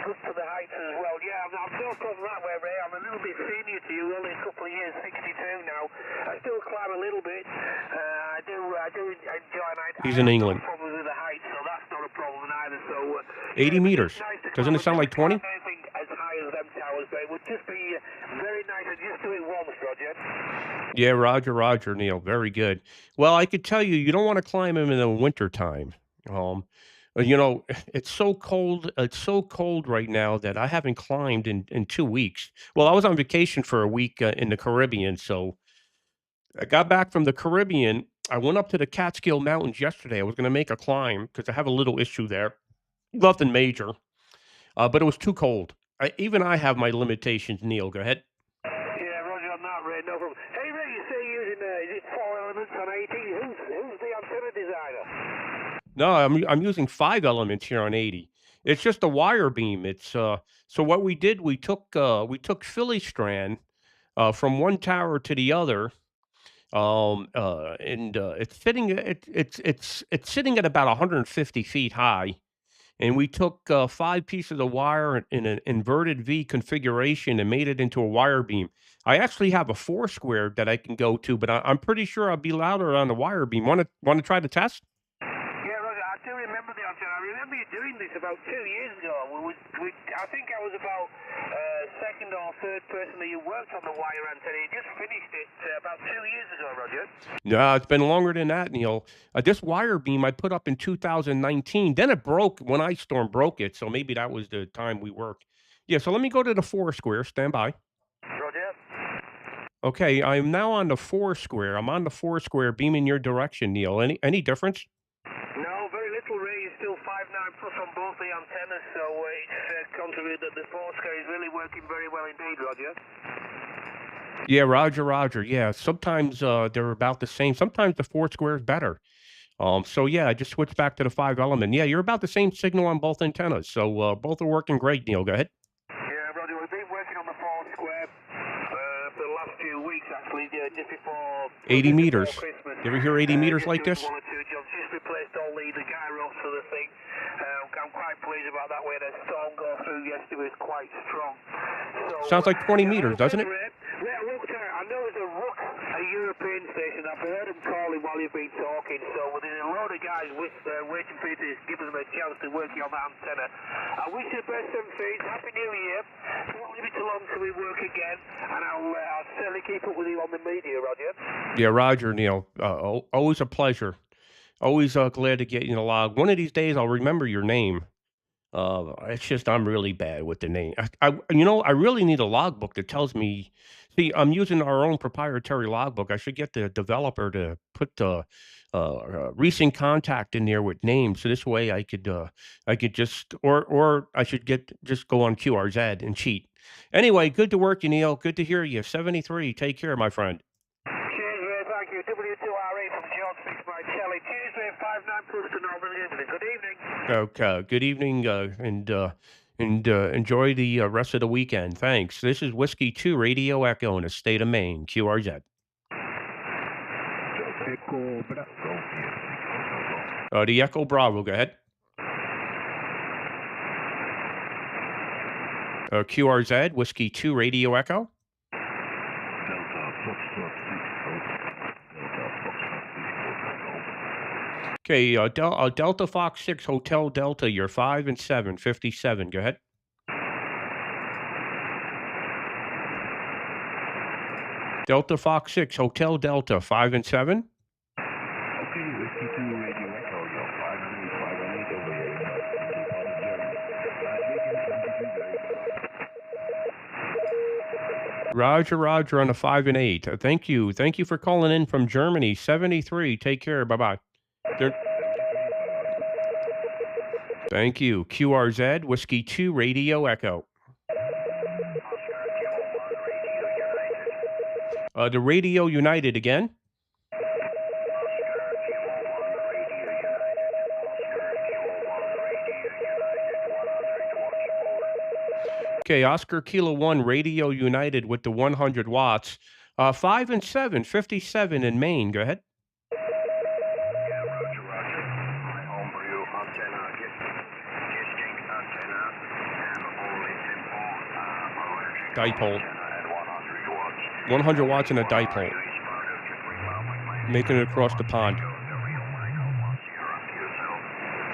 good for the heights as well. Yeah, I'm still coming that way, Ray. I'm a little bit senior to you, only a couple of years, 62 now. I still climb a little bit. I do enjoy it. He's in England. Problems with the heights, so that's not a problem either. So 80 meters. Doesn't it sound like 20? Anything as high as them towers, but it would just be very nice to just do it once, Roger. Yeah, Roger, Neil. Very good. Well, I could tell you, you don't want to climb them in the wintertime. You know, it's so cold. It's so cold right now that I haven't climbed in 2 weeks. Well, I was on vacation for a week in the Caribbean, so I got back from the Caribbean. I went up to the Catskill Mountains yesterday. I was going to make a climb because I have a little issue there. Nothing major, but it was too cold. Even I have my limitations, Neil. Go ahead. Yeah, Roger, on that, Ray, no problem. Hey, Ray, you say you're using, is it 4 elements on 80? Who's the antenna designer? No, I'm using 5 elements here on 80. It's just a wire beam. It's so what we did, we took Philly strand from one tower to the other, and it's sitting at about 150 feet high. And we took 5 pieces of wire in an inverted V configuration and made it into a wire beam. I actually have a 4 square that I can go to, but I'm pretty sure I'll be louder on the wire beam. Want to try the test? Yeah, Roger, I do remember the antenna. I remember you doing this about 2 years ago. I think I was about second or third person that you worked on the wire antenna. You just finished it about 2 years ago, Roger. No, it's been longer than that, Neil. This wire beam I put up in 2019. Then it broke when Ice Storm broke it, so maybe that was the time we worked. Yeah, so let me go to the 4 square. Stand by. Roger. Okay, I'm now on the 4 square. I'm on the 4 square, beam in your direction, Neil. Any difference? No, very little, Ray. It's still 5.9 plus on both the antennas, so it's contributed that the 4 square is really working very well indeed, Roger. Yeah, Roger. Yeah, sometimes they're about the same. Sometimes the 4 square is better. So yeah, I just switched back to the 5 element. Yeah, you're about the same signal on both antennas. So both are working great, Neil. Go ahead. Yeah, Roger, we've been working on the 4 square for the last few weeks, actually, just before 80 meters. Christmas. You ever hear 80 meters like this? One or two jobs, just replaced all the gyros for the thing. I'm quite pleased about that way. The storm go through yesterday was quite strong. So, Sounds like 20 meters, doesn't it? I know there's a Rook, a European station. I've heard them calling while you've been talking. So there's a load of guys waiting for you to give them a chance to work on that antenna. I wish you the best of things. Happy New Year. Don't leave it too long till we work again. And I'll certainly keep up with you on the media, Roger. Yeah, Roger, Neil. Always a pleasure. Always glad to get you in the log. One of these days, I'll remember your name. It's just I'm really bad with the name. I really need a logbook that tells me. See, I'm using our own proprietary logbook. I should get the developer to put the recent contact in there with names, so this way I could just or I should just go on QRZ and cheat. Anyway, good to work you, Neil. Good to hear you. 73. Take care, my friend. Cheers, yeah, thank you. W2RE from John, 6 by Charlie. Tuesday at 59 plus to Northern Italy. Good evening. Okay. Good evening, and enjoy the rest of the weekend. Thanks. This is Whiskey 2 Radio Echo in the state of Maine, QRZ. The Echo Bravo, go ahead. QRZ, Whiskey 2 Radio Echo. Okay, Delta Fox 6 Hotel Delta, you're 5 and 7, 57. Go ahead. Delta Fox 6 Hotel Delta, 5 and 7. Okay, Whiskey 2 Radio Echo, you're 5 and 8, 5 and 8 over here. Roger on a 5 and 8. Thank you for calling in from Germany. 73. Take care. Bye-bye. Thank you. QRZ, Whiskey 2 Radio Echo. The Radio United again. Okay, Oscar Kilo 1 Radio United with the 100 watts. 5 and 7, 57 in Maine. Go ahead. Dipole. 100 watts in a dipole. Making it across the pond.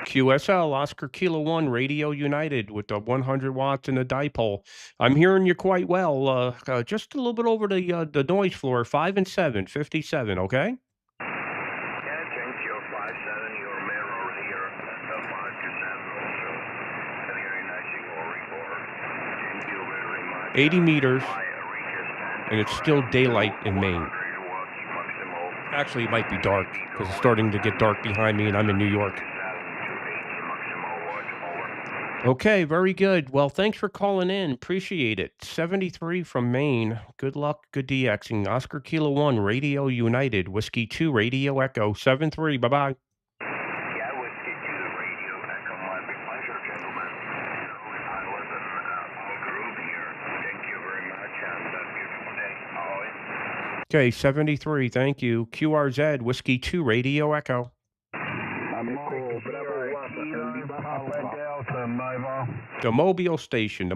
QSL, Oscar Kilo 1, Radio United with the 100 watts in a dipole. I'm hearing you quite well. Just a little bit over the noise floor. 5 and 7, 57, okay? Yeah, thank you. 5-7, your mayor over here. 5-7 also. Very nice report. Thank you very much. 80 meters, and it's still daylight in Maine. Actually, it might be dark, because it's starting to get dark behind me, and I'm in New York. Okay, very good. Well, thanks for calling in. Appreciate it. 73 from Maine. Good luck, good DXing. Oscar Kilo 1, Radio United. Whiskey 2, Radio Echo. 73, bye-bye. Yeah, Whiskey 2, Radio Echo. My big pleasure, gentlemen. I was in our group here. Thank you very much, and a beautiful day. Always. Okay, 73, thank you. QRZ, Whiskey 2, Radio Echo. The Mobile Station.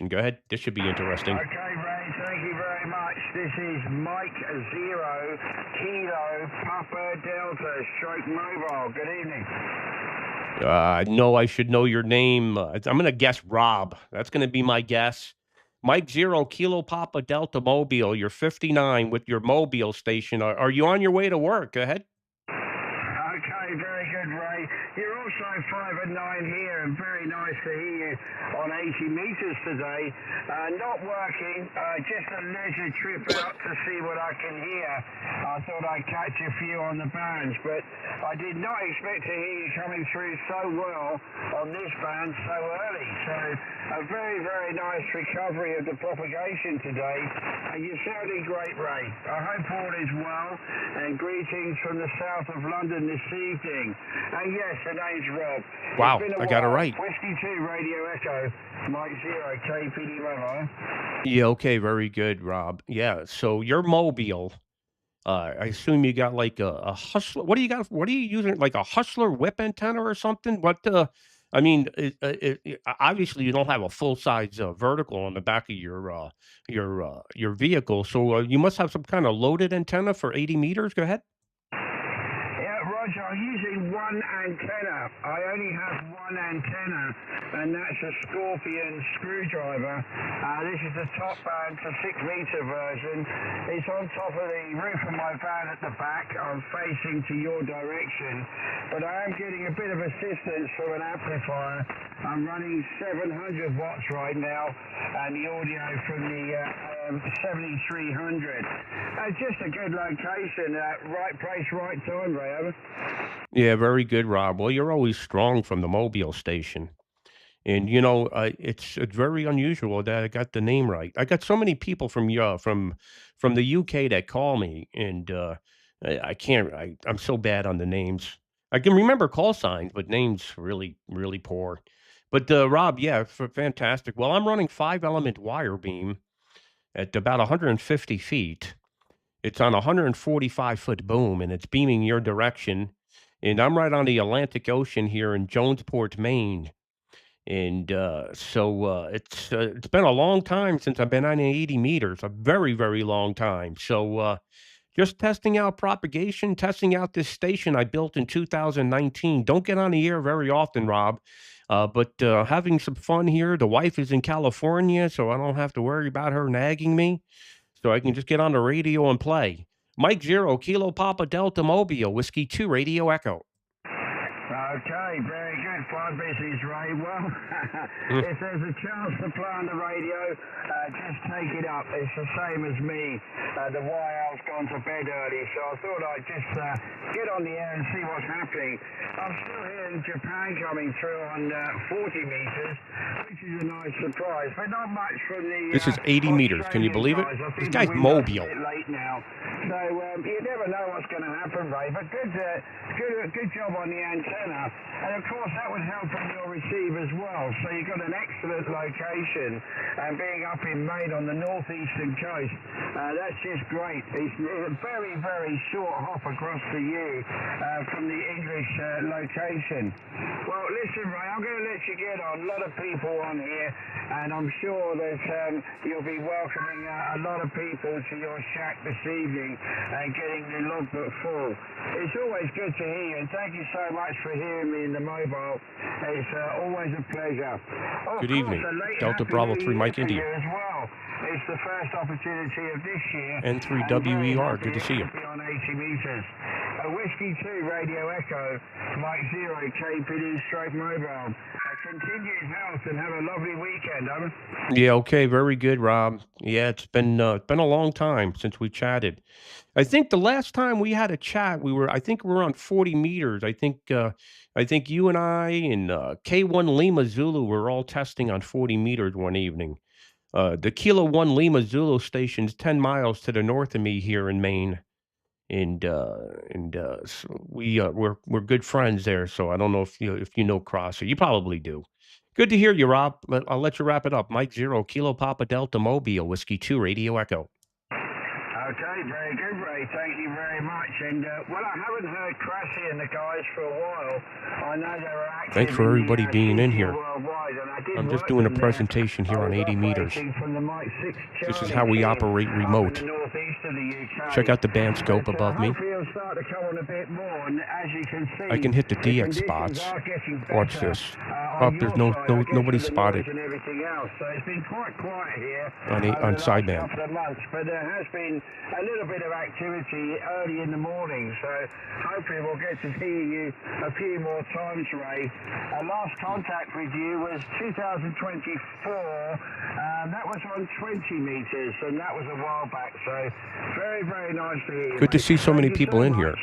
Go ahead. This should be interesting. Okay, Ray, thank you very much. This is Mike 0 Kilo Papa Delta Stroke Mobile. Good evening. I know I should know your name. I'm going to guess Rob. That's going to be my guess. Mike 0 Kilo Papa Delta Mobile. You're 59 with your Mobile Station. Are you on your way to work? Go ahead. Okay, very good, Ray. You're also 5 and 9 here, and very nice to hear you on 80 meters today. Not working, just a leisure trip out to see what I can hear. I thought I'd catch a few on the bands, but I did not expect to hear you coming through so well on this band so early. So a very, very nice recovery of the propagation today. And you're sounding great, Ray. I hope all is well, and greetings from the south of London this evening. And yes, the name's Rob. Wow, I got it right. Whiskey 2 Radio Echo, Mike 0 KPD Level. Yeah, okay, very good, Rob. Yeah, so you're Mobile. I assume you got like a Hustler. What do you got? What are you using? Like a Hustler whip antenna or something? I mean, obviously you don't have a full size vertical on the back of your vehicle, so you must have some kind of loaded antenna for 80 meters. Go ahead. Yeah, Roger, I'm using one antenna. I only have one antenna, and that's a Scorpion screwdriver. This is the top band to 6-meter version. It's on top of the roof of my van at the back. I'm facing to your direction, but I am getting a bit of assistance from an amplifier. I'm running 700 watts right now, and the audio from the 7300. Just a good location, right place, right time, Ray. Over. Yeah, very good, Rob. Well, you're always strong from the Mobile station. And you know, it's very unusual that I got the name right. I got so many people from the UK that call me, and I can't. I'm so bad on the names. I can remember call signs, but names really poor. But Rob, yeah, fantastic. Well, I'm running 5-element wire beam at about 150 feet. It's on a 145-foot boom, and it's beaming your direction. And I'm right on the Atlantic Ocean here in Jonesport, Maine. And it's been a long time since I've been on 80 meters, a very long time. So just testing out propagation, testing out this station I built in 2019. Don't get on the air very often, Rob, but having some fun here. The wife is in California, so I don't have to worry about her nagging me. So I can just get on the radio and play. Mike 0, Kilo Papa Delta Mobile, Whiskey 2, Radio Echo. Okay, very good. Fine business, Ray. Well, if there's a chance to play on the radio, just take it up. It's the same as me. The YL's gone to bed early, so I thought I'd just get on the air and see what's happening. I'm still here in Japan coming through on 40 meters, which is a nice surprise, but not much from the... This is 80 meters. Can you believe it? This guy's mobile. Late now. So you never know what's going to happen, Ray, but good job on the antenna. And of course that would help on your receive as well. So you've got an excellent location, and being up in Maine on the northeastern coast, that's just great. It's a very short hop across to you from the English location. Well, listen, Ray, I'm going to let you get on. A lot of people on here, and I'm sure that you'll be welcoming a lot of people to your shack this evening and getting the logbook full. It's always good to hear you, and thank you so much for hearing me in the mobile. It's always a pleasure. Good evening. Delta Bravo 3 Mike India. As well. It's the first opportunity of this year. N3WER, good to see you. On 80 meters. Whiskey 2 Radio Echo, Mike 0 KPD Stroke Mobile. Continued health and have a lovely weekend, Over. Yeah, okay, very good, Rob. Yeah, it's been a long time since we chatted. I think the last time we had a chat, I think we were on 40 meters. I think you and I and K1 Lima Zulu were all testing on 40 meters one evening. The Kilo 1 Lima Zulu station's 10 miles to the north of me here in Maine. And so we're good friends there. So I don't know if you know Crosser. You probably do. Good to hear you, Rob. I'll let you wrap it up. Mike 0, Kilo Papa Delta Mobile, Whiskey 2, Radio Echo. Okay, very good, Ray. Thank you very much. And, well, I haven't heard Crassie and the guys for a while. I know they were active. Thanks for everybody being in here. Worldwide, and I did I'm just doing a presentation here on 80 meters. This is how we operate remote. Check out the band scope above me. I can hit the DX spots. Watch this. Oh, there's nobody spotted. So it's been quite quiet here on sideband. But there has been a little bit of activity early in the morning, so hopefully we'll get to hear you a few more times, Ray. Last contact with you was 2024. That was on 20 meters, and that was a while back, so very nice to hear you. Good to see so many people in here.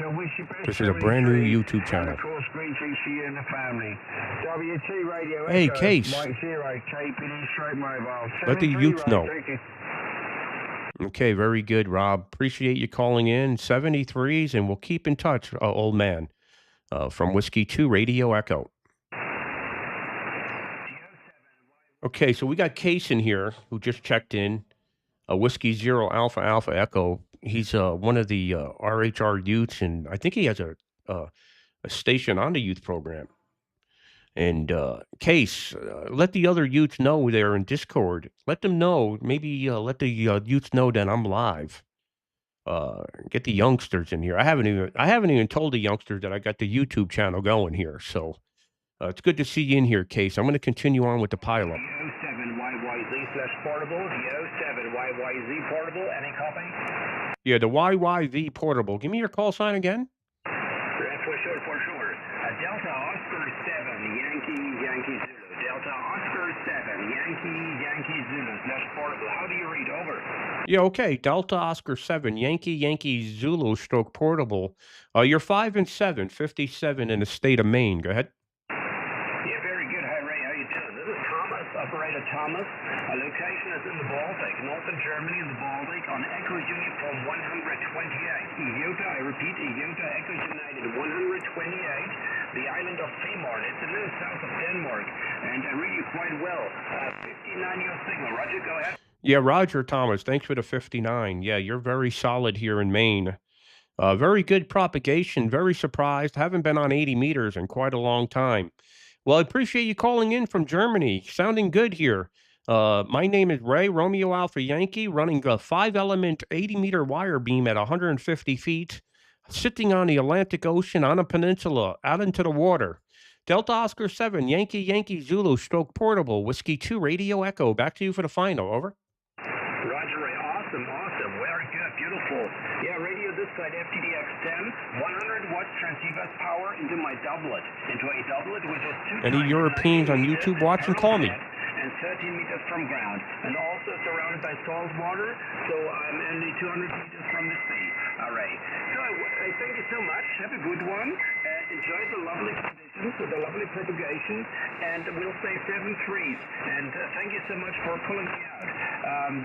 This is a brand new YouTube channel. Of course, greetings to you and the family. W2 Radio Hey, Echo, Case. Mike 0, KPD Stroke Mobile. Let the youth know. Thank you. Okay, very good, Rob. Appreciate you calling in. 73s, and we'll keep in touch, old man. From Whiskey 2, Radio Echo. Okay, so we got Case in here who just checked in. Whiskey 0 Alpha Alpha Echo. He's one of the RHR youths, and I think he has a station on the youth program. And Case, let the other youths know there in Discord. Let them know. Maybe let the youths know that I'm live. Get the youngsters in here. I haven't even told the youngsters that I got the YouTube channel going here. So it's good to see you in here, Case. I'm going to continue on with the pileup. 07YYZ/portable, the 07YYZ portable, any copy? Yeah, the YYV portable. Give me your call sign again. For sure. Delta Oscar 7, Yankee Zulu. Delta Oscar 7, Yankee Zulu/portable. How do you read? Over. Yeah, okay. Delta Oscar 7, Yankee Zulu stroke portable. You're 5 and 7, 57 in the state of Maine. Go ahead. Yeah, very good. Hi, Ray. How you doing? This is Thomas, operator Thomas. Our location is in the Baltic, northern Germany in the Baltic, on Echo Uniform 128. Iota, I repeat, Iota Echo United 128, the island of Femorn. It's a little south of Denmark, and I read you quite well. 59 your signal. Roger, go ahead. Yeah, Roger, Thomas. Thanks for the 59. Yeah, you're very solid here in Maine. Very good propagation. Very surprised. Haven't been on 80 meters in quite a long time. Well, I appreciate you calling in from Germany. Sounding good here. My name is Ray, Romeo Alpha Yankee, running a 5-element 80-meter wire beam at 150 feet, sitting on the Atlantic Ocean on a peninsula, out into the water. Delta Oscar 7, Yankee Zulu, stroke portable, Whiskey 2, Radio Echo. Back to you for the final. Over. Roger, Ray. Awesome. Very good. Beautiful. Yeah, radio this side, FTDX10, 100 watts transceivers power into my doublet, which is 2 Any Europeans on YouTube watching, call me. And 13 meters from ground, and also surrounded by salt water, so I'm only 200 meters from the sea. All right. So I thank you so much. Have a good one. Enjoy the lovely conditions, the lovely propagation, and we'll say 7 threes. And thank you so much for pulling me out.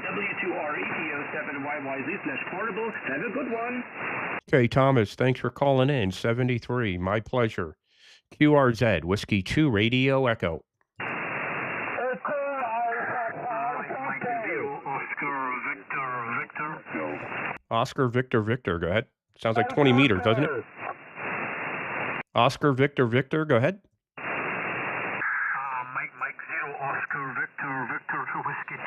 W2RETO7YYZ/portable. Have a good one. Okay, Thomas, thanks for calling in. 73, my pleasure. QRZ, Whiskey 2, Radio Echo. Oscar Victor, go ahead. Sounds like 20 meters, doesn't it? Oscar Victor, go ahead. Mike 0, Oscar Victor, Whiskey 2,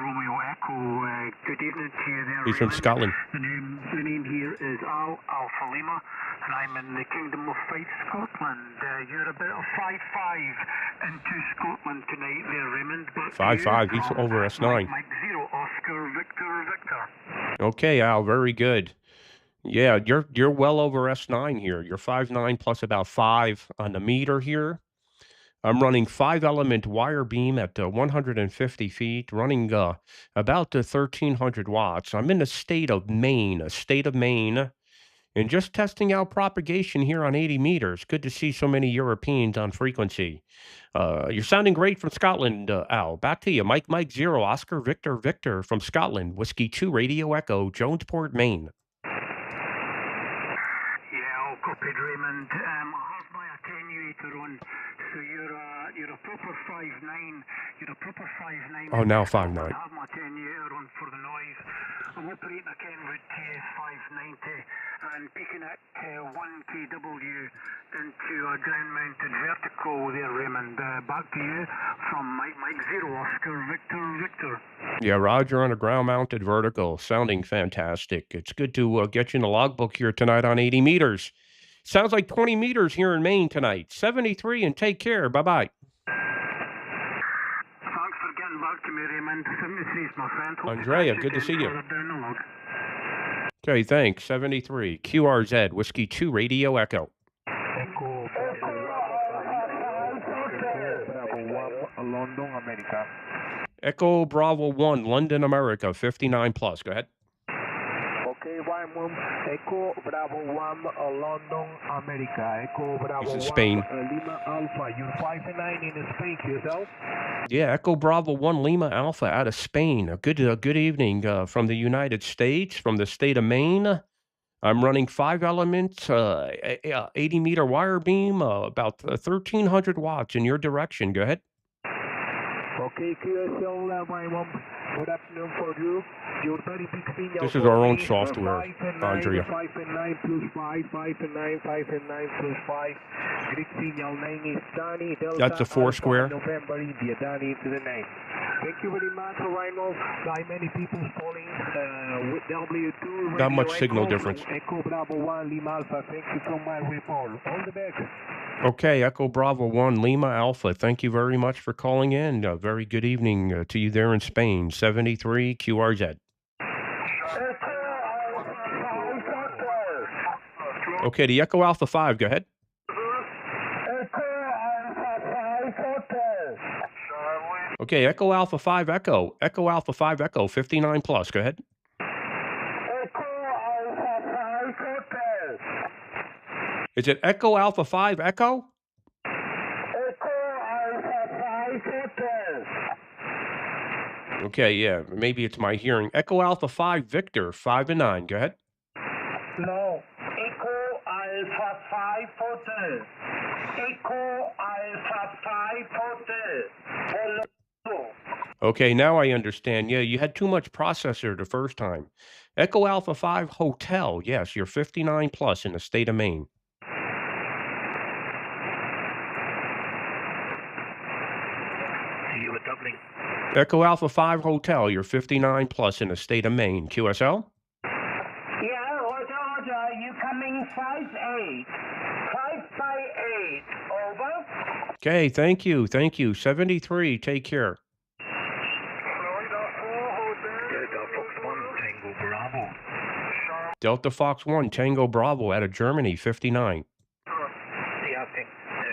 Romeo Echo. Good evening to you there. He's from Scotland. The name here is Alpha Lima, and I'm in the Kingdom of Fife, Scotland. You're about 5-5 into Scotland tonight there, Raymond. 5-5, he's over S9. Mike 0, Oscar Victor. Okay, Al, very good. Yeah, you're well over S9 here. You're 5'9" plus about 5 on the meter here. I'm running 5-element wire beam at 150 feet, running about 1,300 watts. I'm in the state of Maine, and just testing out propagation here on 80 meters. Good to see so many Europeans on frequency. You're sounding great from Scotland, Al. Back to you. Mike 0, Oscar Victor from Scotland, Whiskey 2, Radio Echo, Jonesport, Maine. Copied, Raymond. I have my attenuator on, so you're a proper 5'9". You're a proper 5'9". Oh, now 5'9". I have my attenuator on for the noise. I'm operating a Kenwood TS590 and peaking at 1 kW into a ground-mounted vertical there, Raymond. Back to you from Mike 0, Oscar Victor. Yeah, Roger on a ground-mounted vertical. Sounding fantastic. It's good to get you in the logbook here tonight on 80 meters. Sounds like 20 meters here in Maine tonight. 73, and take care. Bye-bye. Thanks for getting back to me, Raymond. 73 is my friend. Andrea, good to see you. Okay, thanks. 73. QRZ, Whiskey 2, Radio Echo. London, America. Echo Bravo 1, London, America, 59 plus. Go ahead. Okay, Raymond. Echo Bravo 1, London, America. Echo Bravo 1, Spain. Lima Alpha. You're 5'9" in Spain yourself? Yeah, Echo Bravo 1, Lima Alpha out of Spain. A good evening from the United States, from the state of Maine. I'm running 5-element, 80-meter wire beam, about 1,300 watts in your direction. Go ahead. Okay, QSO, Raymond. Good afternoon for you. Your very big signal. This is our own software, Andrea. 5'9" plus 5, 5'9", 5'9" plus 5. Greek signal, name is Danny. That's a 4 square. November, India, Danny into the name. Thank you very much, Rhino. Like many people calling with W2 Not much Radio signal Echo, difference. Echo Bravo 1 Lima Alpha. Thank you from my report. All the best. Okay, Echo Bravo 1 Lima Alpha. Thank you very much for calling in. Very good evening to you there in Spain. 73 QRZ. Okay, the Echo Alpha 5, go ahead. Okay, Echo Alpha 5 Echo. Echo Alpha 5 Echo, 59 plus, go ahead. Is it Echo Alpha 5 Echo? Okay, yeah, maybe it's my hearing. Echo Alpha 5 Victor, 5 and 9, go ahead. No, Echo Alpha 5 Hotel. Echo Alpha 5 Hotel. Hello. Okay, now I understand. Yeah, you had too much processor the first time. Echo Alpha 5 Hotel. Yes, you're 59 plus in the state of Maine. You were doubling. Echo Alpha 5 Hotel. You're 59 plus in the state of Maine. QSL? Yeah, Roger. You coming 5-8. 5-8. Over. Okay, thank you. Thank you. 73. Take care. Delta Fox 1 Tango Bravo out of Germany, 59. Yeah,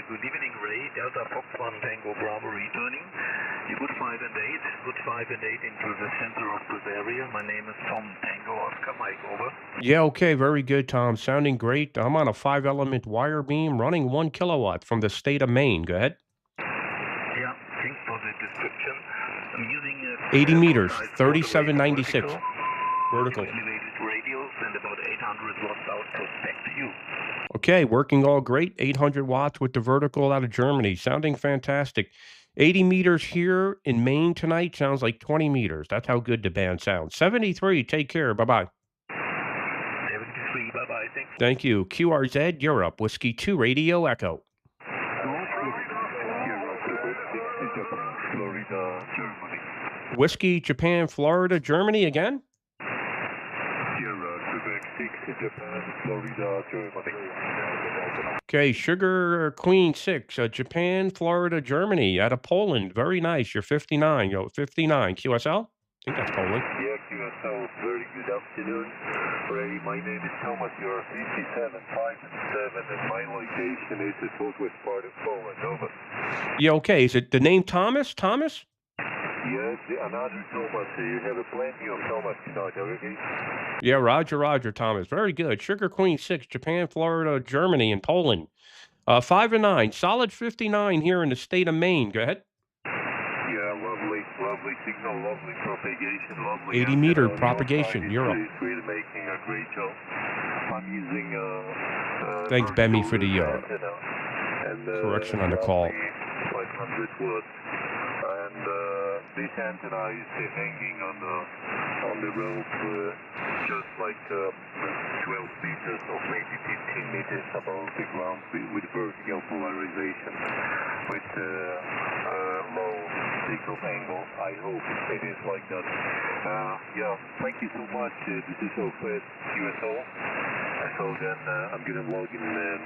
good evening, Ray. Delta Fox 1 Tango Bravo returning. You put 5 and 8. Put 5 and 8 into the center of this area. My name is Tom Tango Oscar Mike, over. Yeah, okay, very good, Tom. Sounding great. I'm on a 5-element wire beam running 1 kilowatt from the state of Maine. Go ahead. Yeah, thanks for the description. I'm using 80 meters, 3796. Vertical. Elevated radials and about 800 watts output. Back to you. Okay, working all great. 800 watts with the vertical out of Germany. Sounding fantastic. 80 meters here in Maine tonight sounds like 20 meters. That's how good the band sounds. 73, take care. Bye-bye. 73, bye-bye. Thank you. QRZ, Europe. Whiskey 2 Radio Echo. Florida, Germany. Whiskey, Japan, Florida, Germany again? Quebec 6, Japan, Florida, Germany. Okay, Sugar Queen 6, Japan, Florida, Germany, out of Poland. Very nice. You're 59. Yo, 59. QSL? I think that's Poland. Yeah, QSL. Very good afternoon. Ray, my name is Thomas. You're 57, 5 and 7, and my location is the southwest part of Poland. Over. Yeah, okay. Is it the name Thomas? Thomas? Yes, another Thomas. You have a plenty of Thomas tonight, okay? Yeah, Roger, Thomas. Very good. Sugar Queen 6, Japan, Florida, Germany, and Poland. 5 and 9. Solid 59 here in the state of Maine. Go ahead. Yeah, lovely signal, lovely propagation, lovely. 80 meter propagation, Europe. It's really making a great job. I'm using Thanks, Bemi, for the correction on the call. 500 watts. And this antenna is hanging on the rope just like 12 meters or maybe 15 meters above the ground with vertical polarization with low signal angle. I hope it is like that. Yeah, thank you so much. This is Ofed QSO. So then I'm going to log in and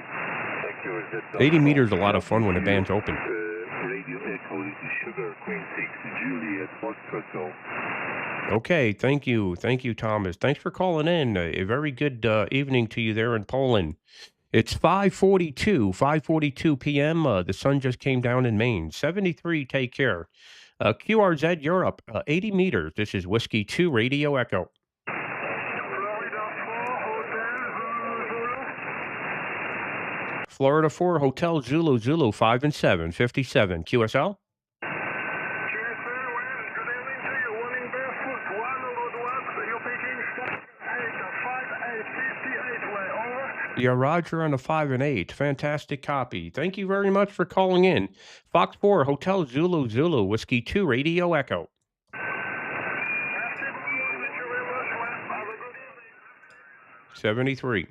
secure that. 80 meters is a lot of fun when the band's open. Radio Echo, this is Sugar Queen 6, Juliet, Foxtrot. Okay, thank you, Thomas. Thanks for calling in. A very good evening to you there in Poland. It's 5:42 p.m. The sun just came down in Maine. 73, take care. QRZ Europe, 80 meters. This is Whiskey 2 Radio Echo. Florida 4 Hotel Zulu 5 and 7, 57. QSL? Yeah, Roger on the 5 and 8. Fantastic copy. Thank you very much for calling in. Fox 4 Hotel Zulu Whiskey 2 Radio Echo. $73.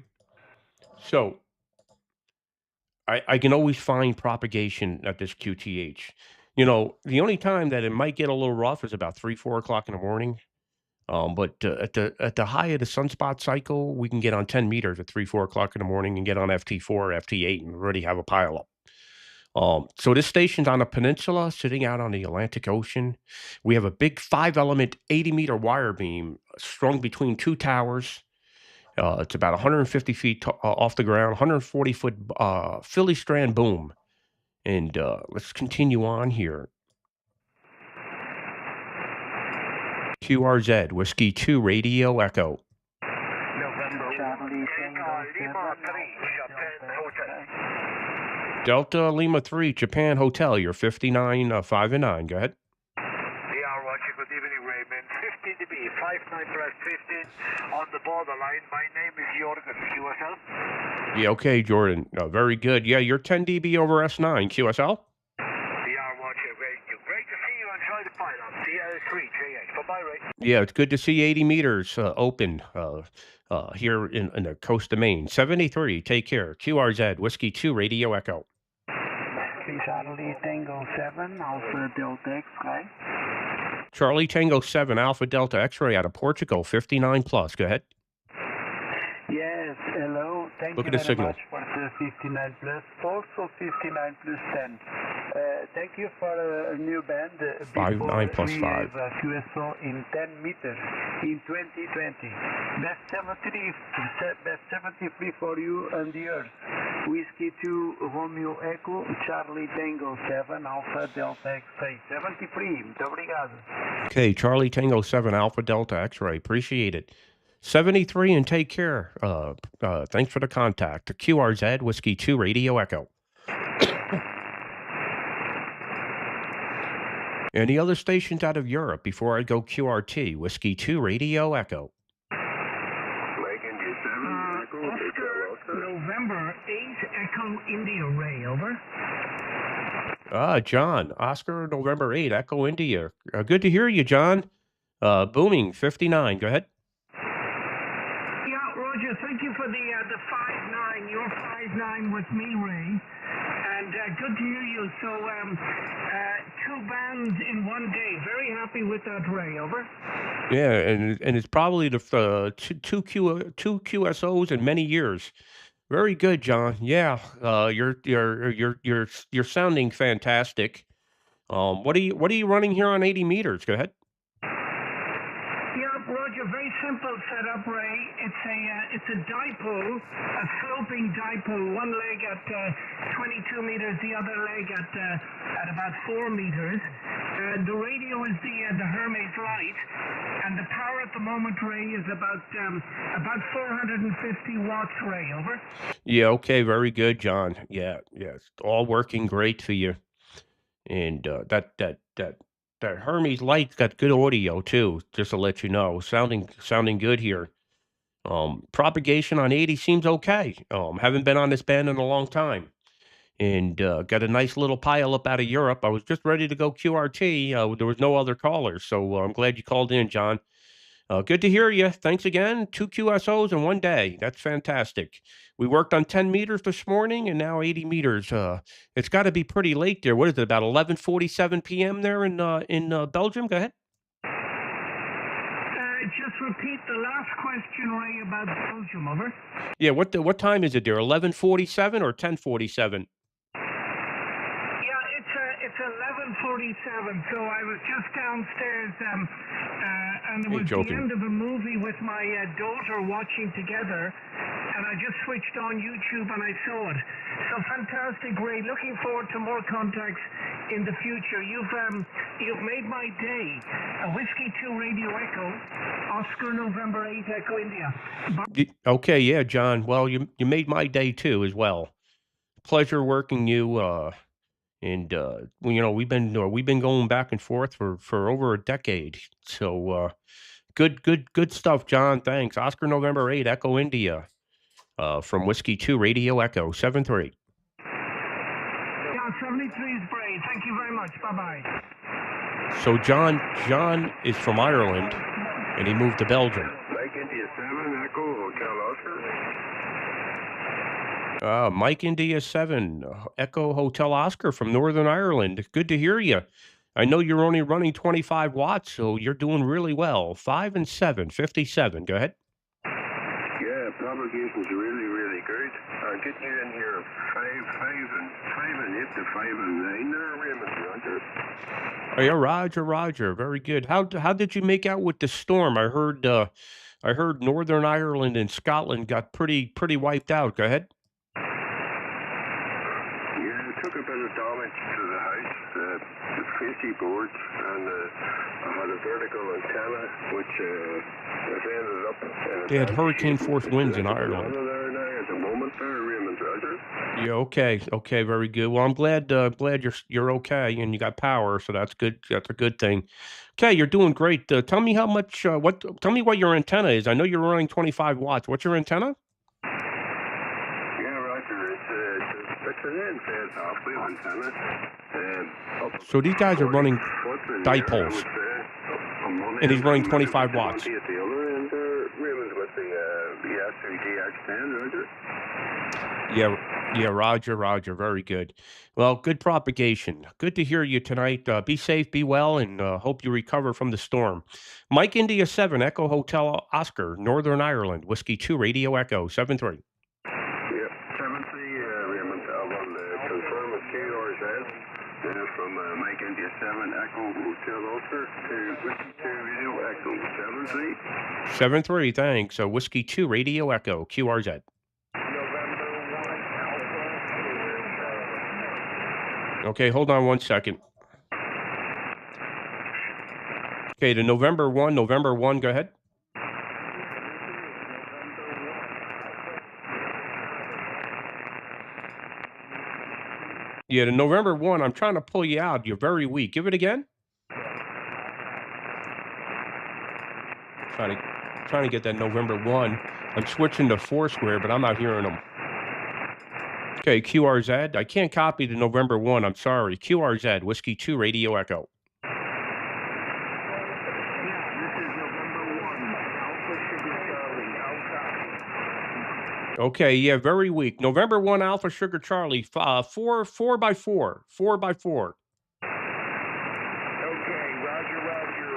So I can always find propagation at this QTH. The only time that it might get a little rough is about 3, 4 o'clock in the morning. But at the high of the sunspot cycle, we can get on 10 meters at 3, 4 o'clock in the morning and get on FT4, FT8, and already have a pileup. So this station's on a peninsula sitting out on the Atlantic Ocean. We have a big 5-element 80-meter wire beam strung between 2 towers. It's about 150 feet off the ground, 140-foot Philly strand boom. And let's continue on here. QRZ, Whiskey 2, Radio Echo. Delta Lima 3, Japan Hotel, you're 59, 5 and 9. Go ahead. Yeah, Roger. Good evening, Raymond. 15 dB, 59/15 on the borderline. My name is Jorgen, QSL. Yeah, okay, Jordan. Very good. Yeah, you're 10 dB over S9, QSL. Yeah, Roger. Very good. Great to see you. Enjoy the pilot. CL3JH. Bye-bye, Ray. Yeah, it's good to see 80 meters open here in the coast of Maine. 73, take care. QRZ, Whiskey 2, Radio Echo. Charlie Tango 7, Alpha Delta X-Ray. Charlie Tango 7, Alpha Delta X-Ray out of Portugal, 59 plus. Go ahead. Yes, hello. Thank Look you at the very signal. much for the 59 plus, also 59 plus 10. Thank you for a new band. 59 plus 5. We have a QSO in 10 meters in 2020. Best 73 for you and the Earth. Whiskey 2, Romeo Echo, Charlie Tango 7, Alpha Delta X-Ray. 73, muito obrigado. Okay, Charlie Tango 7, Alpha Delta X-Ray. Appreciate it. 73 and take care. Thanks for the contact. QRZ, Whiskey 2, Radio Echo. Any other stations out of Europe before I go QRT? Whiskey 2, Radio Echo. Oscar, November 8, Echo India, Ray, over. John, Oscar, November 8, Echo India. Good to hear you, John. Booming, 59. Go ahead. Yeah, Roger, thank you for the 5-9. You're 5-9 with me, Ray. And good to hear you. So, 2 bands in one day. Very happy with that, Ray. Over. Yeah, and it's probably the two QSOs in many years. Very good, John. Yeah, you're sounding fantastic. What are you running here on 80 meters? Go ahead. Yeah, Roger, very simple setup, Ray. It's a dipole, a sloping dipole. One leg at 22 meters, the other leg at about 4 meters. The radio is the Hermes Light, and the power at the moment, Ray, is about 450 watts, Ray. Over. Yeah. Okay. Very good, John. Yeah. It's all working great for you, and that Hermes Light's got good audio too, just to let you know. Sounding good here. Propagation on 80 seems okay. Haven't been on this band in a long time. And got a nice little pile up out of Europe. I was just ready to go QRT. There was no other callers, so I'm glad you called in, John. Good to hear you. Thanks again. 2 QSOs in one day. That's fantastic. We worked on 10 meters this morning and now 80 meters. It's got to be pretty late there. What is it, about 11:47 p.m. there in Belgium? Go ahead. Just repeat the last question, Ray, about Belgium. Over. Yeah, what time is it there? 11:47 or 10:47? It's 11:47, so I was just downstairs, and it was the end of a movie with my daughter watching together, and I just switched on YouTube and I saw it. So fantastic, Ray. Looking forward to more contacts in the future. You've made my day. A Whiskey 2 Radio Echo, Oscar November 8 Echo India. Okay, yeah, John. Well, you made my day too as well. Pleasure working you. And we've been going back and forth for over a decade. So good stuff, John. Thanks. Oscar November 8 Echo India from Whiskey 2 Radio Echo 73. Yeah, 73 is great. Thank you very much. Bye-bye. So John is from Ireland and he moved to Belgium. Lake India 7 Echo Hotel Mike India 7, Echo Hotel Oscar from Northern Ireland. Good to hear you. I know you're only running 25 watts, so you're doing really well. 5 and 7, 57. Go ahead. Yeah, propagation's really, really good. Get you in here 5 and 8 to 5 and 9 there, Raymond, Roger. Oh, yeah, Roger. Very good. How did you make out with the storm? I heard Northern Ireland and Scotland got pretty wiped out. Go ahead. Yeah, it took a bit of damage to the house, the facey boards, and I had a vertical antenna, which has ended up in a They had hurricane force winds in Ireland. there now at the moment there, Raymond, Roger. Yeah, okay, very good. Well, I'm glad you're okay and you got power, so that's good. That's a good thing. Okay, you're doing great. Tell me how much. Tell me what your antenna is. I know you're running 25 watts. What's your antenna? Yeah, Roger. It's an end-fed half-wave antenna. So these guys are running dipoles, and he's running 25 watts. At the other end there, Raymond, with the S3GX10, Roger. Yeah, Roger. Very good. Well, good propagation. Good to hear you tonight. Be safe, be well, and hope you recover from the storm. Mike India 7, Echo Hotel Oscar, Northern Ireland, Whiskey 2, Radio Echo 73. Yep, 73, Raymond. I will confirm with QRZ from Mike India 7, Echo Hotel Oscar to Whiskey 2, Radio Echo 73. 73, thanks. Whiskey 2, Radio Echo, QRZ. Okay, hold on 1 second. Okay, to November 1, go ahead. Yeah, to November 1, I'm trying to pull you out. You're very weak. Give it again. Trying to get that November 1. I'm switching to Foursquare, but I'm not hearing them. Okay, QRZ. I can't copy the November 1. I'm sorry. QRZ, Whiskey 2, Radio Echo. Okay, yeah, very weak. November 1, Alpha Sugar Charlie, 4 by 4. 4 by 4. Okay, Roger.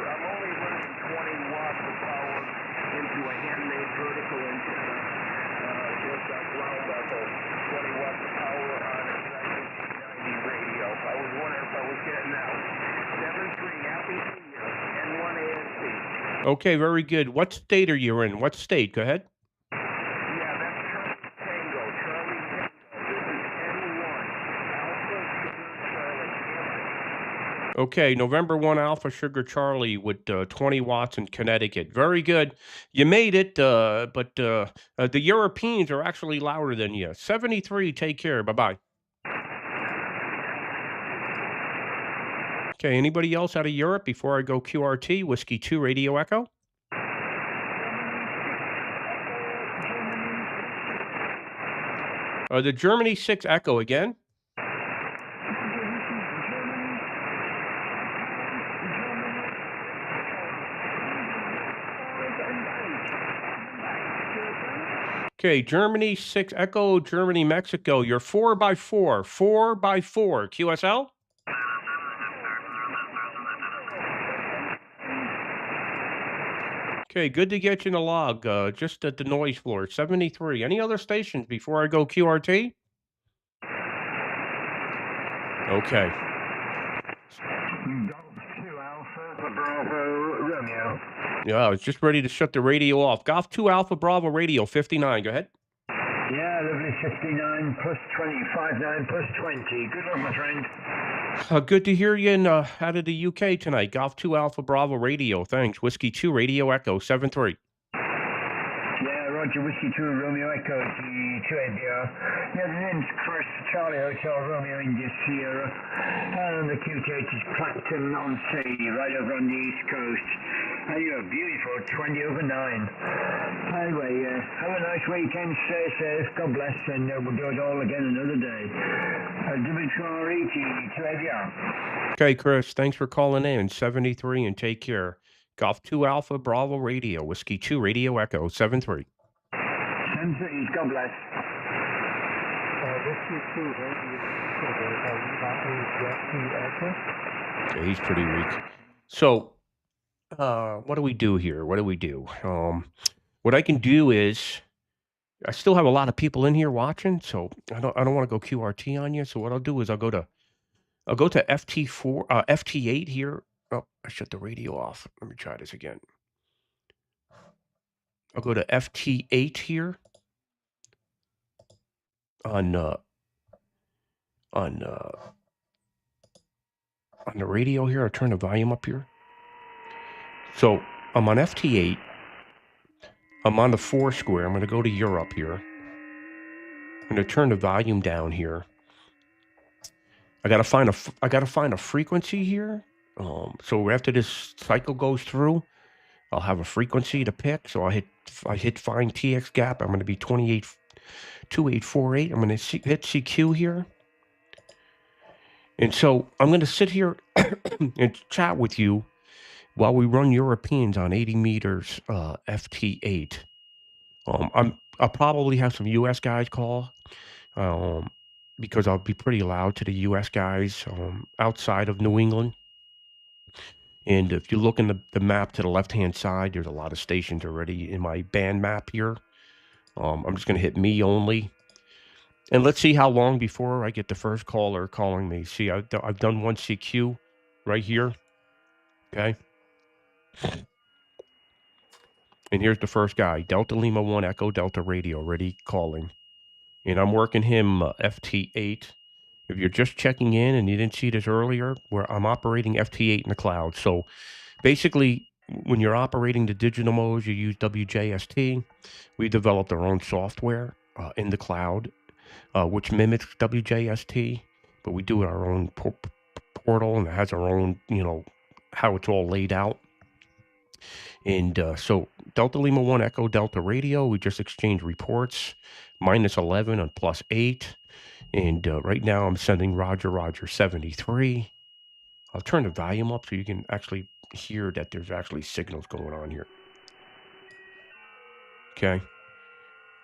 I'm only running 20 watts of power into a handmade vertical antenna. Just got ground up of 20 watts of power on a 90 radio. I was wondering if I was getting out. 7-3, happy New Year, N1 ASC. Okay, very good. What state are you in? What state? Go ahead. Okay, November 1, Alpha Sugar Charlie with 20 watts in Connecticut. Very good. You made it, but the Europeans are actually louder than you. 73, take care. Bye-bye. Okay, anybody else out of Europe before I go QRT? Whiskey 2, Radio Echo? The Germany 6 Echo again? Okay, Germany 6 Echo, Germany, Mexico. You're 4 by 4. 4 by 4. QSL? Okay, good to get you in the log. Just at the noise floor. 73. Any other stations before I go QRT? Okay. Bravo, Romeo. Yeah, I was just ready to shut the radio off. Golf 2 Alpha Bravo Radio 59. Go ahead. Yeah, lovely 59 plus 20, 59 plus 20. Good luck, my friend. Good to hear you out of the UK tonight. Golf 2 Alpha Bravo Radio. Thanks. Whiskey 2 Radio Echo 73. Yeah, Roger, Whiskey 2 Romeo Echo to ABR. Yeah, the name's Chris, Charlie Hotel Romeo India Sierra. And the QTH is Clacton on Sea, right over on the East Coast. And you're beautiful, 20 over 9. Anyway, have a nice weekend, stay safe, God bless, and we'll do it all again another day. WRET to ABR. Okay, Chris, thanks for calling in. 73 and take care. Golf 2 Alpha Bravo Radio, Whiskey 2 Radio Echo 73. 73, God bless. Okay, he's pretty weak. So, what do we do here? What do we do? What I can do is I still have a lot of people in here watching, so I don't want to go QRT on you. So what I'll do is I'll go to FT4 FT8 here. Oh, I shut the radio off. Let me try this again. I'll go to FT8 here on the radio here. I'll turn the volume up here. So I'm on FT8. I'm on the 4 square. I'm going to go to Europe here. I'm going to turn the volume down here. I gotta find a frequency here. So after this cycle goes through, I'll have a frequency to pick. So I hit find TX gap. I'm going to be 2848. I'm going to hit CQ here. And so I'm going to sit here and chat with you while we run Europeans on 80 meters FT8. I'll probably have some US guys call because I'll be pretty loud to the US guys outside of New England. And if you look in the map to the left-hand side, there's a lot of stations already in my band map here. I'm just going to hit me only. And let's see how long before I get the first caller calling me. See, I've done one CQ right here. Okay. And here's the first guy, Delta Lima 1 Echo Delta Radio, already calling. And I'm working him FT8. If you're just checking in and you didn't see this earlier, where I'm operating FT8 in the cloud. So basically, when you're operating the digital modes, you use WJST. We developed our own software in the cloud, which mimics WJST, but we do our own portal, and it has our own, how it's all laid out. And so Delta Lima 1 Echo Delta Radio, we just exchanged reports, -11 and +8. And right now I'm sending Roger 73. I'll turn the volume up so you can actually hear that there's actually signals going on here. Okay.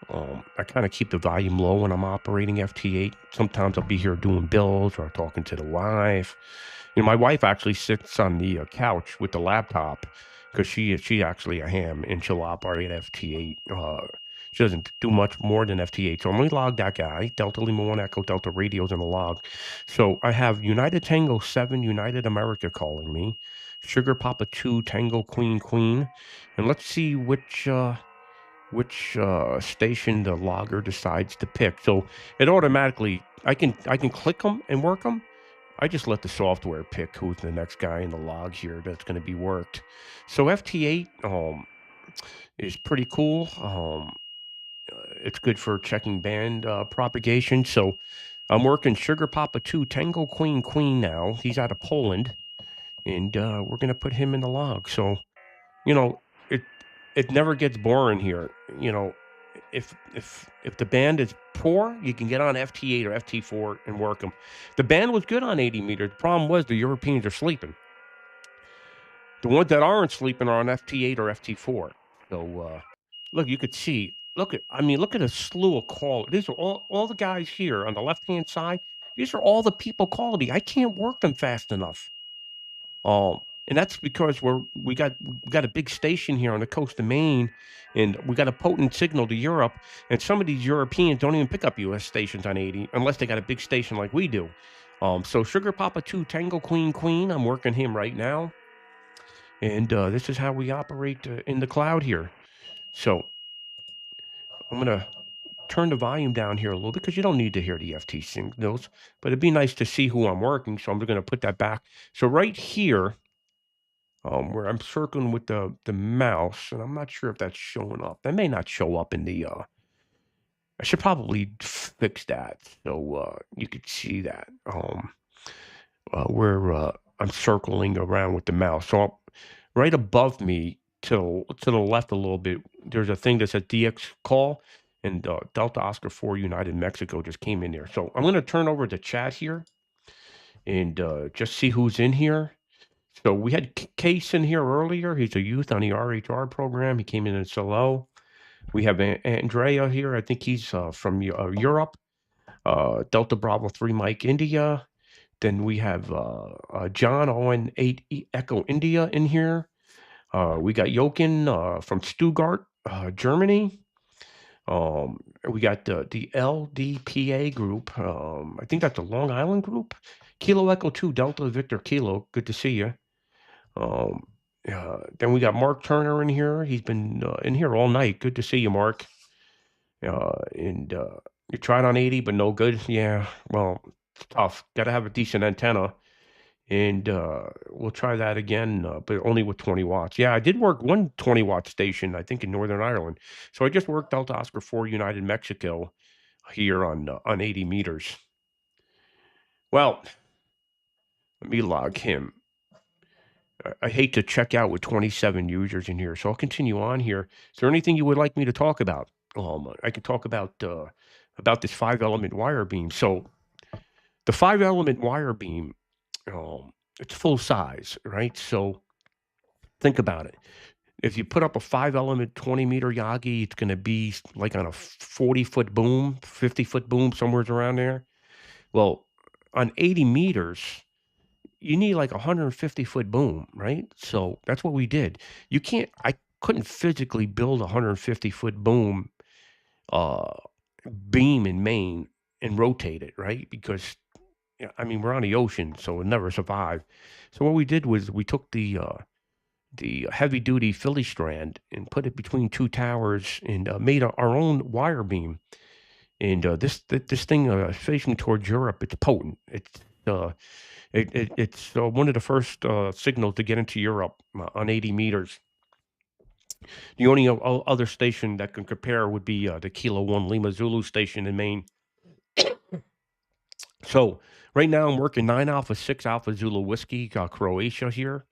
I kind of keep the volume low when I'm operating FT8. Sometimes I'll be here doing bills or talking to the wife. My wife actually sits on the couch with the laptop because she's actually a ham and she'll operate FT8. She doesn't do much more than FT8. So I'm going to log that guy. Delta Lima 1 Echo Delta Radio's in the log. So I have United Tango 7 United America calling me. Sugar Papa 2 Tango Queen Queen. And let's see which station the logger decides to pick. So it automatically, I can click them and work them. I just let the software pick who's the next guy in the log here that's going to be worked. So FT8 is pretty cool. It's good for checking band propagation. So I'm working Sugar Papa 2 Tango Queen Queen now. He's out of Poland, and we're going to put him in the log. So, it never gets boring here. If the band is poor, you can get on FT8 or FT4 and work them. The band was good on 80 meters. The problem was the Europeans are sleeping. The ones that aren't sleeping are on FT8 or FT4. So look, you could see. Look at a slew of callers. These are all the guys here on the left-hand side. These are all the people calling me. I can't work them fast enough. And that's because we got a big station here on the coast of Maine, and we got a potent signal to Europe. And some of these Europeans don't even pick up U.S. stations on 80 unless they got a big station like we do. So Sugar Papa 2 Tango Queen Queen, I'm working him right now. And this is how we operate in the cloud here. So I'm going to turn the volume down here a little bit because you don't need to hear the FT signals, but it'd be nice to see who I'm working. So I'm going to put that back. So right here, where I'm circling with the mouse, and I'm not sure if that's showing up. That may not show up in the, I should probably fix that so you could see that, where I'm circling around with the mouse. So right above me to the left a little bit, there's a thing that says DX call, and Delta Oscar 4 United Mexico just came in there. So I'm going to turn over the chat here and just see who's in here. So we had Case in here earlier. He's a youth on the RHR program. He came in and hello. We have Andrea here. I think he's from Europe. Delta Bravo 3 Mike India. Then we have John on 8 Echo India in here. We got Jochen from Stuttgart, Germany. We got the LDPA group. I think that's a Long Island group. Kilo Echo 2 Delta Victor Kilo. Good to see you. Then we got Mark Turner in here. He's been in here all night. Good to see you, Mark. And you tried on 80, but no good. Yeah, well, it's tough. Got to have a decent antenna. And we'll try that again, but only with 20 watts. Yeah, I did work one 20-watt station, I think, in Northern Ireland. So I just worked Delta Oscar 4 United Mexico here on 80 meters. Well, let me log him. I hate to check out with 27 users in here, so I'll continue on here. Is there anything you would like me to talk about? I could talk about this 5-element wire beam. So the 5-element wire beam, it's full size, right? So think about it. If you put up a 5-element 20-meter Yagi, it's going to be like on a 40-foot boom, 50-foot boom, somewhere around there. Well, on 80 meters, you need like a 150-foot boom, right? So that's what we did. I couldn't physically build a 150-foot boom beam in Maine and rotate it, right? Because, I mean, we're on the ocean, so it never survived. So what we did was we took the heavy-duty Philly strand and put it between two towers and made our own wire beam. And this thing facing towards Europe, it's potent. It's one of the first signals to get into Europe on 80 meters. The only other station that can compare would be the Kilo 1 Lima Zulu station in Maine. So right now I'm working 9 Alpha 6 Alpha Zulu Whiskey, Croatia here.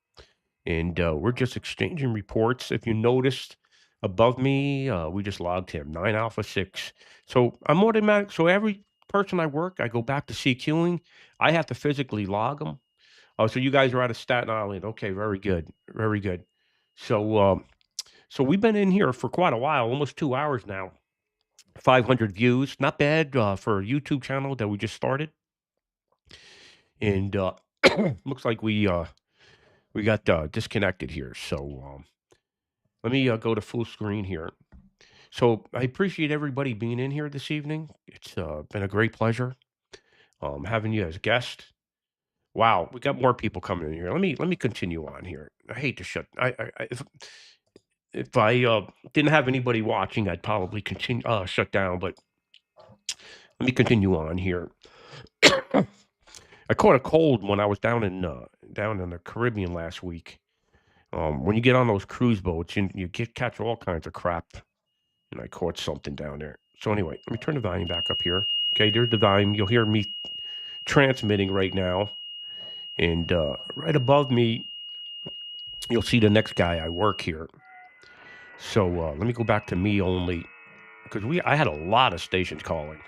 And we're just exchanging reports. If you noticed above me, we just logged him, 9 Alpha 6. So I'm automatic. So every person I work, I go back to CQing. I have to physically log them. Oh, so you guys are out of Staten Island. Okay, very good. Very good. So we've been in here for quite a while, almost 2 hours now. 500 views. Not bad for a YouTube channel that we just started. And looks like we got disconnected here. So let me go to full screen here. So I appreciate everybody being in here this evening. It's been a great pleasure having you as guest. Wow, we got more people coming in here. Let me continue on here. I hate to shut. If I didn't have anybody watching, I'd probably continue shut down. But let me continue on here. I caught a cold when I was down in the Caribbean last week. When you get on those cruise boats, you catch all kinds of crap. And I caught something down there. So anyway, let me turn the volume back up here. Okay, there's the volume. You'll hear me transmitting right now. And right above me, you'll see the next guy I work here. So let me go back to me only. Because I had a lot of stations calling.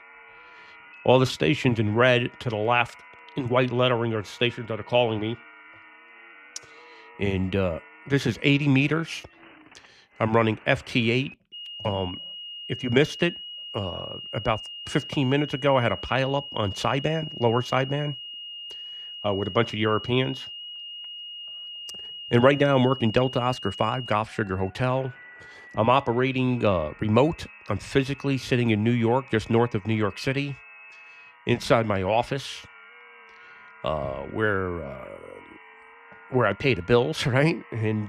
All the stations in red to the left in white lettering are the stations that are calling me. And this is 80 meters. I'm running FT8. If you missed it, about 15 minutes ago, I had a pileup on sideband, lower sideband, with a bunch of Europeans. And right now I'm working Delta Oscar 5, Golf Sugar Hotel. I'm operating remote. I'm physically sitting in New York, just north of New York City, inside my office, where I pay the bills, right? And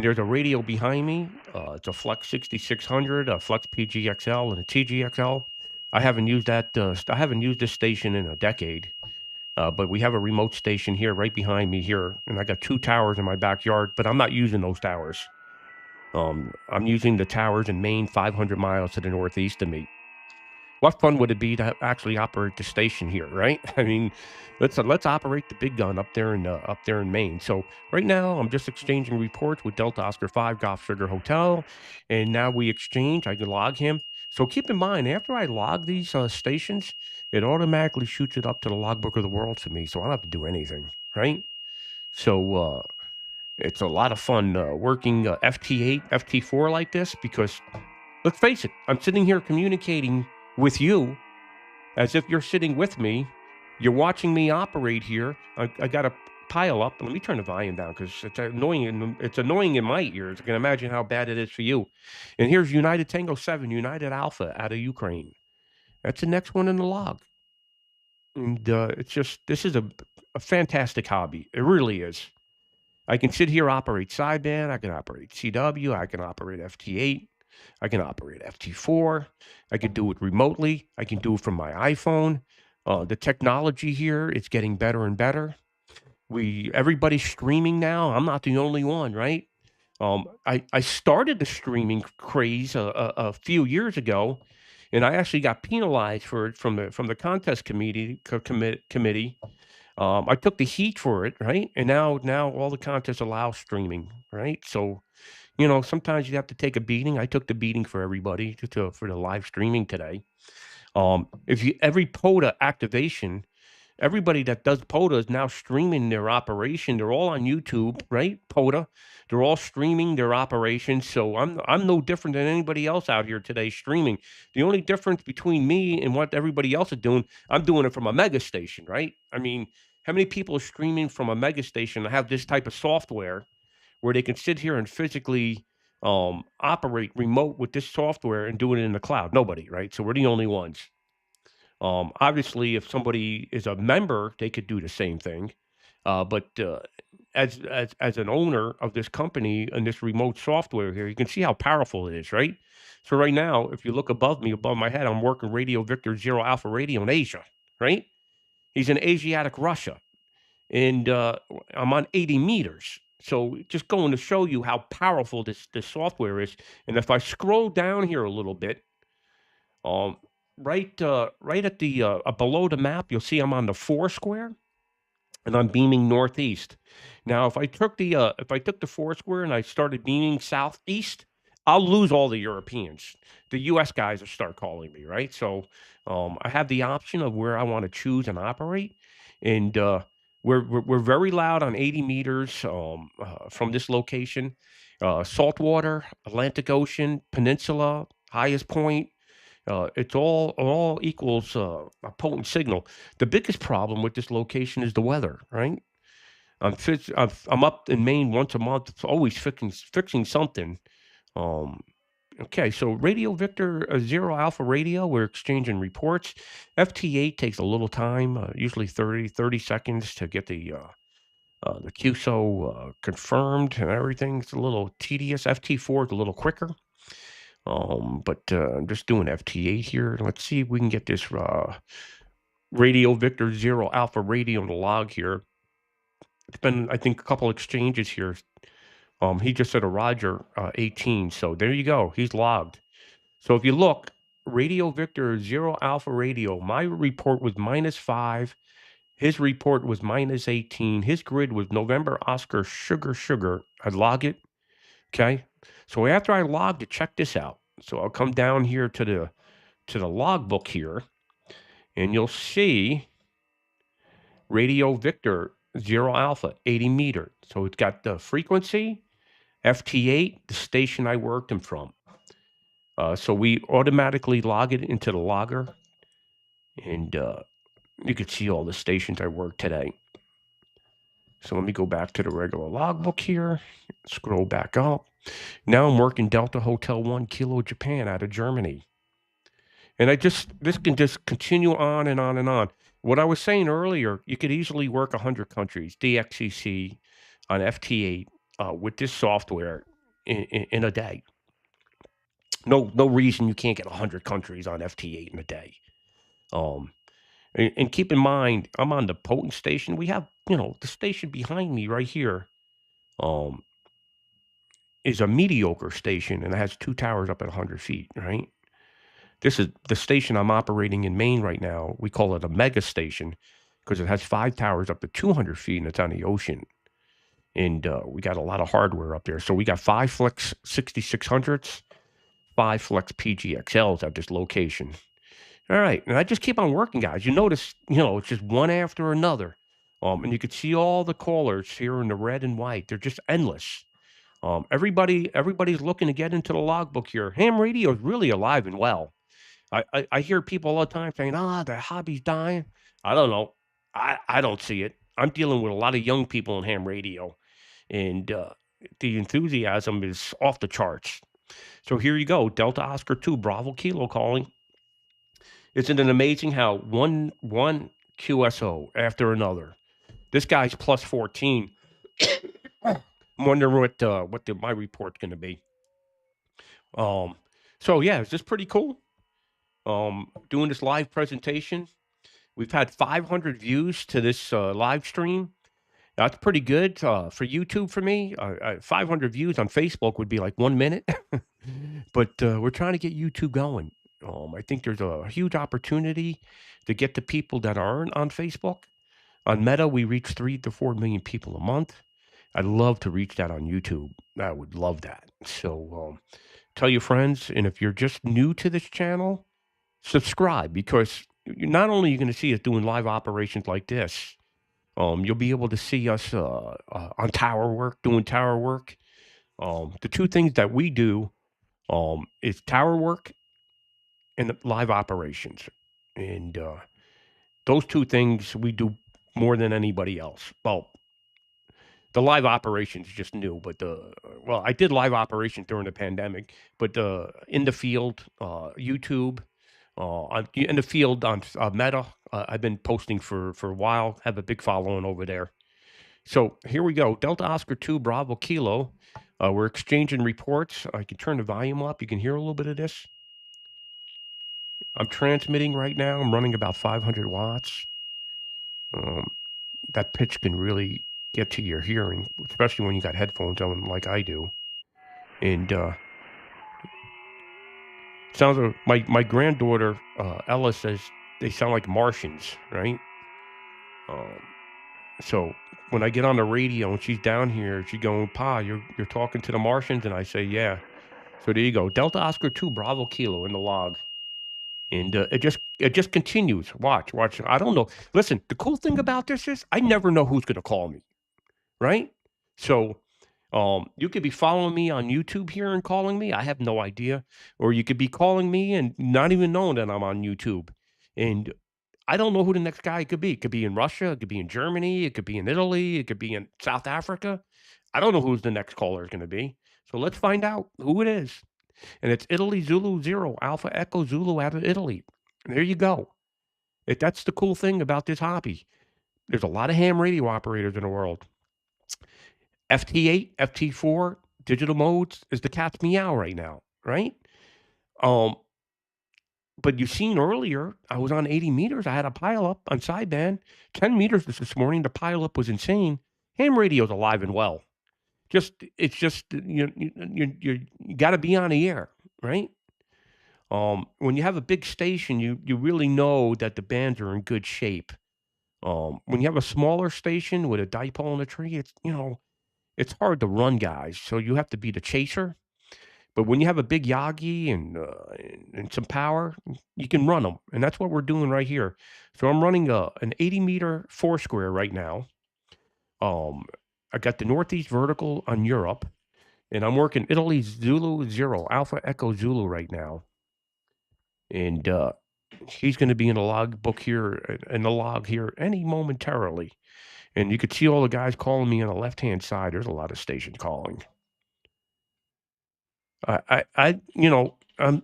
there's a radio behind me. It's a Flex 6600, a Flex PGXL, and a TGXL. I haven't used that. I haven't used this station in a decade. But we have a remote station here right behind me here. And I got 2 towers in my backyard, but I'm not using those towers. I'm using the towers in Maine, 500 miles to the northeast of me. What fun would it be to actually operate the station here, right? I mean, let's operate the big gun up there in Maine. So right now, I'm just exchanging reports with Delta Oscar 5 Golf Sugar Hotel, and now we exchange. I can log him. So keep in mind, after I log these stations, it automatically shoots it up to the logbook of the world for me, so I don't have to do anything, right? So it's a lot of fun working FT8, FT4 like this because, let's face it, I'm sitting here communicating with you as if you're sitting with me. You're watching me operate here. I got to pile up. Let me turn the volume down because it's annoying. It's annoying in my ears. I can imagine how bad it is for you. And here's United Tango 7, United Alpha out of Ukraine. That's the next one in the log. And it's just, this is a fantastic hobby. It really is. I can sit here, operate sideband. I can operate CW. I can operate FT8. I can operate FT4. I can do it remotely. I can do it from my iPhone. The technology here is getting better and better. Everybody's streaming now. I'm not the only one, right? I started the streaming craze a few years ago, and I actually got penalized for it from the contest committee. I took the heat for it, right? And now all the contests allow streaming, right? So, sometimes you have to take a beating. I took the beating for everybody for the live streaming today. Every POTA activation, everybody that does POTA is now streaming their operation. They're all on YouTube, right? POTA. They're all streaming their operations. So I'm no different than anybody else out here today streaming. The only difference between me and what everybody else is doing, I'm doing it from a mega station, right? I mean, how many people are streaming from a mega station that have this type of software where they can sit here and physically operate remote with this software and do it in the cloud? Nobody, right? So we're the only ones. Obviously, if somebody is a member, they could do the same thing. But as an owner of this company and this remote software here, you can see how powerful it is, right? So right now, if you look above me, above my head, I'm working Radio Victor Zero Alpha Radio in Asia, right? He's in Asiatic Russia, and I'm on 80 meters. So just going to show you how powerful this software is. And if I scroll down here a little bit, right at the below the map, you'll see I'm on the 4 square, and I'm beaming northeast. Now, if I took the 4 square and I started beaming southeast, I'll lose all the Europeans. The U.S. guys will start calling me, right? So I have the option of where I want to choose and operate, and we're very loud on 80 meters from this location. Saltwater, Atlantic Ocean, Peninsula, highest point. It's all equals a potent signal. The biggest problem with this location is the weather, right? I'm up in Maine once a month. It's always fixing something. Okay, so Radio Victor Zero Alpha Radio, we're exchanging reports. FT8 takes a little time, usually 30 seconds to get the QSO confirmed and everything. It's a little tedious. FT4 is a little quicker. But I'm just doing FT8 here. Let's see if we can get this Radio Victor Zero Alpha Radio in the log here. It's been, I think, a couple exchanges here. He just said a Roger 18. So there you go. He's logged. So if you look, Radio Victor Zero Alpha Radio, my report was -5. His report was -18. His grid was November Oscar Sugar. I'd log it. Okay. So after I logged it, check this out. So I'll come down here to the logbook here, and you'll see Radio Victor Zero Alpha 80 meter. So it's got the frequency, FT8, the station I worked him from. So we automatically log it into the logger, and you can see all the stations I worked today. So let me go back to the regular logbook here, scroll back up. Now I'm working Delta Hotel 1 Kilo Japan out of Germany. And this can just continue on and on and on. What I was saying earlier, you could easily work 100 countries, DXCC on FT8 with this software in a day. No reason you can't get 100 countries on FT8 in a day. And keep in mind, I'm on the potent station. We have, the station behind me right here is a mediocre station, and it has 2 towers up at 100 feet, right? This is the station I'm operating in Maine right now. We call it a mega station because it has 5 towers up to 200 feet, and it's on the ocean. And we got a lot of hardware up there. So we got 5 Flex 6600s, 5 Flex PGXLs at this location. All right. And I just keep on working, guys. You notice, it's just one after another. And you can see all the callers here in the red and white. They're just endless. Everybody's looking to get into the logbook here. Ham Radio is really alive and well. I hear people all the time saying, the hobby's dying. I don't know. I don't see it. I'm dealing with a lot of young people on ham radio, and the enthusiasm is off the charts. So here you go, Delta Oscar 2, Bravo Kilo calling. Isn't it amazing how one QSO after another? This guy's plus 14. I'm wondering what my report's going to be. So yeah, is this pretty cool? Doing this live presentation. We've had 500 views to this live stream. That's pretty good for YouTube for me. 500 views on Facebook would be like 1 minute, but we're trying to get YouTube going. I think there's a huge opportunity to get to people that aren't on Facebook. On Meta, we reach 3 to 4 million people a month. I'd love to reach that on YouTube. I would love that. So tell your friends, and if you're just new to this channel, subscribe, because not only are you going to see us doing live operations like this, you'll be able to see us on tower work, doing tower work. The two things that we do is tower work and live operations. And those two things we do more than anybody else. Well, the live operations is just new, but I did live operations during the pandemic, but in the field, YouTube, in the field on Meta, I've been posting for a while, have a big following over there. So here we go. Delta Oscar 2, Bravo Kilo. We're exchanging reports. I can turn the volume up. You can hear a little bit of this. I'm transmitting right now. I'm running about 500 watts. That pitch can really get to your hearing, especially when you got headphones on like I do. And sounds like my granddaughter, Ella, says they sound like Martians, right? So when I get on the radio and she's down here, she's going, Pa, you're talking to the Martians? And I say, yeah. So there you go. Delta Oscar 2, Bravo Kilo in the log. And it just continues. Watch. I don't know. Listen, the cool thing about this is I never know who's going to call me, right? So you could be following me on YouTube here and calling me. I have no idea. Or you could be calling me and not even knowing that I'm on YouTube. And I don't know who the next guy could be. It could be in Russia. It could be in Germany. It could be in Italy. It could be in South Africa. I don't know who's the next caller is going to be. So let's find out who it is. And it's Italy Zulu 0, Alpha Echo Zulu out of Italy. There you go. That's the cool thing about this hobby. There's a lot of ham radio operators in the world. FT8, FT4, digital modes is the cat's meow right now, right? But you've seen earlier, I was on 80 meters. I had a pileup on sideband. 10 meters this morning. The pileup was insane. Ham radio's alive and well. It's just you got to be on the air, right? When you have a big station, you really know that the bands are in good shape. When you have a smaller station with a dipole in a tree, it's hard to run guys. So you have to be the chaser. But when you have a big Yagi and some power, you can run them. And that's what we're doing right here. So I'm running an 80-meter four-square right now. I got the northeast vertical on Europe. And I'm working Italy Zulu 0, Alpha Echo Zulu right now. And he's going to be in the log book here, any momentarily. And you could see all the guys calling me on the left-hand side. There's a lot of stations calling. I don't have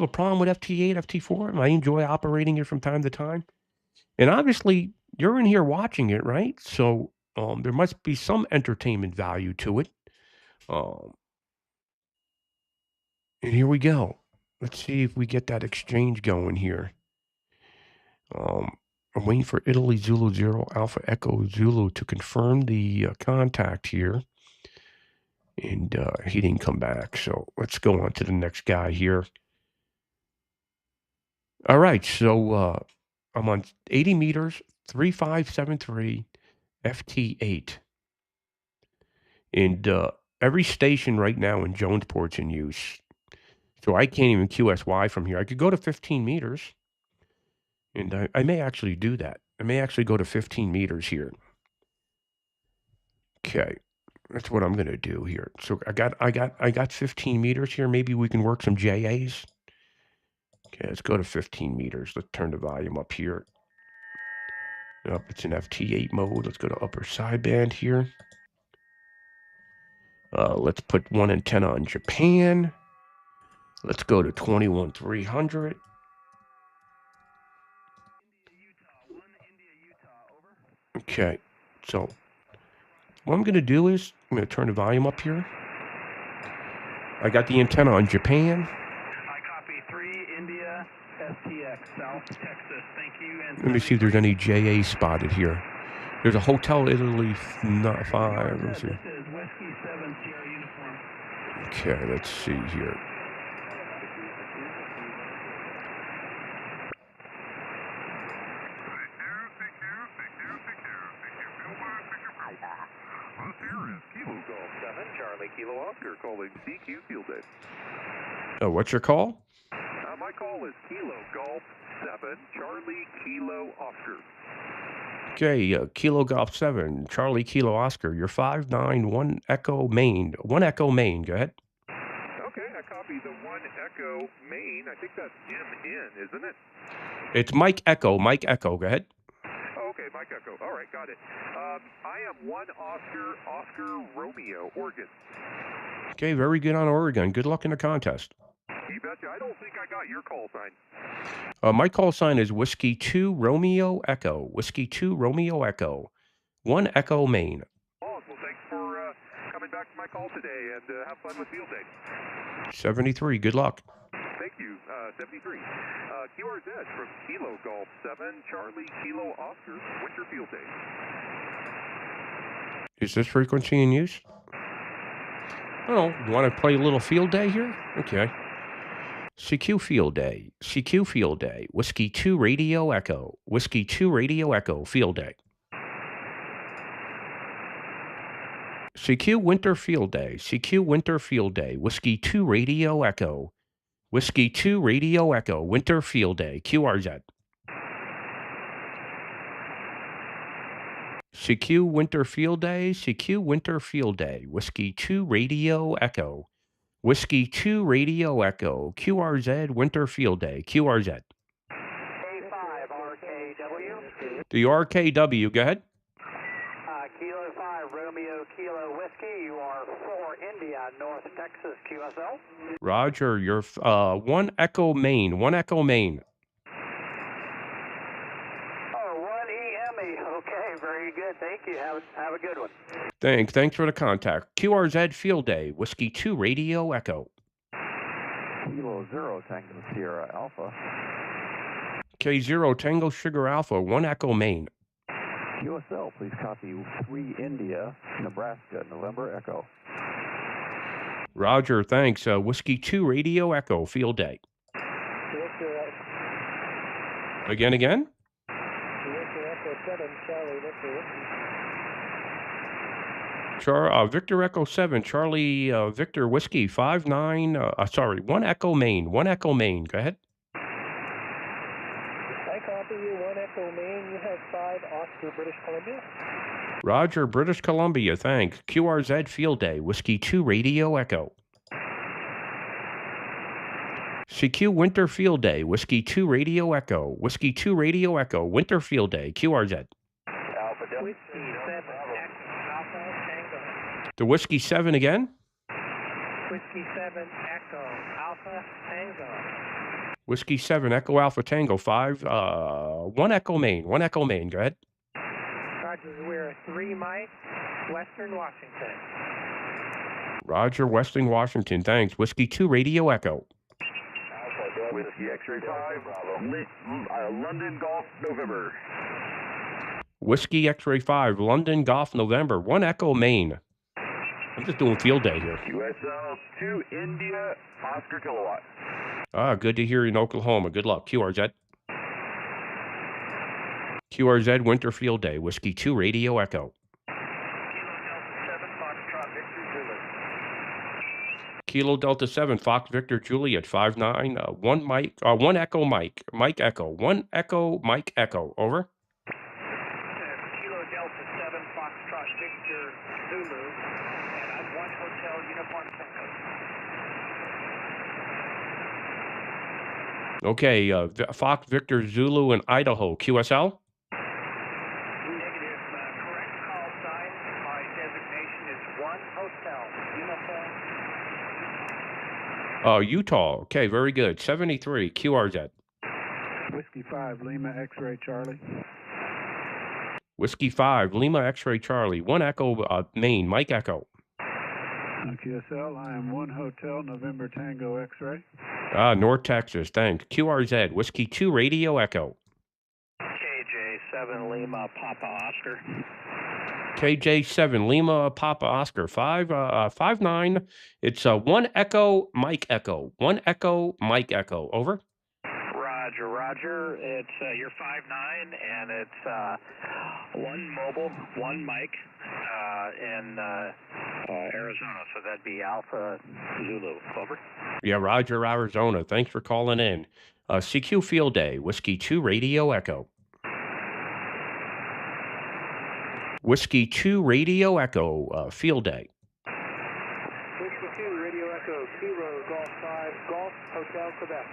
a problem with FT8, FT4. I enjoy operating it from time to time. And obviously, you're in here watching it, right? So there must be some entertainment value to it. And here we go. Let's see if we get that exchange going here. I'm waiting for Italy Zulu 0, Alpha Echo Zulu to confirm the contact here. And he didn't come back. So let's go on to the next guy here. All right. So I'm on 80 meters, 3573 FT8. And every station right now in Jonesport's in use. So I can't even QSY from here. I could go to 15 meters. And I may actually do that. I may actually go to 15 meters here. Okay. That's what I'm going to do here. So I got 15 meters here. Maybe we can work some JAs. Okay, let's go to 15 meters. Let's turn the volume up here. Up, it's in FT8 mode. Let's go to upper sideband here. Let's put one antenna on Japan. Let's go to 21,300. Okay, so what I'm going to do is I'm going to turn the volume up here. I got the antenna on Japan. I copy 3 India STX, South Texas. Thank you. And Let me see if there's any JA spotted here. There's a Hotel Italy 5. Let me see. This is Whiskey 7 Sierra Uniform. Okay, let's see here. Kilo Golf 7, Charlie Kilo Oscar calling CQ Field Day. Oh, what's your call? My call is Kilo Golf 7, Charlie Kilo Oscar. Okay, Kilo Golf 7, Charlie Kilo Oscar. You're 591 Echo Maine. 1 Echo Maine. Go ahead. Okay, I copy the 1 Echo Maine. I think that's MN, isn't it? It's Mike Echo. Mike Echo. Go ahead. Oh, okay, Mike Echo. All right, got it. I am 1 Oscar Romeo, Oregon. Okay, very good on Oregon. Good luck in the contest. You betcha. I don't think I got your call sign. My call sign is Whiskey 2 Romeo Echo. Whiskey 2 Romeo Echo. 1 Echo Maine. Well, thanks for coming back to my call today, and have fun with Field Day. 73. Good luck. Thank you. 73. QRZ from Kilo Golf 7, Charlie Kilo Oscar, Winter Field Day. Is this frequency in use? Oh, you want to play a little field day here? Okay. CQ Field Day. CQ Field Day. Whiskey 2 Radio Echo. Whiskey 2 Radio Echo. Field Day. CQ Winter Field Day. CQ Winter Field Day. Whiskey 2 Radio Echo. Whiskey 2 Radio Echo. Winter Field Day. QRZ. CQ Winter Field Day. CQ Winter Field Day. Whiskey 2 Radio Echo. Whiskey 2 Radio Echo. QRZ Winter Field Day. QRZ. A5 RKW. The RKW. Go ahead. Kilo 5 Romeo Kilo Whiskey. You are 4 India North Texas QSO. Roger. You're 1 Echo Maine. 1 Echo Maine. Oh, 1 EME. Okay, very good. Thank you. Have a good one. Thanks for the contact. QRZ Field Day. Whiskey 2 Radio Echo. Kilo 0 Tango Sierra Alpha. K0 Tango Sugar Alpha. 1 Echo Maine. QSL, please copy 3 India, Nebraska, November Echo. Roger, thanks. Whiskey 2 Radio Echo. Field Day. Again? Victor Echo 7, Charlie Victor Whiskey 59, 1 Echo Maine. 1 Echo Maine. Go ahead. I copy you, 1 Echo Maine. You have 5 Oscar, British Columbia. Roger, British Columbia, thanks. QRZ Field Day, Whiskey 2 Radio Echo. CQ Winter Field Day, Whiskey 2 Radio Echo. Whiskey 2 Radio Echo, Winter Field Day, QRZ. Whiskey 7 Alpha Tango. The Whiskey 7 again? Whiskey 7 Echo Alpha Tango. Whiskey 7 Echo Alpha Tango 5, 1 Echo Maine. 1 Echo Maine, go ahead. Roger, we're 3 Mike, Western Washington. Roger, Western Washington, thanks. Whiskey 2 Radio Echo. Whiskey X-Ray 5, London Golf, November. Whiskey X-Ray 5, London Golf, November. 1 Echo Maine. I'm just doing field day here. QSL 2 India, Oscar Kilowatt. Good to hear you in Oklahoma. Good luck. QRZ. QRZ Winter Field Day. Whiskey 2 Radio Echo. Kilo Delta 7 Fox Victor Juliet 59 1 Mike 1 Echo Mike Mike Echo 1 Echo Mike Echo over. Kilo Delta 7 Foxtrot Victor Zulu, and I'm 1 Hotel Uniform Tango. Okay, Fox Victor Zulu in Idaho, QSL? Negative. Correct call sign. My designation is 1 Hotel. Uniform. Utah. Okay, very good. 73, QRZ. Whiskey 5, Lima X-Ray Charlie. Whiskey 5, Lima X-Ray Charlie. 1 Echo, Maine, Mike Echo. QSL, I am 1 Hotel, November Tango X-Ray. North Texas, thanks. QRZ, Whiskey 2, Radio Echo. KJ7 Lima Papa Oscar. KJ7 Lima Papa Oscar 59. It's 1 Echo Mike Echo. 1 Echo Mike Echo. Over. Roger, Roger. It's you're 5'9", and it's 1 mobile, 1 mic in Arizona. So that'd be Alpha Zulu. Over. Yeah, Roger, Arizona. Thanks for calling in. CQ Field Day, Whiskey 2 Radio Echo. Whiskey 2 Radio Echo, Field Day. Whiskey 2 Radio Echo, Kilo Golf 5, Golf Hotel Quebec.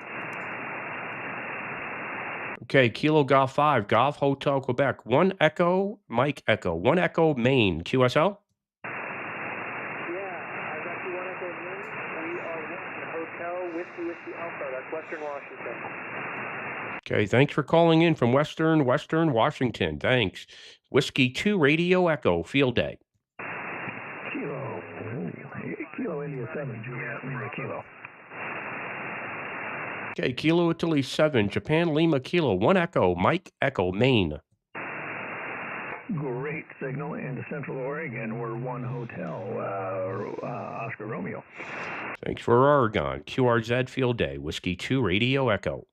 Okay, Kilo Golf 5, Golf Hotel Quebec. 1 Echo Mike Echo. 1 Echo Maine, QSL? Yeah, I got you 1 Echo Maine. We are 1 Hotel Whiskey Alpha. That's Western Washington. Okay, thanks for calling in from Western Washington. Thanks. Whiskey 2 Radio Echo, Field Day. Kilo India 7, Juliet Lima Kilo. Okay, Kilo Italy 7, Japan Lima Kilo. 1 Echo, Mike Echo, Maine. Great signal into Central Oregon. We're 1 Hotel, Oscar Romeo. Thanks for Oregon. QRZ Field Day, Whiskey 2 Radio Echo.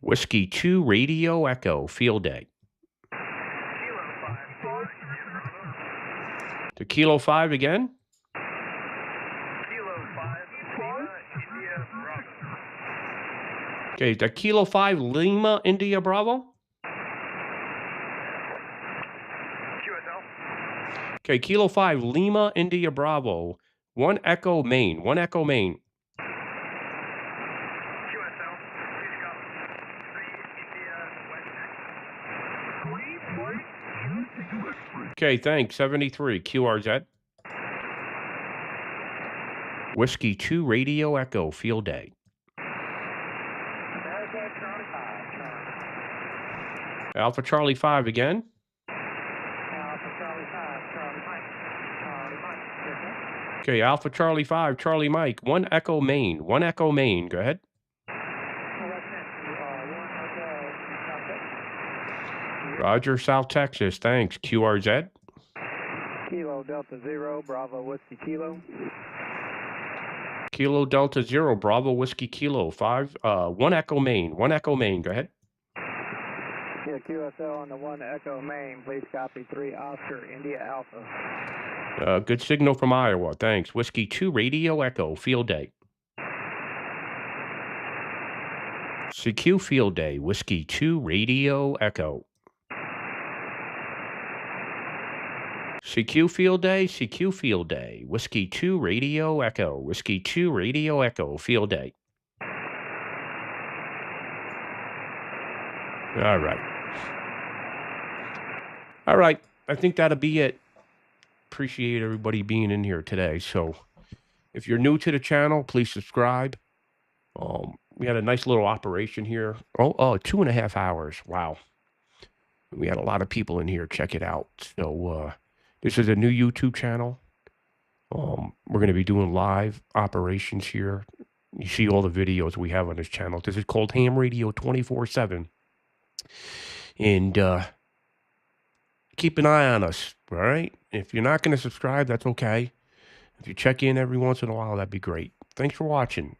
Whiskey 2 Radio Echo, Field Day. To Kilo 5 again? Kilo 5, Lima, India, Bravo. Okay, the Kilo 5 Lima India Bravo? QSL. Okay, Kilo 5 Lima India Bravo. 1 Echo Maine. 1 Echo Maine. QSL. Please go. 3 India, West. Okay, thanks. 73, QRZ. Whiskey 2 Radio Echo, Field Day. Alpha Charlie 5 again. Alpha Charlie 5, Charlie Mike. Charlie Mike. Okay, Alpha Charlie 5, Charlie Mike. 1 Echo Maine. 1 Echo Maine. Go ahead. Roger, South Texas. Thanks. QRZ. Kilo Delta 0, Bravo Whiskey Kilo. Kilo Delta 0, Bravo Whiskey Kilo 5. 1 Echo Maine. 1 Echo Maine. Go ahead. Yeah, QSL on the 1 Echo Maine. Please copy 3 Oscar India Alpha. Good signal from Iowa. Thanks. Whiskey 2 Radio Echo, Field Day. CQ Field Day, Whiskey 2 Radio Echo. CQ Field Day, CQ Field Day, Whiskey 2 Radio Echo, Whiskey 2 Radio Echo, Field Day. All right. All right. I think that'll be it. Appreciate everybody being in here today. So if you're new to the channel, please subscribe. We had a nice little operation here. 2.5 hours. Wow. We had a lot of people in here. Check it out. So this is a new YouTube channel. We're going to be doing live operations here. You see all the videos we have on this channel. This is called HamRadio 24/7. And keep an eye on us, all right? If you're not going to subscribe, that's okay. If you check in every once in a while, that'd be great. Thanks for watching.